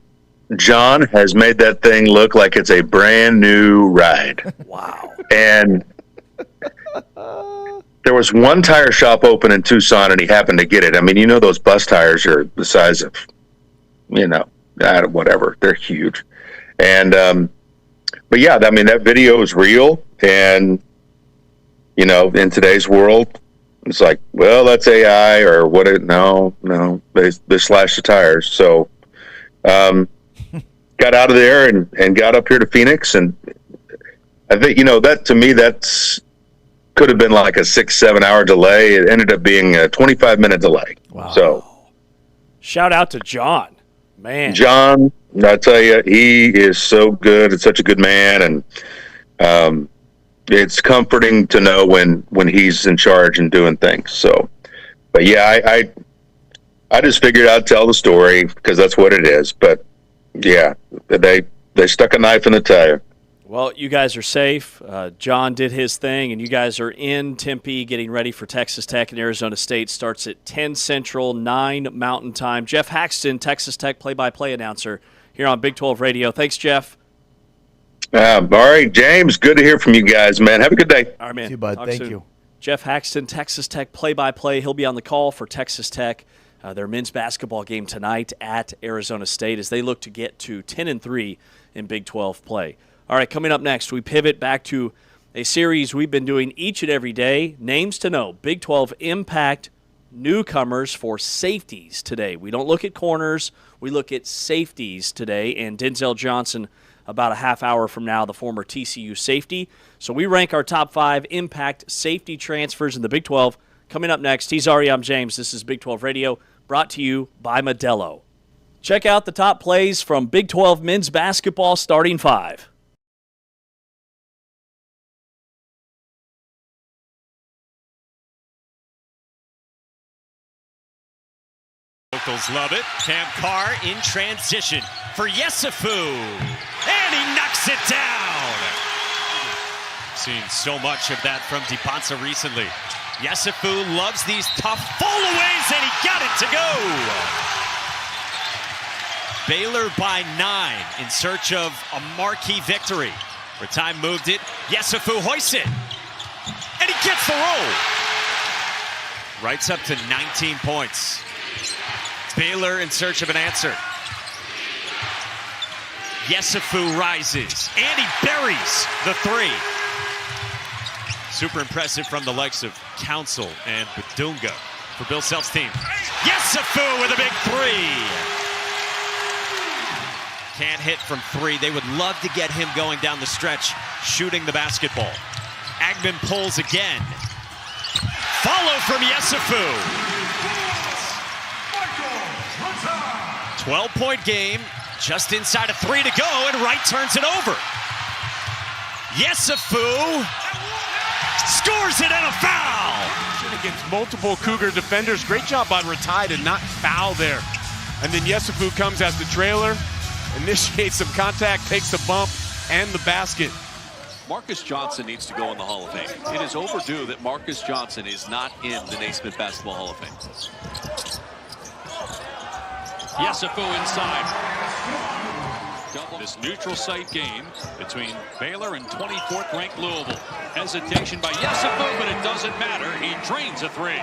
John has made that thing look like it's a brand new ride. Wow. And there was one tire shop open in Tucson, and he happened to get it. I mean, you know, those bus tires are the size of, you know, whatever. They're huge. And, but yeah, I mean, that video is real. And, you know, in today's world, it's like, well, that's AI or what? No, they slashed the tires. So, got out of there and got up here to Phoenix. And I think, you know, that to me, could have been like a 6-7 hour delay. It ended up being a 25-minute delay. Wow. So shout out to John, man. John, I tell you, he is so good. It's such a good man. And, it's comforting to know when he's in charge and doing things. So, but yeah, I just figured I'd tell the story because that's what it is. But yeah, they stuck a knife in the tire. Well, you guys are safe. John did his thing, and you guys are in Tempe getting ready for Texas Tech and Arizona State. Starts at 10 Central, 9 Mountain Time. Jeff Haxton, Texas Tech play-by-play announcer here on Big 12 Radio. Thanks, Jeff. All right, James, good to hear from you guys, man. Have a good day. All right, man. You, bud. Talk Thank soon. you. Jeff Haxton, Texas Tech play-by-play. He'll be on the call for Texas Tech, their men's basketball game tonight at Arizona State as they look to get to 10-3 in Big 12 play. All right, coming up next, we pivot back to a series we've been doing each and every day, Names to Know, Big 12 Impact newcomers for safeties today. We don't look at corners, we look at safeties today, and Denzel Johnson about a half hour from now, the former TCU safety. So we rank our top 5 impact safety transfers in the Big 12. Coming up next, he's Ari, I'm James. This is Big 12 Radio, brought to you by Modelo. Check out the top plays from Big 12 men's basketball starting 5. Locals love it. Cam Carr in transition for Yesufu. And he knocks it down. Seen so much of that from DePonsa recently. Yesufu loves these tough fallaways, and he got it to go. Baylor by 9 in search of a marquee victory. Where time moved it, Yesufu hoists it. And he gets the roll. Writes up to 19 points. Baylor in search of an answer. Yesufu rises, and he buries the 3. Super impressive from the likes of Council and Badunga for Bill Self's team. Yesufu with a big 3. Can't hit from 3. They would love to get him going down the stretch, shooting the basketball. Agman pulls again. Follow from Yesufu. 12-point game, just inside of 3 to go, and Wright turns it over. Yesufu scores it and a foul. Against multiple Cougar defenders. Great job by Ratai to not foul there. And then Yesufu comes as the trailer, initiates some contact, takes the bump, and the basket. Marcus Johnson needs to go in the Hall of Fame. It is overdue that Marcus Johnson is not in the Naismith Basketball Hall of Fame. Yesufu inside. This neutral site game between Baylor and 24th ranked Louisville. Hesitation by Yesufu, but it doesn't matter. He drains a 3.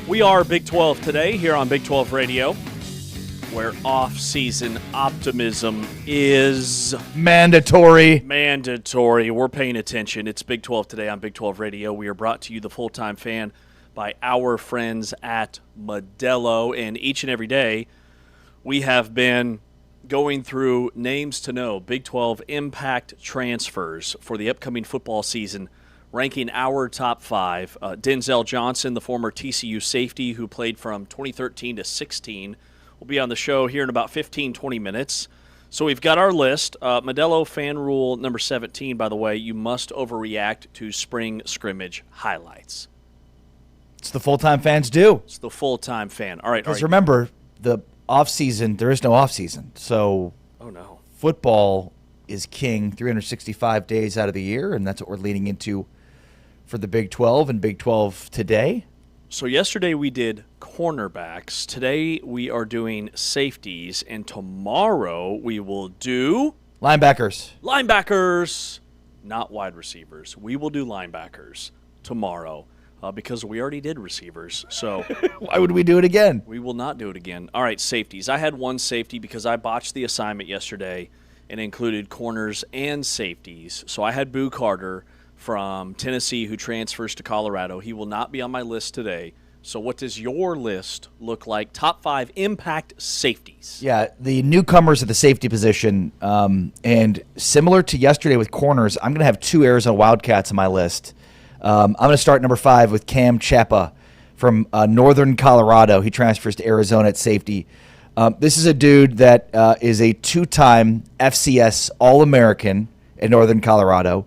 We are Big 12 today here on Big 12 Radio, where off-season optimism is mandatory. We're paying attention. It's Big 12 today on Big 12 Radio. We are brought to you, the full-time fan, by our friends at Modelo. And each and every day, we have been going through names to know, Big 12 impact transfers for the upcoming football season, ranking our top 5. Denzel Johnson, the former TCU safety who played from 2013 to 16, will be on the show here in about 15, 20 minutes. So we've got our list. Modelo fan rule number 17, by the way, you must overreact to spring scrimmage highlights. It's the full-time fans do. It's the full-time fan. All right. Because remember, the off-season, there is no off-season. So football is king 365 days out of the year, and that's what we're leaning into for the Big 12 and Big 12 today. So yesterday we did cornerbacks. Today we are doing safeties, and tomorrow we will do linebackers. Linebackers, not wide receivers. We will do linebackers tomorrow because we already did receivers. So why would we do it again? We will not do it again. All right, safeties. I had one safety because I botched the assignment yesterday and included corners and safeties. So I had Boo Carter from Tennessee who transfers to Colorado. He will not be on my list today. So what does your list look like? Top 5 impact safeties. Yeah, the newcomers at the safety position. And similar to yesterday with corners, I'm going to have 2 Arizona Wildcats on my list. I'm going to start number 5 with Cam Chapa from Northern Colorado. He transfers to Arizona at safety. This is a dude that is a 2-time FCS All-American in Northern Colorado.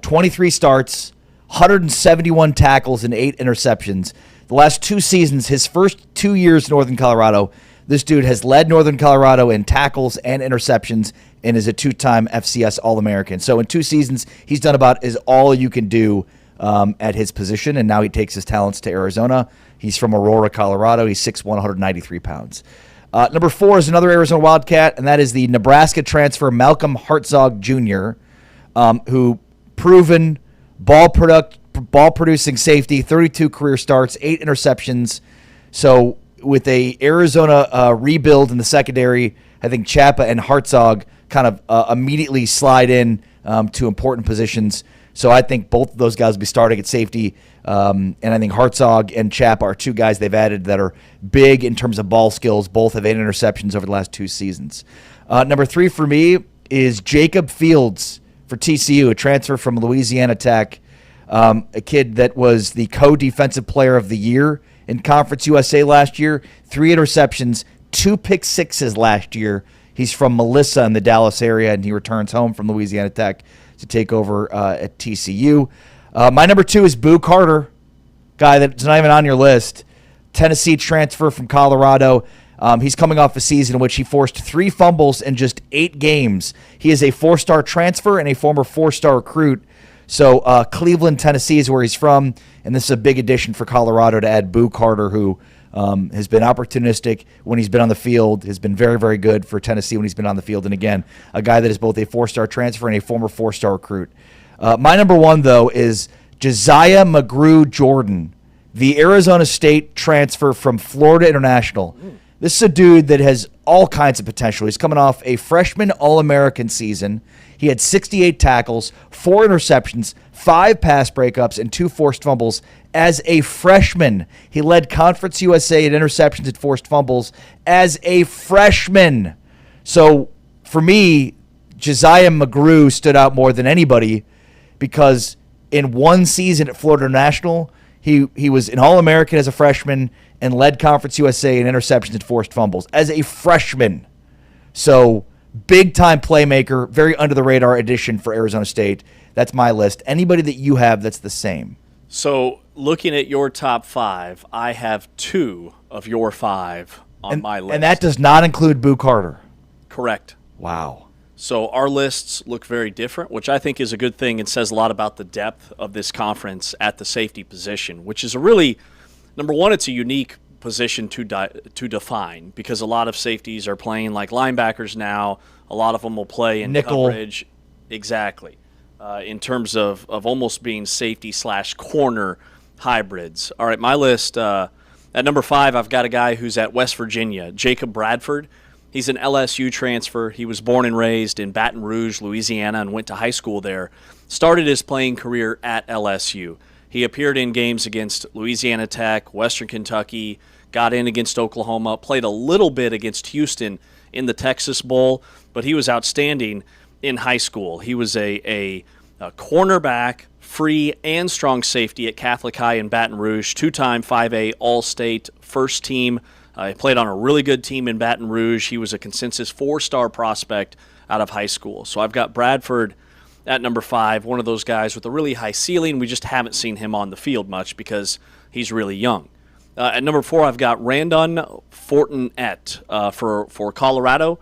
23 starts, 171 tackles, and 8 interceptions. The last 2 seasons, his first 2 years in Northern Colorado, this dude has led Northern Colorado in tackles and interceptions and is a 2-time FCS All-American. So in 2 seasons, he's done about as all you can do at his position, and now he takes his talents to Arizona. He's from Aurora, Colorado. He's 6'1", 193 pounds. Number 4 is another Arizona Wildcat, and that is the Nebraska transfer Malcolm Hartzog Jr., who proven ball-producing safety, 32 career starts, 8 interceptions. So with a Arizona rebuild in the secondary, I think Chapa and Hartzog kind of immediately slide in to important positions. So I think both of those guys will be starting at safety. And I think Hartzog and Chapa are 2 guys they've added that are big in terms of ball skills. Both have 8 interceptions over the last 2 seasons. Number 3 for me is Jacob Fields for TCU, a transfer from Louisiana Tech, a kid that was the co-defensive player of the year in Conference USA last year, 3 interceptions, 2 pick sixes last year. He's from Melissa in the Dallas area, and he returns home from Louisiana Tech to take over at TCU. My number 2 is Boo Carter, guy that's not even on your list. Tennessee transfer from Colorado. He's coming off a season in which he forced 3 fumbles in just 8 games. He is a 4-star transfer and a former 4-star recruit. So Cleveland, Tennessee is where he's from, and this is a big addition for Colorado to add Boo Carter, who has been opportunistic when he's been on the field, has been very, very good for Tennessee when he's been on the field, and again, a guy that is both a 4-star transfer and a former 4-star recruit. My number 1, though, is Josiah McGrew-Jordan, the Arizona State transfer from Florida International. This is a dude that has all kinds of potential. He's coming off a freshman All-American season. He had 68 tackles, 4 interceptions, 5 pass breakups, and 2 forced fumbles as a freshman. He led Conference USA in interceptions and forced fumbles as a freshman. So for me, Josiah McGrew stood out more than anybody because in 1 season at Florida International, he was an All-American as a freshman and led Conference USA in interceptions and forced fumbles as a freshman. So big-time playmaker, very under-the-radar addition for Arizona State. That's my list. Anybody that you have that's the same? So looking at your top 5, I have 2 of your 5 on my list. And that does not include Boo Carter. Correct. Wow. So our lists look very different, which I think is a good thing and says a lot about the depth of this conference at the safety position, which is a really, number 1, it's a unique position to define because a lot of safeties are playing like linebackers now. A lot of them will play in nickel coverage. Exactly. In terms of almost being safety/corner hybrids. All right, my list, At number 5, I've got a guy who's at West Virginia, Jacob Bradford. He's an LSU transfer. He was born and raised in Baton Rouge, Louisiana, and went to high school there. Started his playing career at LSU. He appeared in games against Louisiana Tech, Western Kentucky, got in against Oklahoma, played a little bit against Houston in the Texas Bowl, but he was outstanding in high school. He was a cornerback, free and strong safety at Catholic High in Baton Rouge, 2-time 5A All-State first team. He played on a really good team in Baton Rouge. He was a consensus 4-star prospect out of high school. So I've got Bradford at number 5, one of those guys with a really high ceiling. We just haven't seen him on the field much because he's really young. At number 4, I've got Randon Fortinet for Colorado.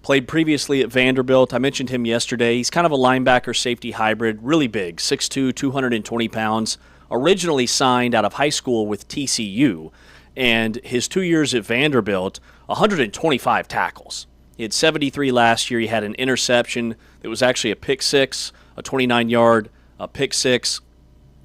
Played previously at Vanderbilt. I mentioned him yesterday. He's kind of a linebacker-safety hybrid, really big, 6'2", 220 pounds. Originally signed out of high school with TCU. And his 2 years at Vanderbilt, 125 tackles. He had 73 last year. He had an interception that was actually a pick six, a 29-yard pick six.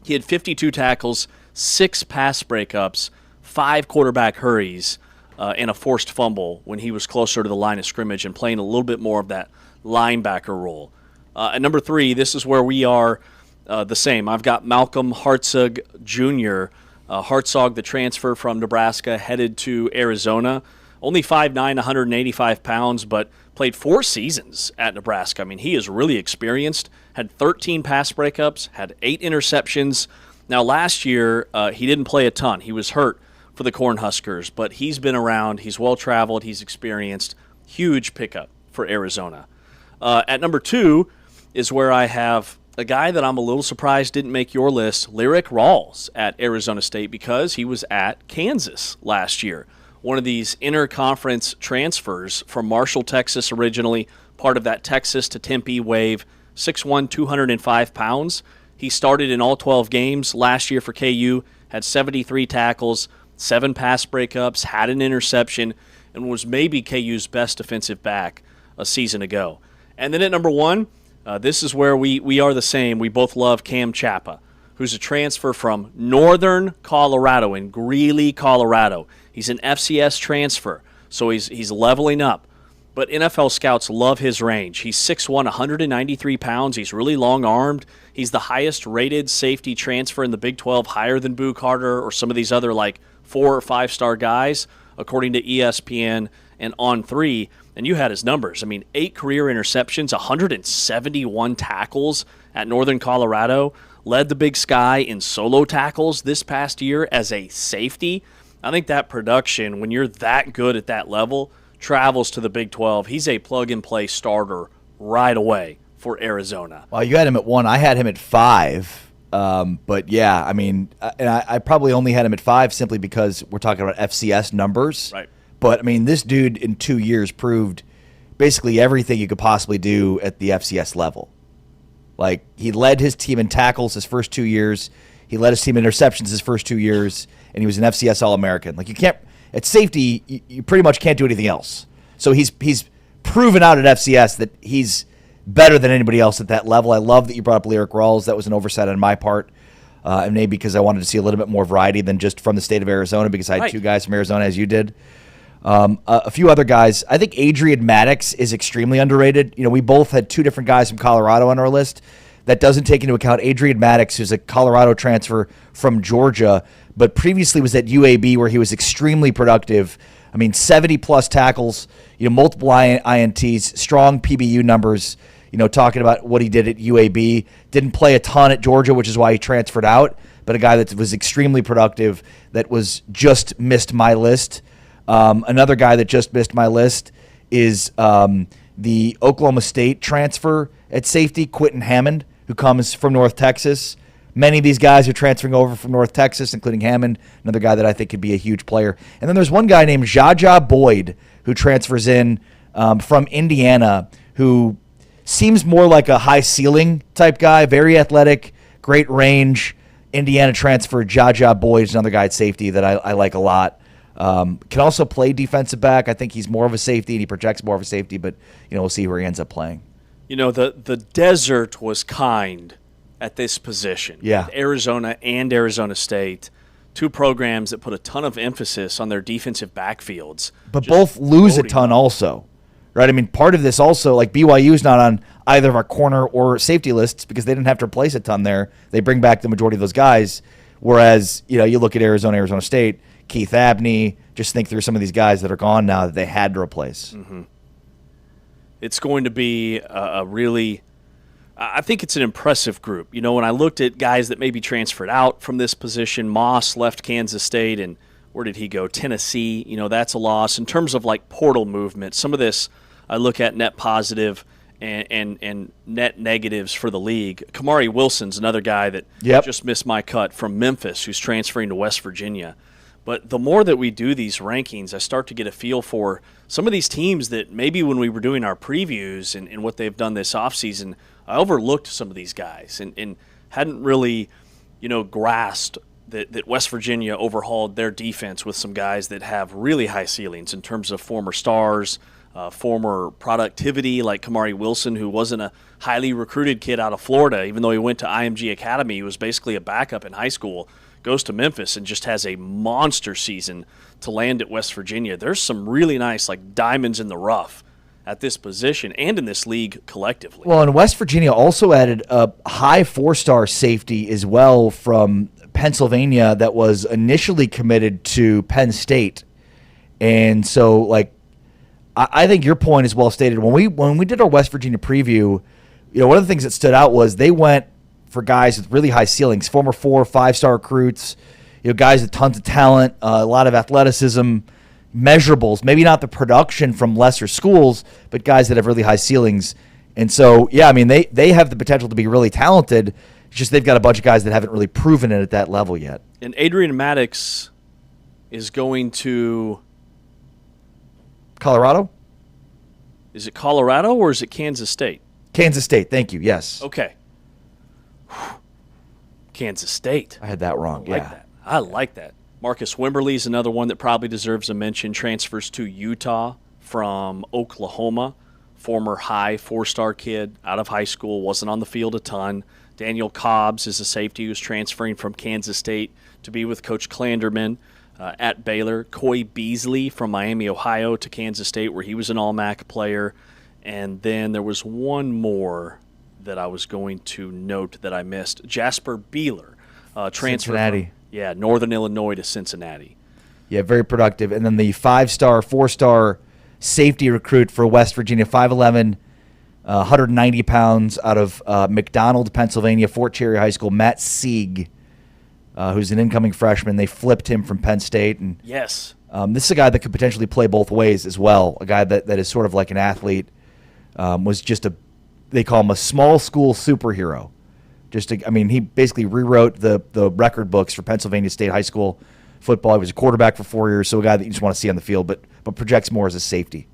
He had 52 tackles, 6 pass breakups, 5 quarterback hurries, and a forced fumble when he was closer to the line of scrimmage and playing a little bit more of that linebacker role. At number 3, this is where we are the same. I've got Malcolm Hartzog Jr., Hartzog, the transfer from Nebraska, headed to Arizona. Only 5'9", 185 pounds, but played 4 seasons at Nebraska. I mean, he is really experienced, had 13 pass breakups, had 8 interceptions. Now, last year, he didn't play a ton. He was hurt for the Cornhuskers, but he's been around. He's well-traveled. He's experienced. Huge pickup for Arizona. At number 2 is where I have a guy that I'm a little surprised didn't make your list, Lyric Rawls at Arizona State, because he was at Kansas last year. One of these interconference transfers from Marshall, Texas originally, part of that Texas to Tempe wave, 6'1", 205 pounds. He started in all 12 games last year for KU, had 73 tackles, 7 pass breakups, had an interception, and was maybe KU's best defensive back a season ago. And then at number 1, this is where we are the same. We both love Cam Chapa, who's a transfer from Northern Colorado in Greeley, Colorado. He's an FCS transfer, so he's leveling up. But NFL scouts love his range. He's 6'1", 193 pounds. He's really long-armed. He's the highest-rated safety transfer in the Big 12, higher than Boo Carter or some of these other 4 or 5-star guys, according to ESPN and On3. And you had his numbers. I mean, 8 career interceptions, 171 tackles at Northern Colorado. Led the Big Sky in solo tackles this past year as a safety. I think that production, when you're that good at that level, travels to the Big 12. He's a plug-and-play starter right away for Arizona. Well, you had him at 1. I had him at 5. But, yeah, I mean, and I probably only had him at 5 simply because we're talking about FCS numbers. Right. But, I mean, this dude in 2 years proved basically everything you could possibly do at the FCS level. Like, he led his team in tackles his first 2 years. He led his team in interceptions his first 2 years. And he was an FCS All-American. Like, you can't – at safety, you pretty much can't do anything else. So he's proven out at FCS that he's better than anybody else at that level. I love that you brought up Lyric Rawls. That was an oversight on my part. And maybe because I wanted to see a little bit more variety than just from the state of Arizona, because I had 2 guys from Arizona, as you did. A few other guys. I think Adrian Maddox is extremely underrated. You know, we both had 2 different guys from Colorado on our list. That doesn't take into account Adrian Maddox, who's a Colorado transfer from Georgia, but previously was at UAB where he was extremely productive. I mean, 70-plus tackles, multiple INTs, strong PBU numbers, talking about what he did at UAB. Didn't play a ton at Georgia, which is why he transferred out, but a guy that was extremely productive that was just missed my list. Another guy that just missed my list is the Oklahoma State transfer at safety, Quentin Hammond, who comes from North Texas. Many of these guys are transferring over from North Texas, including Hammond, another guy that I think could be a huge player. And then there's one guy named Jaja Boyd who transfers in from Indiana, who seems more like a high-ceiling type guy, very athletic, great range. Indiana transfer Jaja Boyd is another guy at safety that I like a lot. Can also play defensive back. I think he's more of a safety, and he projects more of a safety, but we'll see where he ends up playing. The desert was kind at this position. Yeah. Arizona and Arizona State two programs that put a ton of emphasis on their defensive backfields. But both lose a ton also, right? I mean, part of this also, like BYU is not on either of our corner or safety lists because they didn't have to replace a ton there. They bring back the majority of those guys. Whereas, you look at Arizona State, Keith Abney, just think through some of these guys that are gone now that they had to replace. Mm-hmm. It's going to be a really, I think it's an impressive group. When I looked at guys that maybe transferred out from this position, Moss left Kansas State, and where did he go? Tennessee. That's a loss. In terms of like portal movement, some of this I look at net positive and net negatives for the league. Kamari Wilson's another guy that just missed my cut from Memphis, who's transferring to West Virginia. But the more that we do these rankings, I start to get a feel for some of these teams that maybe when we were doing our previews and what they've done this offseason, I overlooked some of these guys and hadn't really, grasped that West Virginia overhauled their defense with some guys that have really high ceilings in terms of former stars, former productivity, like Kamari Wilson, who wasn't a highly recruited kid out of Florida. Even though he went to IMG Academy, he was basically a backup in high school, goes to Memphis and just has a monster season to land at West Virginia. There's some really nice like diamonds in the rough at this position and in this league collectively. Well, and West Virginia also added a high 4-star safety as well from Pennsylvania that was initially committed to Penn State. And so, like, I think your point is well stated. When we did our West Virginia preview, one of the things that stood out was they went for guys with really high ceilings, former 4 or 5-star recruits, guys with tons of talent, a lot of athleticism, measurables, maybe not the production from lesser schools, but guys that have really high ceilings. And so, they have the potential to be really talented. It's just they've got a bunch of guys that haven't really proven it at that level yet. And Adrian Maddox is going to Colorado? Is it Colorado or is it Kansas State? Kansas State, thank you, yes. Okay. Kansas State. I had that wrong, I like that. Marcus Wimberly is another one that probably deserves a mention. Transfers to Utah from Oklahoma. Former high 4-star kid out of high school, wasn't on the field a ton. Daniel Cobbs is a safety who's transferring from Kansas State to be with Coach Klanderman at Baylor. Coy Beasley from Miami, Ohio to Kansas State where he was an All-MAC player. And then there was one more that I was going to note that I missed. Jasper Beeler, transfer Cincinnati. From Northern Illinois to Cincinnati. Yeah, very productive. And then the 5-star, 4-star safety recruit for West Virginia, 5'11", 190 pounds, out of McDonald, Pennsylvania, Fort Cherry High School, Matt Sieg, who's an incoming freshman. They flipped him from Penn State. And yes. This is a guy that could potentially play both ways as well, a guy that is sort of like an athlete, was just they call him a small school superhero. He basically rewrote the record books for Pennsylvania State high school football. He was a quarterback for 4 years, so a guy that you just want to see on the field, but projects more as a safety.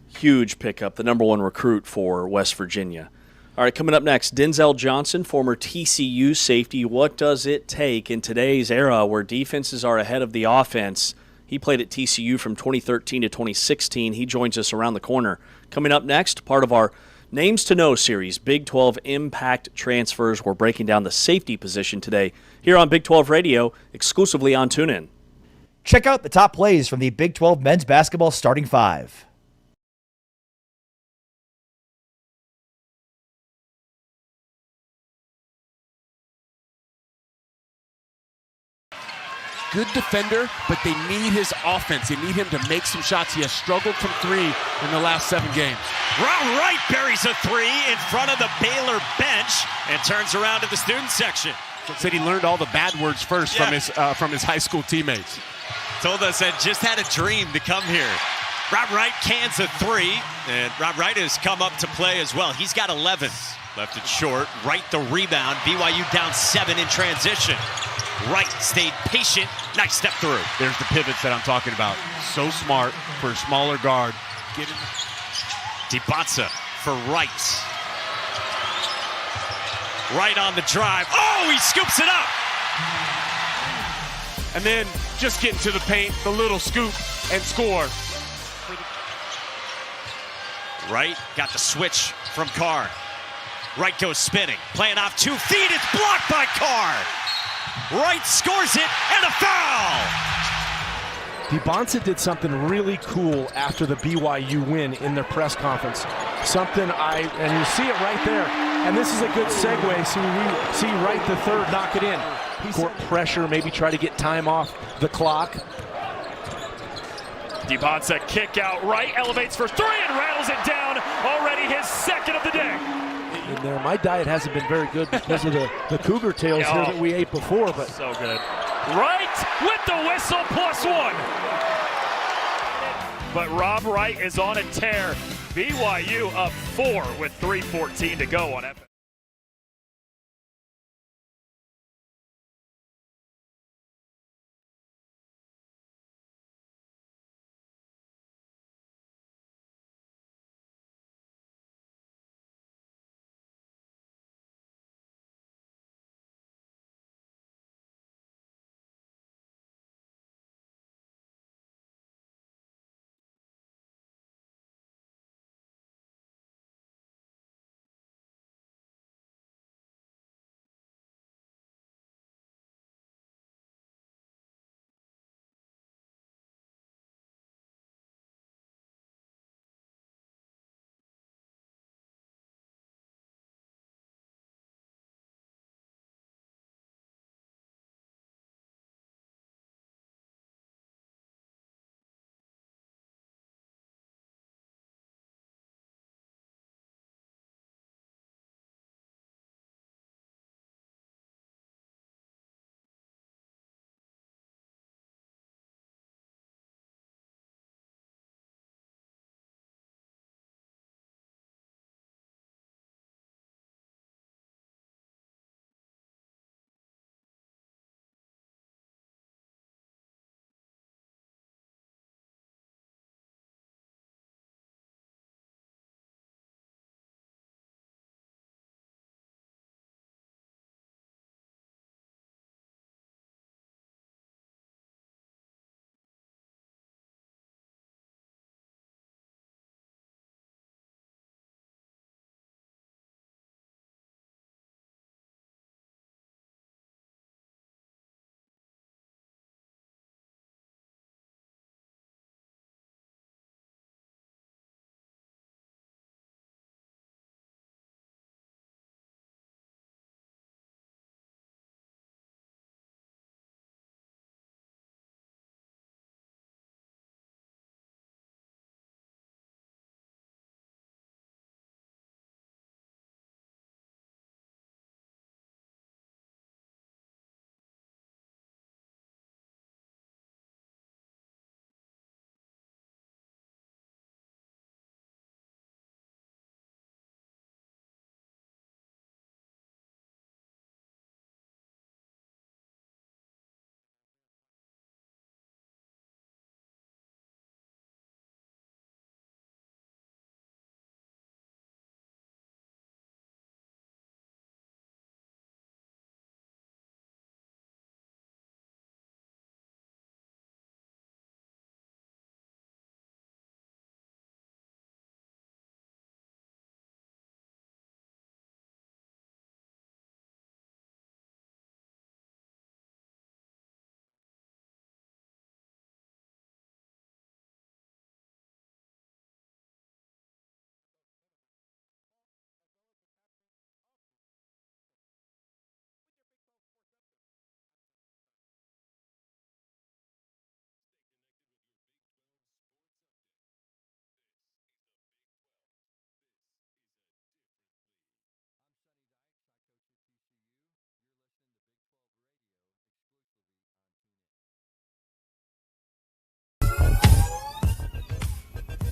Huge pickup, the number 1 recruit for West Virginia. All right, coming up next, Denzel Johnson, former TCU safety. What does it take in today's era where defenses are ahead of the offense? He played at TCU from 2013 to 2016. He joins us around the corner. Coming up next, part of our Names to Know series, Big 12 Impact Transfers. We're breaking down the safety position today here on Big 12 Radio, exclusively on TuneIn. Check out the top plays from the Big 12 men's basketball starting 5. Good defender, but they need his offense. They need him to make some shots. He has struggled from 3 in the last 7 games. Rob Wright buries a 3 in front of the Baylor bench and turns around to the student section. Said he learned all the bad words first from his high school teammates. Told us that just had a dream to come here. Rob Wright cans a 3, and Rob Wright has come up to play as well. He's got 11. Left it short. Wright the rebound. BYU down 7 in transition. Wright stayed patient. Nice step through. There's the pivots that I'm talking about. So smart for a smaller guard. DiBanza for Wright. Wright on the drive. Oh, he scoops it up. And then just get into the paint, the little scoop, and score. Wright got the switch from Carr. Wright goes spinning. Playing off 2 feet. It's blocked by Carr. Wright scores it, and a foul! DeBonsa did something really cool after the BYU win in their press conference. And you see it right there. And this is a good segue. So we see Wright the third knock it in. Court pressure, maybe try to get time off the clock. DeBonsa kick out right, elevates for three and rattles it down. Already his second of the day. In there, my diet hasn't been very good because of the cougar tails here that we ate before. But so good. Wright with the whistle, +1. But Rob Wright is on a tear. BYU up 4 with 3:14 to go on FS.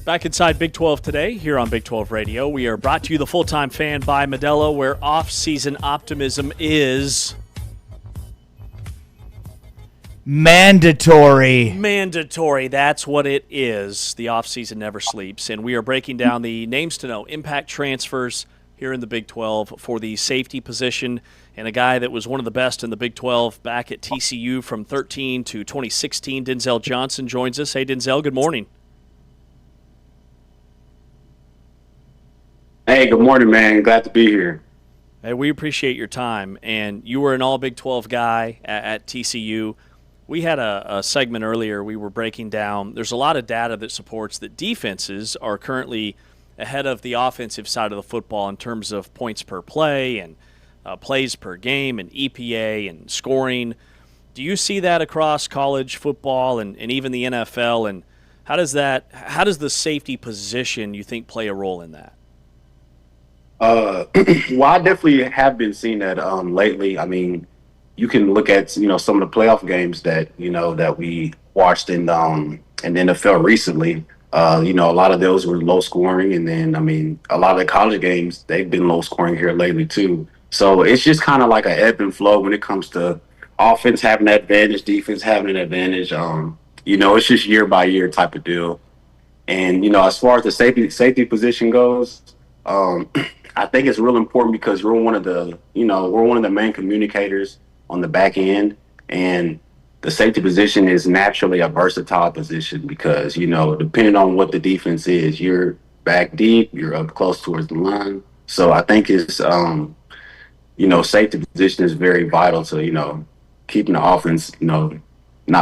Back inside Big 12 today, here on Big 12 Radio. We are brought to you, the Full-Time Fan, by Modelo, where off-season optimism is mandatory. Mandatory, that's what it is. The off-season never sleeps. And we are breaking down the names to know, impact transfers here in the Big 12 for the safety position. And a guy that was one of the best in the Big 12 back at TCU from 2013 to 2016, Denzel Johnson joins us. Hey, Denzel, good morning. Hey, good morning, man. Glad to be here. Hey, we appreciate your time. And you were an all Big 12 guy at TCU. We had a segment earlier. We were breaking down. There's a lot of data that supports that defenses are currently ahead of the offensive side of the football in terms of points per play and plays per game and EPA and scoring. Do you see that across college football and even the NFL? And how does the safety position, you think, play a role in that? Well, I definitely have been seeing that lately. I mean, you can look at some of the playoff games that that we watched in the NFL recently. A lot of those were low scoring, and then I mean, a lot of the college games they've been low scoring here lately too. So it's just kind of like an ebb and flow when it comes to offense having an advantage, defense having an advantage. It's just year by year type of deal. And as far as the safety position goes, I think it's real important because we're one of the main communicators on the back end, and the safety position is naturally a versatile position because depending on what the defense is, you're back deep, you're up close towards the line. So I think it's safety position is very vital to keeping the offense not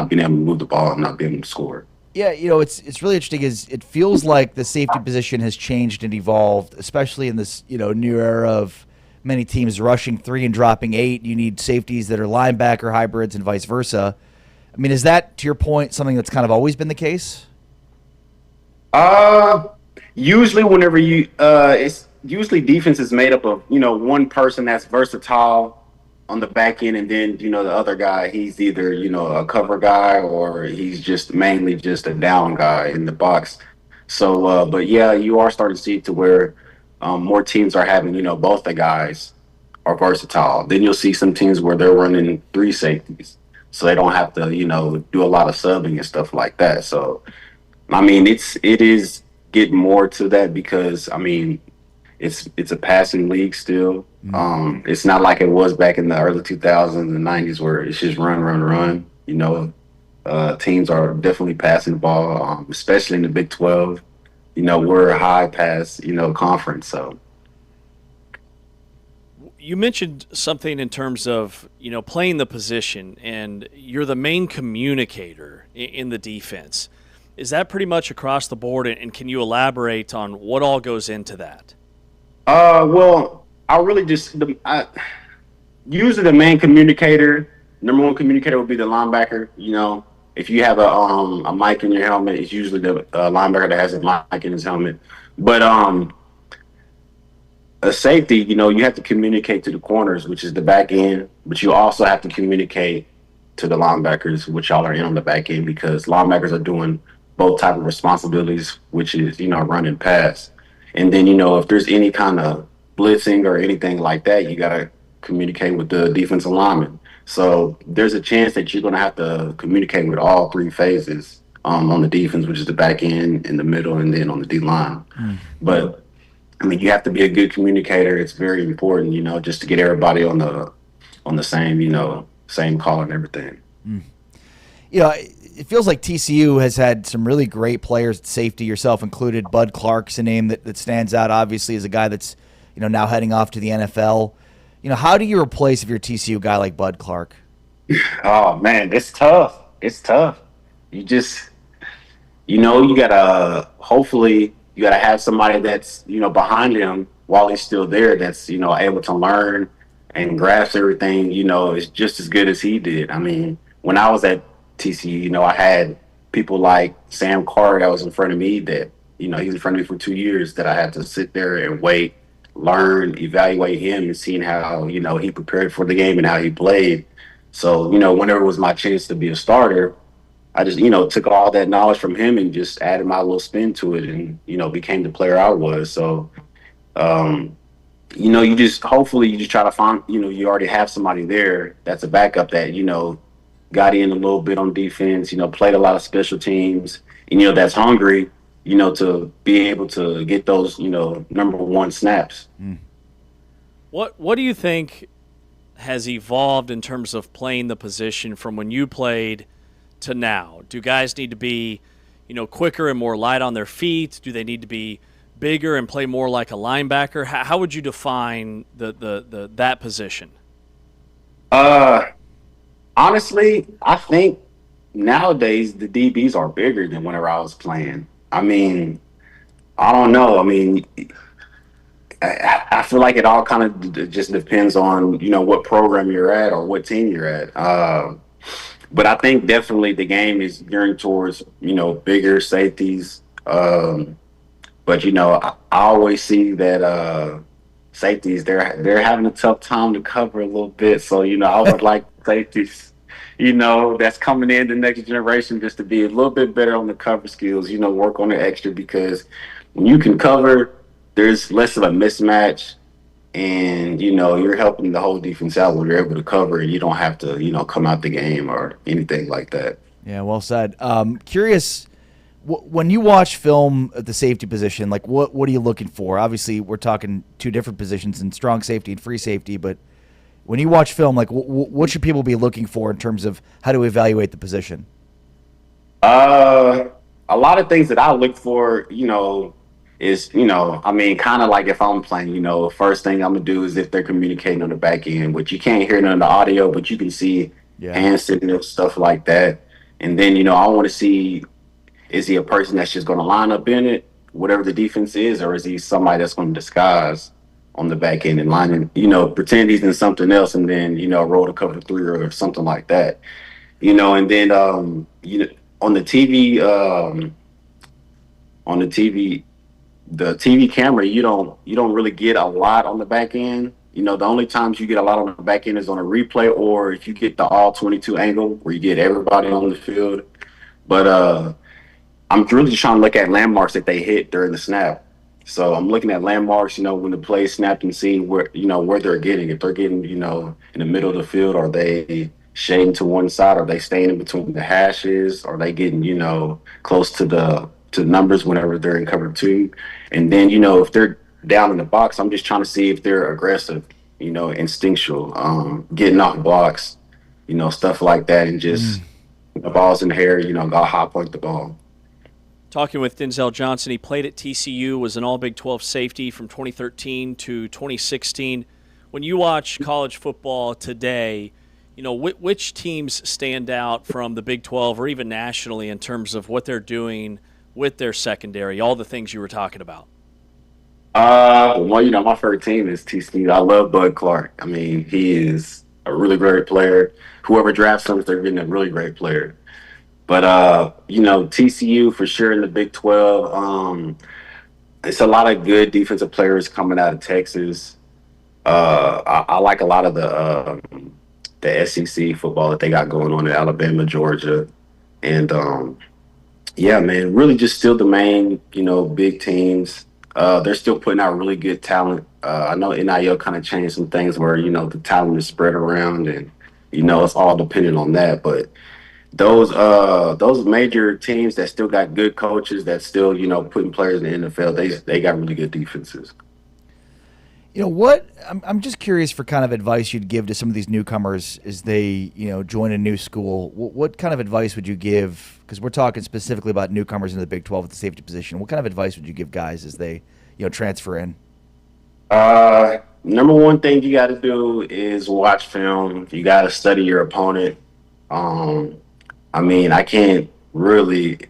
being able to move the ball and not being able to score. Yeah, it's really interesting. Is it feels like the safety position has changed and evolved, especially in this new era of many teams rushing 3 and dropping 8. You need safeties that are linebacker hybrids and vice versa. I mean, is that, to your point, something that's kind of always been the case? Usually, whenever it's usually defense is made up of one person that's versatile on the back end, and then the other guy, he's either a cover guy or he's just mainly just a down guy in the box. So but yeah, you are starting to see it to where more teams are having both the guys are versatile. Then you'll see some teams where they're running 3 safeties, so they don't have to do a lot of subbing and stuff like that. So I mean, it is getting more to that because I mean, it's a passing league still. It's not like it was back in the early 2000s and 90s where it's just run. Teams are definitely passing the ball, especially in the Big 12. We're a high pass, conference. So you mentioned something in terms of, playing the position, and you're the main communicator in the defense. Is that pretty much across the board, and can you elaborate on what all goes into that? Well, I really usually the main communicator, number one communicator would be the linebacker. If you have a mic in your helmet, it's usually the linebacker that has a mic in his helmet. But a safety, you have to communicate to the corners, which is the back end, but you also have to communicate to the linebackers, which y'all are in on the back end, because linebackers are doing both type of responsibilities, which is, run and pass. And then, if there's any kind of blitzing or anything like that, you got to communicate with the defensive lineman. So there's a chance that you're going to have to communicate with all 3 phases on the defense, which is the back end, in the middle, and then on the D-line. But, I mean, you have to be a good communicator. It's very important, just to get everybody on the same, same call and everything. It feels like TCU has had some really great players at safety, yourself included. Bud Clark's a name that stands out, obviously, as a guy that's now heading off to the NFL. How do you replace if you're a TCU guy like Bud Clark? Oh, man, it's tough. It's tough. You just, you gotta have somebody that's, behind him while he's still there, that's, able to learn and grasp everything, is just as good as he did. I mean, when I was at TCU, I had people like Sam Carter that was in front of me that, he was in front of me for 2 years that I had to sit there and wait, learn, evaluate him and seeing how, he prepared for the game and how he played. So, whenever it was my chance to be a starter, I just, took all that knowledge from him and just added my little spin to it and, became the player I was. So, hopefully you just try to find, you already have somebody there that's a backup that, got in a little bit on defense, played a lot of special teams, and, that's hungry, to be able to get those, number 1 snaps. What do you think has evolved in terms of playing the position from when you played to now? Do guys need to be, quicker and more light on their feet? Do they need to be bigger and play more like a linebacker? How would you define that position? Honestly, I think nowadays the DBs are bigger than whenever I was playing. I mean, I don't know. I mean, I feel like it all kind of just depends on, what program you're at or what team you're at. But I think definitely the game is gearing towards, bigger safeties. But, I always see that safeties, they're having a tough time to cover a little bit. So, I would like safeties, that's coming in the next generation just to be a little bit better on the cover skills, work on the extra, because when you can cover, there's less of a mismatch, and you're helping the whole defense out when you're able to cover, and you don't have to come out the game or anything like that. Yeah, well said. Curious, when you watch film at the safety position, like what are you looking for? Obviously, we're talking two different positions in strong safety and free safety, but when you watch film, like what should people be looking for in terms of how to evaluate the position? A lot of things that I look for, is, kind of like if I'm playing, first thing I'm going to do is if they're communicating on the back end, which you can't hear none of the audio, but you can see hand signals, stuff like that. And then, I want to see, is he a person that's just going to line up in it, whatever the defense is, or is he somebody that's going to disguise on the back end and line in, pretend he's in something else and then, roll to cover 3 or something like that. And then, on the TV, the TV camera, you don't really get a lot on the back end. The only times you get a lot on the back end is on a replay, or if you get the all 22 angle where you get everybody on the field. But I'm really just trying to look at landmarks that they hit during the snap. So I'm looking at landmarks, when the play snapped, and seeing where they're getting. If they're getting, in the middle of the field, are they shading to one side? Are they staying in between the hashes? Are they getting, close to the numbers whenever they're in cover 2? And then, if they're down in the box, I'm just trying to see if they're aggressive, instinctual, getting off blocks, stuff like that, and just the ball's in the air, go high point the ball. Talking with Denzel Johnson, he played at TCU, was an all Big 12 safety from 2013 to 2016. When you watch college football today, which teams stand out from the Big 12 or even nationally in terms of what they're doing with their secondary, all the things you were talking about? Well, my favorite team is TCU. I love Bud Clark. I mean, he is a really great player. Whoever drafts him, they're getting a really great player. But, TCU for sure in the Big 12. It's a lot of good defensive players coming out of Texas. I like a lot of the SEC football that they got going on in Alabama, Georgia. And, yeah, man, really just still the main, big teams. They're still putting out really good talent. I know NIL kind of changed some things where, the talent is spread around and, it's all dependent on that. But those major teams that still got good coaches that still, putting players in the NFL, they got really good defenses. What I'm just curious for kind of advice you'd give to some of these newcomers as they, join a new school. What kind of advice would you give? Because we're talking specifically about newcomers in the Big 12 at the safety position. What kind of advice would you give guys as they, transfer in? Number one thing you got to do is watch film. You got to study your opponent. I can't really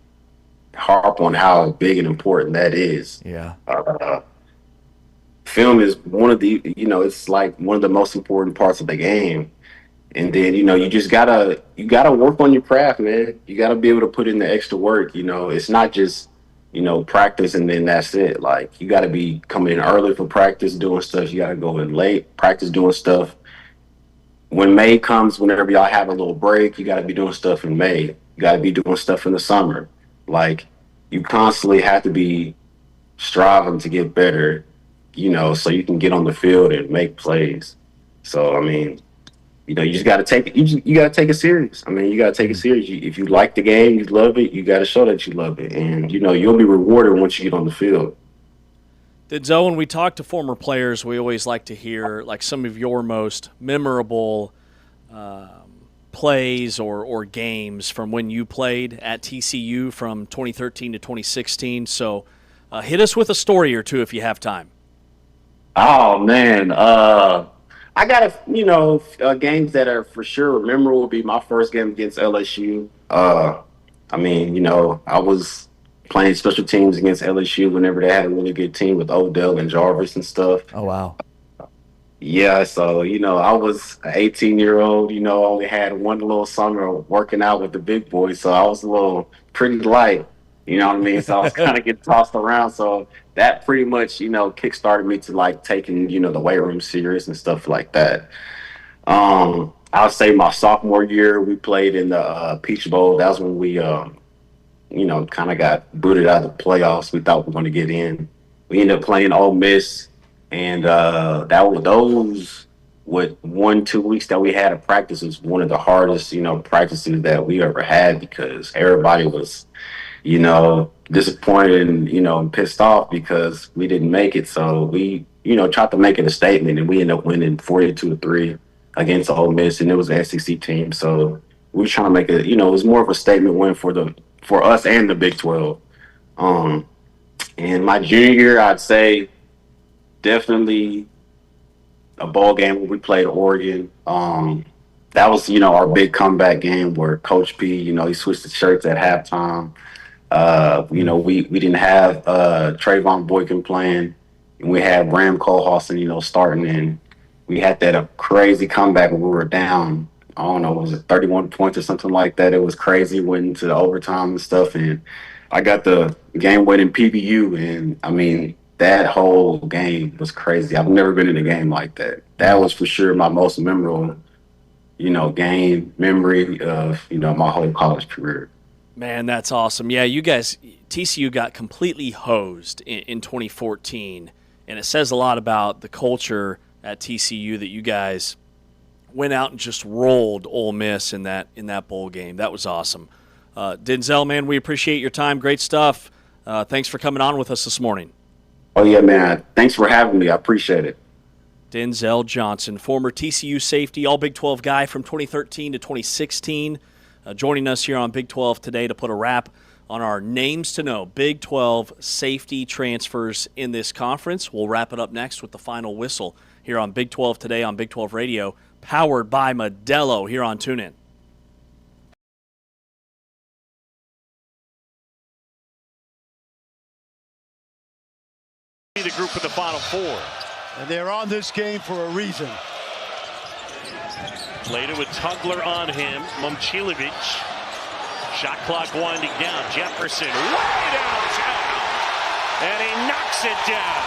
harp on how big and important that is. Yeah. Film is one of the, it's like one of the most important parts of the game. And then, you just gotta work on your craft, man. You gotta be able to put in the extra work. It's not just, practice and then that's it. Like, you gotta be coming in early for practice, doing stuff. You gotta go in late, practice doing stuff. When May comes, whenever y'all have a little break, you gotta be doing stuff in May. You gotta be doing stuff in the summer. Like, you constantly have to be striving to get better, so you can get on the field and make plays. So, you just got to take it. You got to take it serious. You got to take it serious. If you like the game, you love it, you got to show that you love it. And, you'll be rewarded once you get on the field. Denzel, when we talk to former players, we always like to hear like some of your most memorable plays or games from when you played at TCU from 2013 to 2016. So Hit us with a story or two if you have time. Oh man, I got games that are for sure memorable. Would be my first game against LSU. I was playing special teams against LSU whenever they had a really good team with Odell and Jarvis and stuff. Oh wow. Yeah, so I was an 18-year-old. Only had one little summer working out with the big boys, so I was a little pretty light. You know what I mean? So I was kind of getting tossed around. So that pretty much, kickstarted me to like taking, the weight room serious and stuff like that. I'll say my sophomore year, we played in the Peach Bowl. That was when we, kind of got booted out of the playoffs. We thought we were going to get in. We ended up playing Ole Miss, and those with 1-2 weeks that we had of practice was one of the hardest, practices that we ever had because everybody was disappointed and pissed off because we didn't make it. So we, tried to make it a statement, and we ended up winning 42-3 against Ole Miss, and it was an SEC team. So we were trying to make it. It was more of a statement win for us and the Big 12. And my junior year, I'd say definitely a ball game where we played Oregon. That was, our big comeback game where Coach P, he switched the shirts at halftime. We didn't have Trayvon Boykin playing, and we had Bram Kohlhausen, starting, and we had that crazy comeback when we were down. I don't know, was it 31 points or something like that? It was crazy, went into the overtime and stuff, and I got the game-winning PBU, and I mean that whole game was crazy. I've never been in a game like that. That was for sure my most memorable, game memory of my whole college career. Man, that's awesome. Yeah, you guys, TCU got completely hosed in 2014, and it says a lot about the culture at TCU that you guys went out and just rolled Ole Miss in that bowl game. That was awesome. Denzel, man, we appreciate your time. Great stuff. Thanks for coming on with us this morning. Oh, yeah, man. Thanks for having me. I appreciate it. Denzel Johnson, former TCU safety, all Big 12 guy from 2013 to 2016. Joining us here on Big 12 today to put a wrap on our names to know Big 12 safety transfers in this conference. We'll wrap it up next with the final whistle here on Big 12 today on Big 12 Radio, powered by Modelo here on TuneIn. The group with the Final Four. And they're on this game for a reason. Later with Tugler on him, Momcilovic. Shot clock winding down. Jefferson way downtown. And he knocks it down.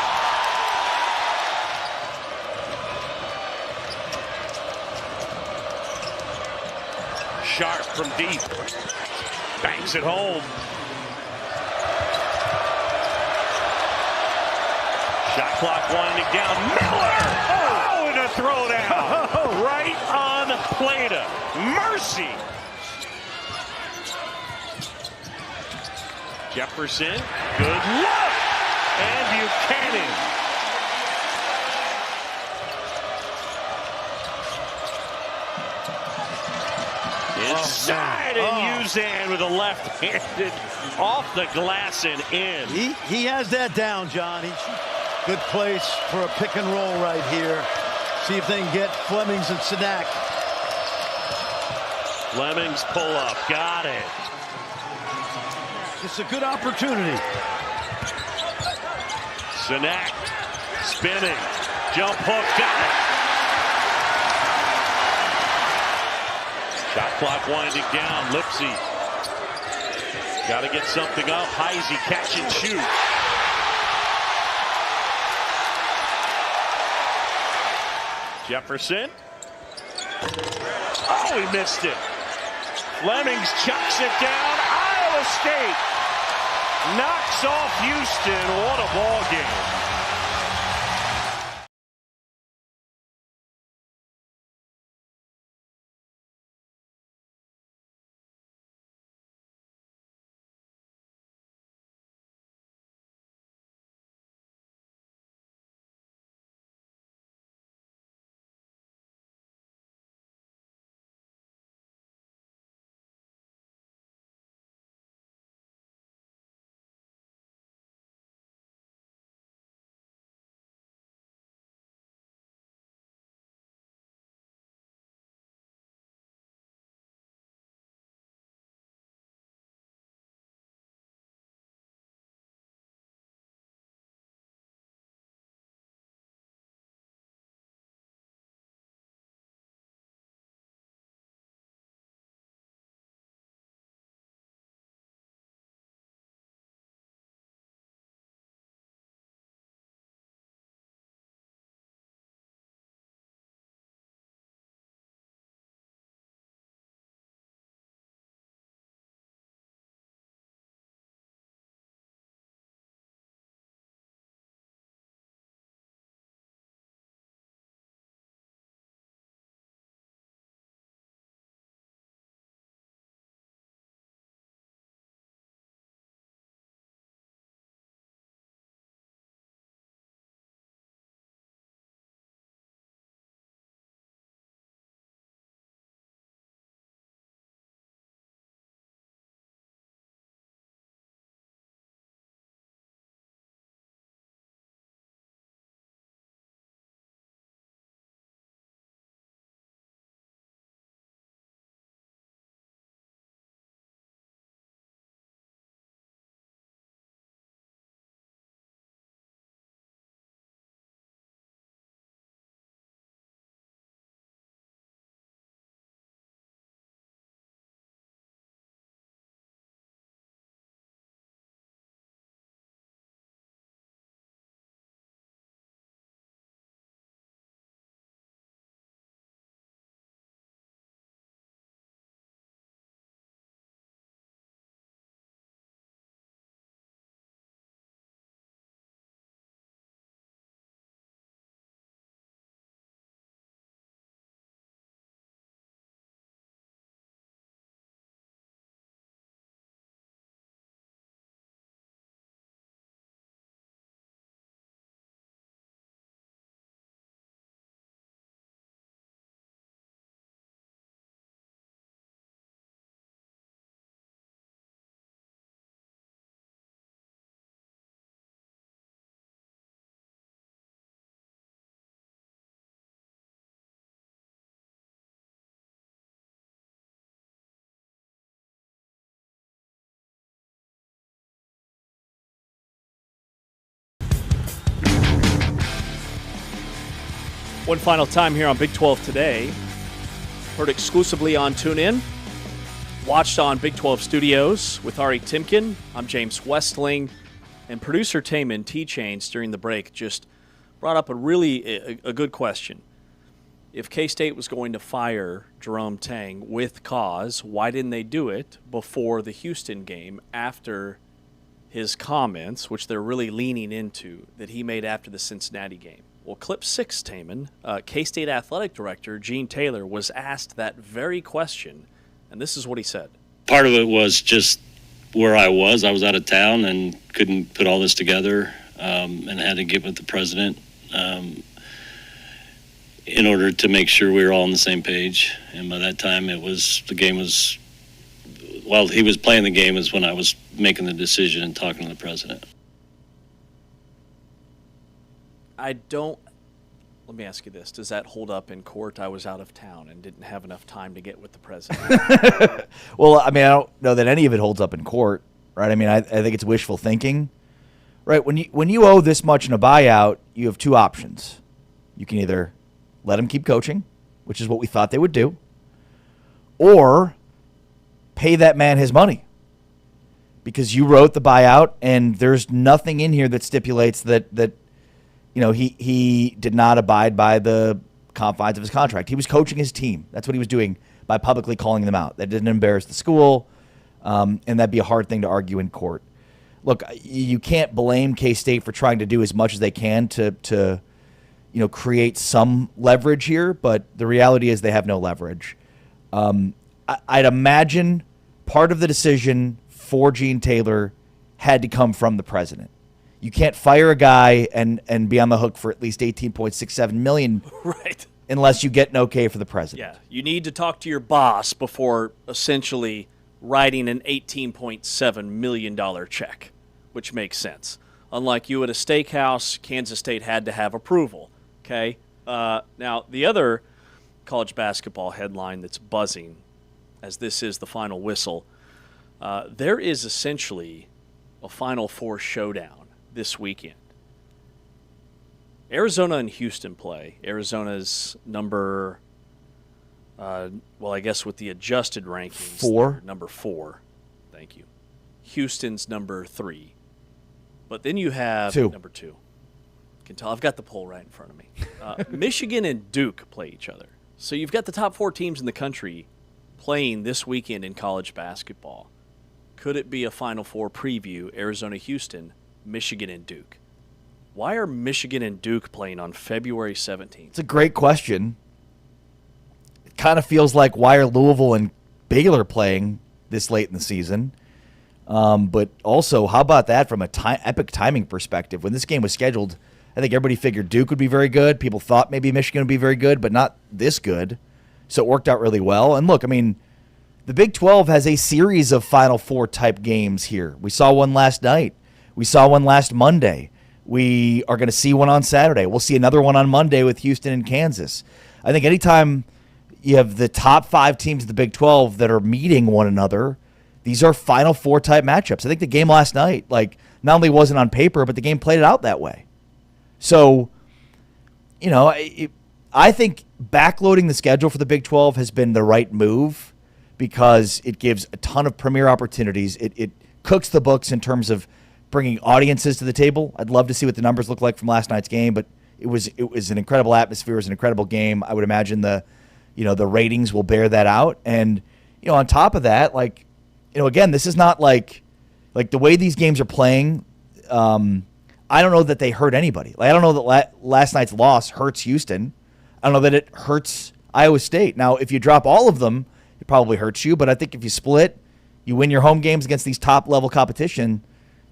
Sharp from deep. Bangs it home. Shot clock winding down. Miller! Oh, and a throwdown. Right on Plata. Mercy. Jefferson. Good look. And Buchanan. Inside, and Uzan with a left-handed off the glass and in. He has that down, John. Good place for a pick and roll right here. See if they can get Flemings and Sadak. Flemings pull up. Got it. It's a good opportunity. Sadak spinning. Jump hook. Got it. Shot clock winding down. Lipsy. Got to get something up. Heisey catch and shoot. Jefferson. Oh, he missed it. Flemings chucks it down. Iowa State knocks off Houston. What a ball game. One final time here on Big 12 Today. Heard exclusively on TuneIn. Watched on Big 12 Studios with Ari Timken. I'm James Westling. And producer Taman T-Chains during the break just brought up a good question. If K-State was going to fire Jerome Tang with cause, why didn't they do it before the Houston game after his comments, which they're really leaning into, that he made after the Cincinnati game? Well, clip 6, Taman, K-State Athletic Director Gene Taylor was asked that very question, and this is what he said. Part of it was just where I was out of town and couldn't put all this together, and had to get with the president in order to make sure we were all on the same page. And by that time, while he was playing the game is when I was making the decision and talking to the president. Let me ask you this. Does that hold up in court? I was out of town and didn't have enough time to get with the president. Well, I mean, I don't know that any of it holds up in court, right? I mean, I think it's wishful thinking, right? When you owe this much in a buyout, you have two options. You can either let him keep coaching, which is what we thought they would do, or pay that man his money because you wrote the buyout and there's nothing in here that stipulates that he did not abide by the confines of his contract. He was coaching his team. That's what he was doing by publicly calling them out. That didn't embarrass the school, and that'd be a hard thing to argue in court. Look, you can't blame K-State for trying to do as much as they can to create some leverage here, but the reality is they have no leverage. I'd imagine part of the decision for Gene Taylor had to come from the president. You can't fire a guy and be on the hook for at least $18.67 million, right? Unless you get an okay for the president. Yeah, you need to talk to your boss before essentially writing an $18.7 million check, which makes sense. Unlike you at a steakhouse, Kansas State had to have approval. Okay. Now the other college basketball headline that's buzzing, as this is the final whistle, there is essentially a Final Four showdown this weekend. Arizona and Houston play. Arizona's number, I guess with the adjusted rankings, 4. Number 4. Thank you. Houston's number 3. But then you have 2. Number 2. You can tell I've got the poll right in front of me. Michigan and Duke play each other. So you've got the top 4 teams in the country playing this weekend in college basketball. Could it be a Final Four preview, Arizona-Houston, Michigan and Duke? Why are Michigan and Duke playing on February 17th? It's a great question. It kind of feels like why are Louisville and Baylor playing this late in the season? But also, how about that from a epic timing perspective? When this game was scheduled, I think everybody figured Duke would be very good. People thought maybe Michigan would be very good, but not this good. So it worked out really well. And look, I mean, the Big 12 has a series of Final Four type games here. We saw one last night. We saw one last Monday. We are going to see one on Saturday. We'll see another one on Monday with Houston and Kansas. I think anytime you have the top 5 teams of the Big 12 that are meeting one another, these are Final Four type matchups. I think the game last night, not only wasn't on paper, but the game played it out that way. So, I think backloading the schedule for the Big 12 has been the right move because it gives a ton of premier opportunities. It cooks the books in terms of bringing audiences to the table. I'd love to see what the numbers look like from last night's game, but it was an incredible atmosphere. It was an incredible game. I would imagine the ratings will bear that out. And, on top of that, again, this is not like the way these games are playing. I don't know that they hurt anybody. I don't know that last night's loss hurts Houston. I don't know that it hurts Iowa State. Now, if you drop all of them, it probably hurts you. But I think if you split, you win your home games against these top level competition,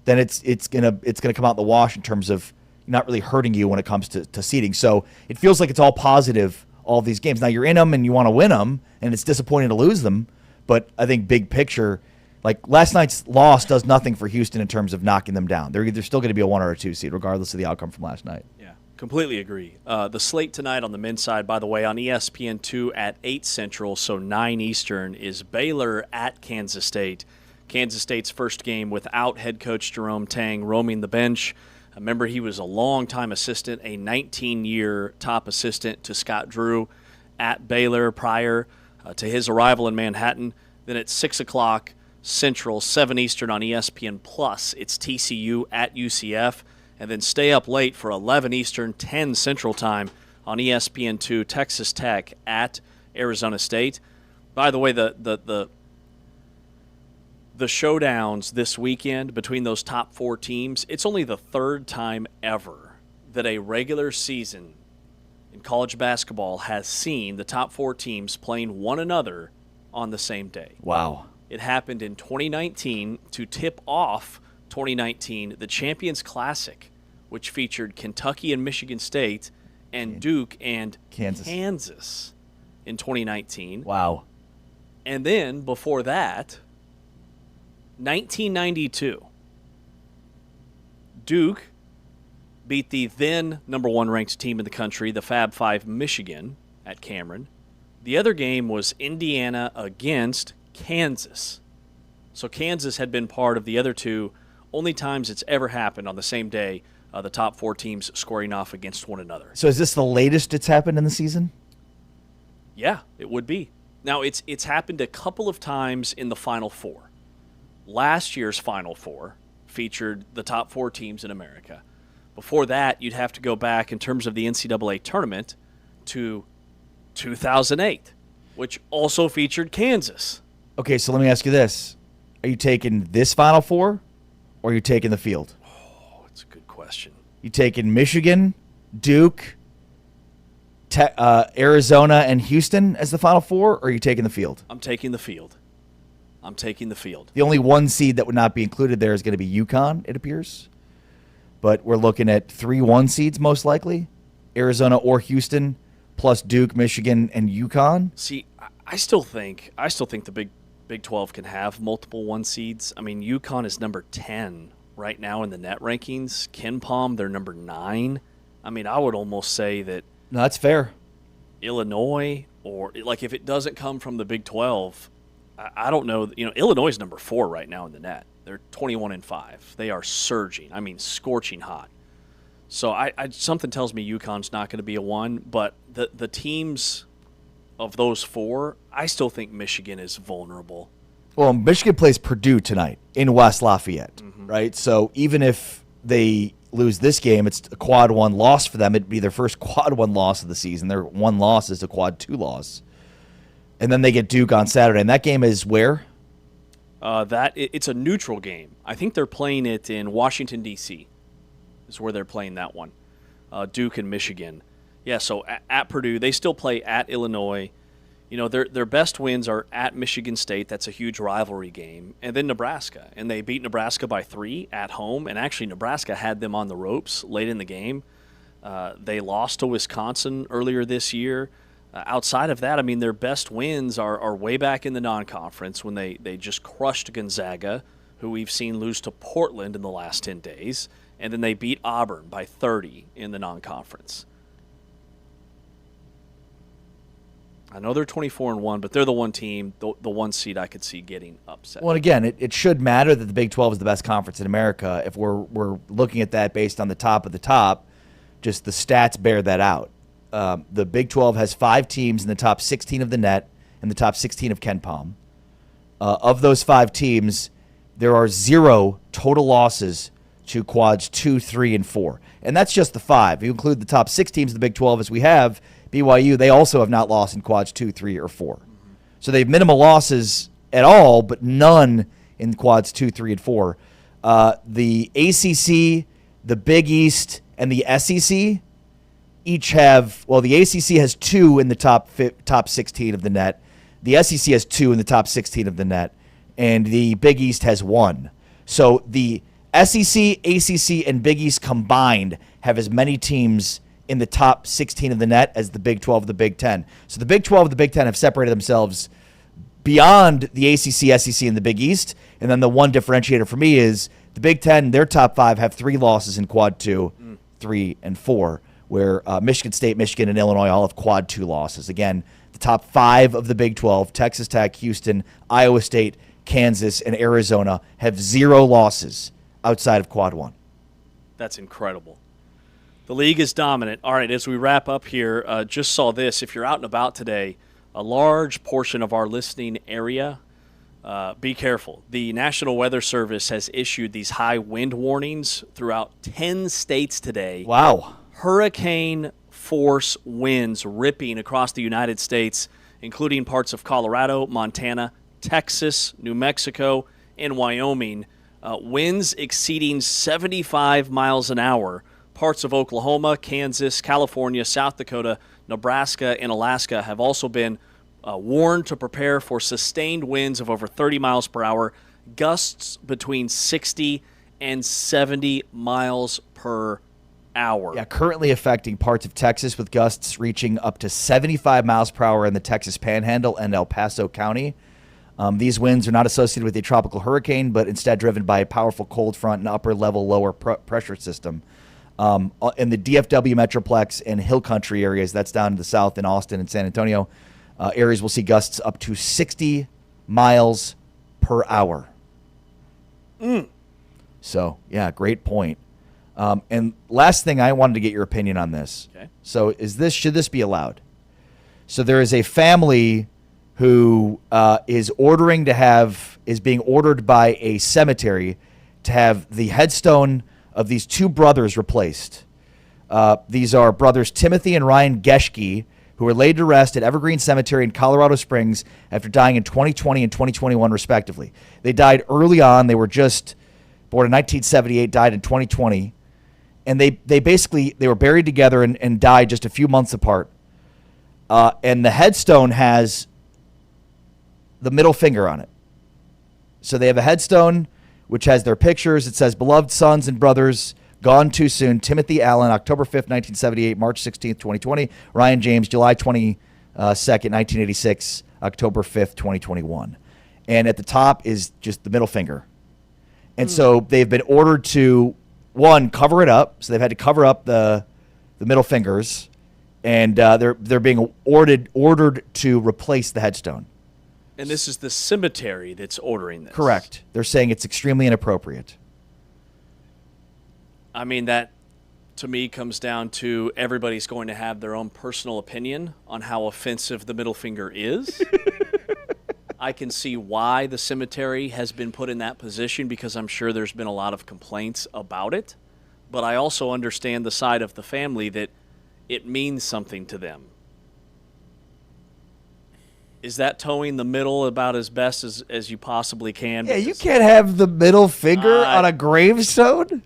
then it's gonna come out in the wash in terms of not really hurting you when it comes to seeding. So it feels like it's all positive, all of these games. Now you're in them and you want to win them, and it's disappointing to lose them. But I think big picture, last night's loss does nothing for Houston in terms of knocking them down. They're either still going to be a 1 or a 2 seed, regardless of the outcome from last night. Yeah, completely agree. The slate tonight on the men's side, by the way, on ESPN2 at 8 Central, so 9 Eastern, is Baylor at Kansas State. Kansas State's first game without head coach Jerome Tang roaming the bench. Remember, he was a longtime assistant, a 19-year top assistant to Scott Drew at Baylor prior to his arrival in Manhattan. Then at 6 o'clock Central, 7 Eastern on ESPN+, it's TCU at UCF. And then stay up late for 11 Eastern, 10 Central time on ESPN2, Texas Tech at Arizona State. By the way, the showdowns this weekend between those top 4 teams, it's only the 3rd time ever that a regular season in college basketball has seen the top 4 teams playing one another on the same day. Wow. It happened in 2019 to tip off 2019, the Champions Classic, which featured Kentucky and Michigan State and Duke and Kansas in 2019. Wow. And then before that, 1992, Duke beat the then number 1 ranked team in the country, the Fab Five Michigan, at Cameron. The other game was Indiana against Kansas. So Kansas had been part of the other 2 only times it's ever happened on the same day, the top 4 teams scoring off against one another. So is this the latest it's happened in the season? Yeah, it would be. Now, it's happened a couple of times in the Final Four. Last year's Final Four featured the top 4 teams in America. Before that, you'd have to go back in terms of the NCAA tournament to 2008, which also featured Kansas. Okay, so let me ask you this. Are you taking this Final Four, or are you taking the field? Oh, that's a good question. You taking Michigan, Duke, Arizona, and Houston as the Final Four, or are you taking the field? I'm taking the field. The only 1 seed that would not be included there is going to be UConn, it appears. But we're looking at 3 1 seeds most likely, Arizona or Houston, plus Duke, Michigan, and UConn. See, I still think the Big 12 can have multiple 1 seeds. I mean, UConn is number 10 right now in the net rankings. KenPom, they're number 9. I mean, I would almost say that. No, that's fair. Illinois, or like if it doesn't come from the Big 12, I don't know. You know, Illinois is number 4 right now in the net. They're 21-5. They are surging. I mean, scorching hot. So I something tells me UConn's not going to be a 1, but the teams of those 4, I still think Michigan is vulnerable. Well, Michigan plays Purdue tonight in West Lafayette, right? So even if they lose this game, it's a quad 1 loss for them. It'd be their first quad 1 loss of the season. Their 1 loss is a quad 2 loss. And then they get Duke on Saturday. And that game is where? It's a neutral game. I think they're playing it in Washington, D.C. is where they're playing that one. Duke and Michigan. Yeah, so at Purdue, they still play at Illinois. You know, their best wins are at Michigan State. That's a huge rivalry game. And then Nebraska. And they beat Nebraska by 3 at home. And actually, Nebraska had them on the ropes late in the game. They lost to Wisconsin earlier this year. Outside of that, I mean, their best wins are way back in the non-conference when they just crushed Gonzaga, who we've seen lose to Portland in the last 10 days. And then they beat Auburn by 30 in the non-conference. I know they're 24-1, but they're the 1 team, the 1 seed I could see getting upset. Well, again, it should matter that the Big 12 is the best conference in America. If we're looking at that based on the top of the top, just the stats bear that out. The Big 12 has 5 teams in the top 16 of the net and the top 16 of KenPom. Of those 5 teams, there are 0 total losses to quads 2, 3, and 4. And that's just the 5. You include the top 6 teams of the Big 12 as we have, BYU, they also have not lost in quads 2, 3, or 4. So they have minimal losses at all, but none in quads 2, 3, and 4. The ACC, the Big East, and the SEC each have, well, the ACC has 2 in the top 16 of the net. The SEC has 2 in the top 16 of the net. And the Big East has 1. So the SEC, ACC, and Big East combined have as many teams in the top 16 of the net as the Big 12 of the Big 10. So the Big 12 of the Big 10 have separated themselves beyond the ACC, SEC, and the Big East. And then the one differentiator for me is the Big 10, their top 5 have 3 losses in quad 2, 3, and 4, where Michigan State, Michigan, and Illinois all have quad 2 losses. Again, the top 5 of the Big 12, Texas Tech, Houston, Iowa State, Kansas, and Arizona have 0 losses outside of quad 1. That's incredible. The league is dominant. All right, as we wrap up here, just saw this. If you're out and about today, a large portion of our listening area, be careful. The National Weather Service has issued these high wind warnings throughout 10 states today. Wow. Hurricane force winds ripping across the United States, including parts of Colorado, Montana, Texas, New Mexico, and Wyoming. Winds exceeding 75 miles an hour. Parts of Oklahoma, Kansas, California, South Dakota, Nebraska, and Alaska have also been warned to prepare for sustained winds of over 30 miles per hour, gusts between 60 and 70 miles per hour. Yeah, currently affecting parts of Texas with gusts reaching up to 75 miles per hour in the Texas Panhandle and El Paso County. These winds are not associated with a tropical hurricane, but instead driven by a powerful cold front and upper-level lower pressure system. In the DFW Metroplex and Hill Country areas, that's down to the south in Austin and San Antonio, areas will see gusts up to 60 miles per hour. So, yeah, great point. And last thing, I wanted to get your opinion on this. Okay. So should this be allowed? So there is a family who is being ordered by a cemetery to have the headstone of these two brothers replaced. These are brothers Timothy and Ryan Geschke, who were laid to rest at Evergreen Cemetery in Colorado Springs after dying in 2020 and 2021, respectively. They died early on. They were just born in 1978, died in 2020. And they were buried together and died just a few months apart. And the headstone has the middle finger on it. So they have a headstone which has their pictures. It says, "Beloved sons and brothers, gone too soon. Timothy Allen, October 5th, 1978, March 16th, 2020. Ryan James, July 22nd, 1986, October 5th, 2021. And at the top is just the middle finger. And so they've been ordered to, one, cover it up. So they've had to cover up the middle fingers. And they're being ordered to replace the headstone. And this is the cemetery that's ordering this. Correct. They're saying it's extremely inappropriate. I mean, that, to me, comes down to everybody's going to have their own personal opinion on how offensive the middle finger is. I can see why the cemetery has been put in that position because I'm sure there's been a lot of complaints about it. But I also understand the side of the family that it means something to them. Is that towing the middle about as best as you possibly can? Yeah, you can't have the middle finger on a gravestone.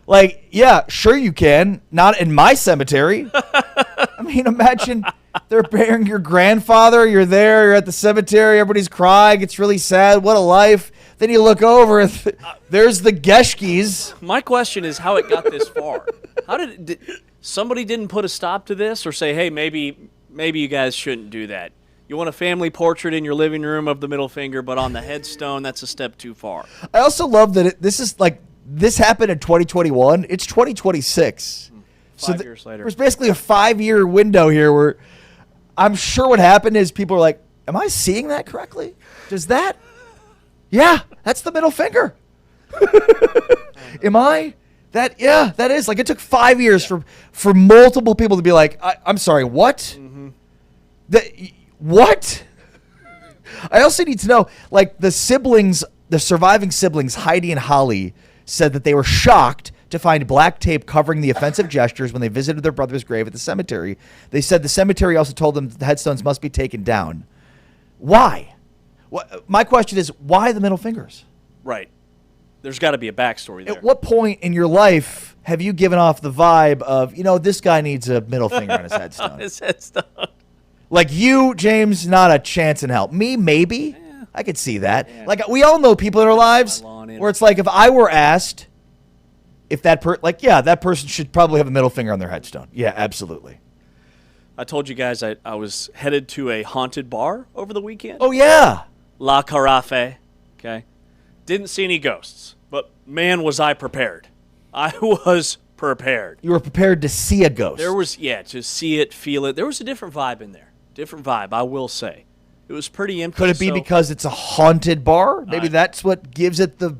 Like, yeah, sure you can. Not in my cemetery. I mean, imagine they're burying your grandfather. You're there. You're at the cemetery. Everybody's crying. It's really sad. What a life. Then you look over and there's the Geschkes. My question is how it got this far. How did somebody didn't put a stop to this or say, hey, maybe you guys shouldn't do that? You want a family portrait in your living room of the middle finger, but on the headstone, that's a step too far. I also love that this happened in 2021. It's 2026. 5 years later. There's basically a 5-year window here where I'm sure what happened is people are like, am I seeing that correctly? Does that? Yeah, that's the middle finger. Am I? That, yeah, that is. Like, it took 5 years for multiple people to be like, I'm sorry, what? What? I also need to know, like, the surviving siblings, Heidi and Holly, said that they were shocked to find black tape covering the offensive gestures when they visited their brother's grave at the cemetery. They said the cemetery also told them the headstones must be taken down. Why? My question is, why the middle fingers? Right. There's got to be a backstory there. At what point in your life have you given off the vibe of, this guy needs a middle finger on his headstone? His headstone. Like you, James, not a chance in hell. Me, maybe. Yeah. I could see that. Yeah. Like, we all know people in our lives where it's like, if I were asked if that person should probably have a middle finger on their headstone. Yeah, absolutely. I told you guys I was headed to a haunted bar over the weekend. Oh, yeah. La Carafe. Okay. Didn't see any ghosts, but man, was I prepared. I was prepared. You were prepared to see a ghost. There was, to see it, feel it. There was a different vibe in there. Different vibe, I will say. It was pretty empty. Could it be because it's a haunted bar? Maybe that's what gives it the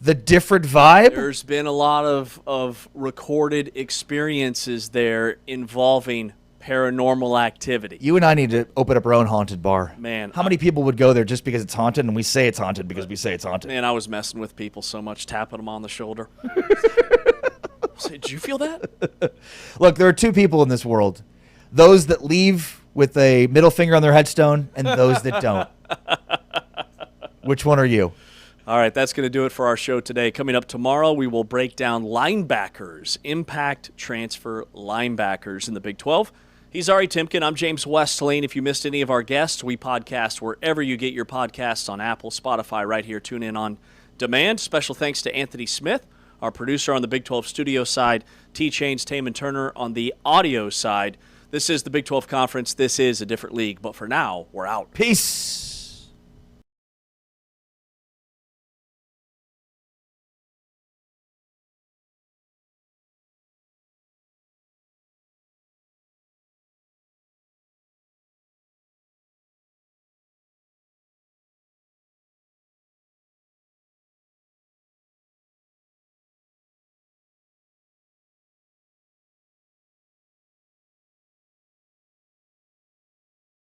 the different vibe. There's been a lot of recorded experiences there involving paranormal activity. You and I need to open up our own haunted bar. Man, how many people would go there just because it's haunted, and we say it's haunted because we say it's haunted? Man, I was messing with people so much, tapping them on the shoulder. Did you feel that? Look, there are two people in this world. Those that leave with a middle finger on their headstone and those that don't. Which one are you? All right, that's going to do it for our show today. Coming up tomorrow, we will break down linebackers, impact transfer linebackers in the Big 12. He's Ari Timken. I'm James Westlane. If you missed any of our guests, we podcast wherever you get your podcasts on Apple, Spotify, right here. Tune in on demand. Special thanks to Anthony Smith, our producer on the Big 12 studio side, T-Chains, Taman Turner on the audio side. This is the Big 12 Conference. This is a different league. But for now, we're out. Peace.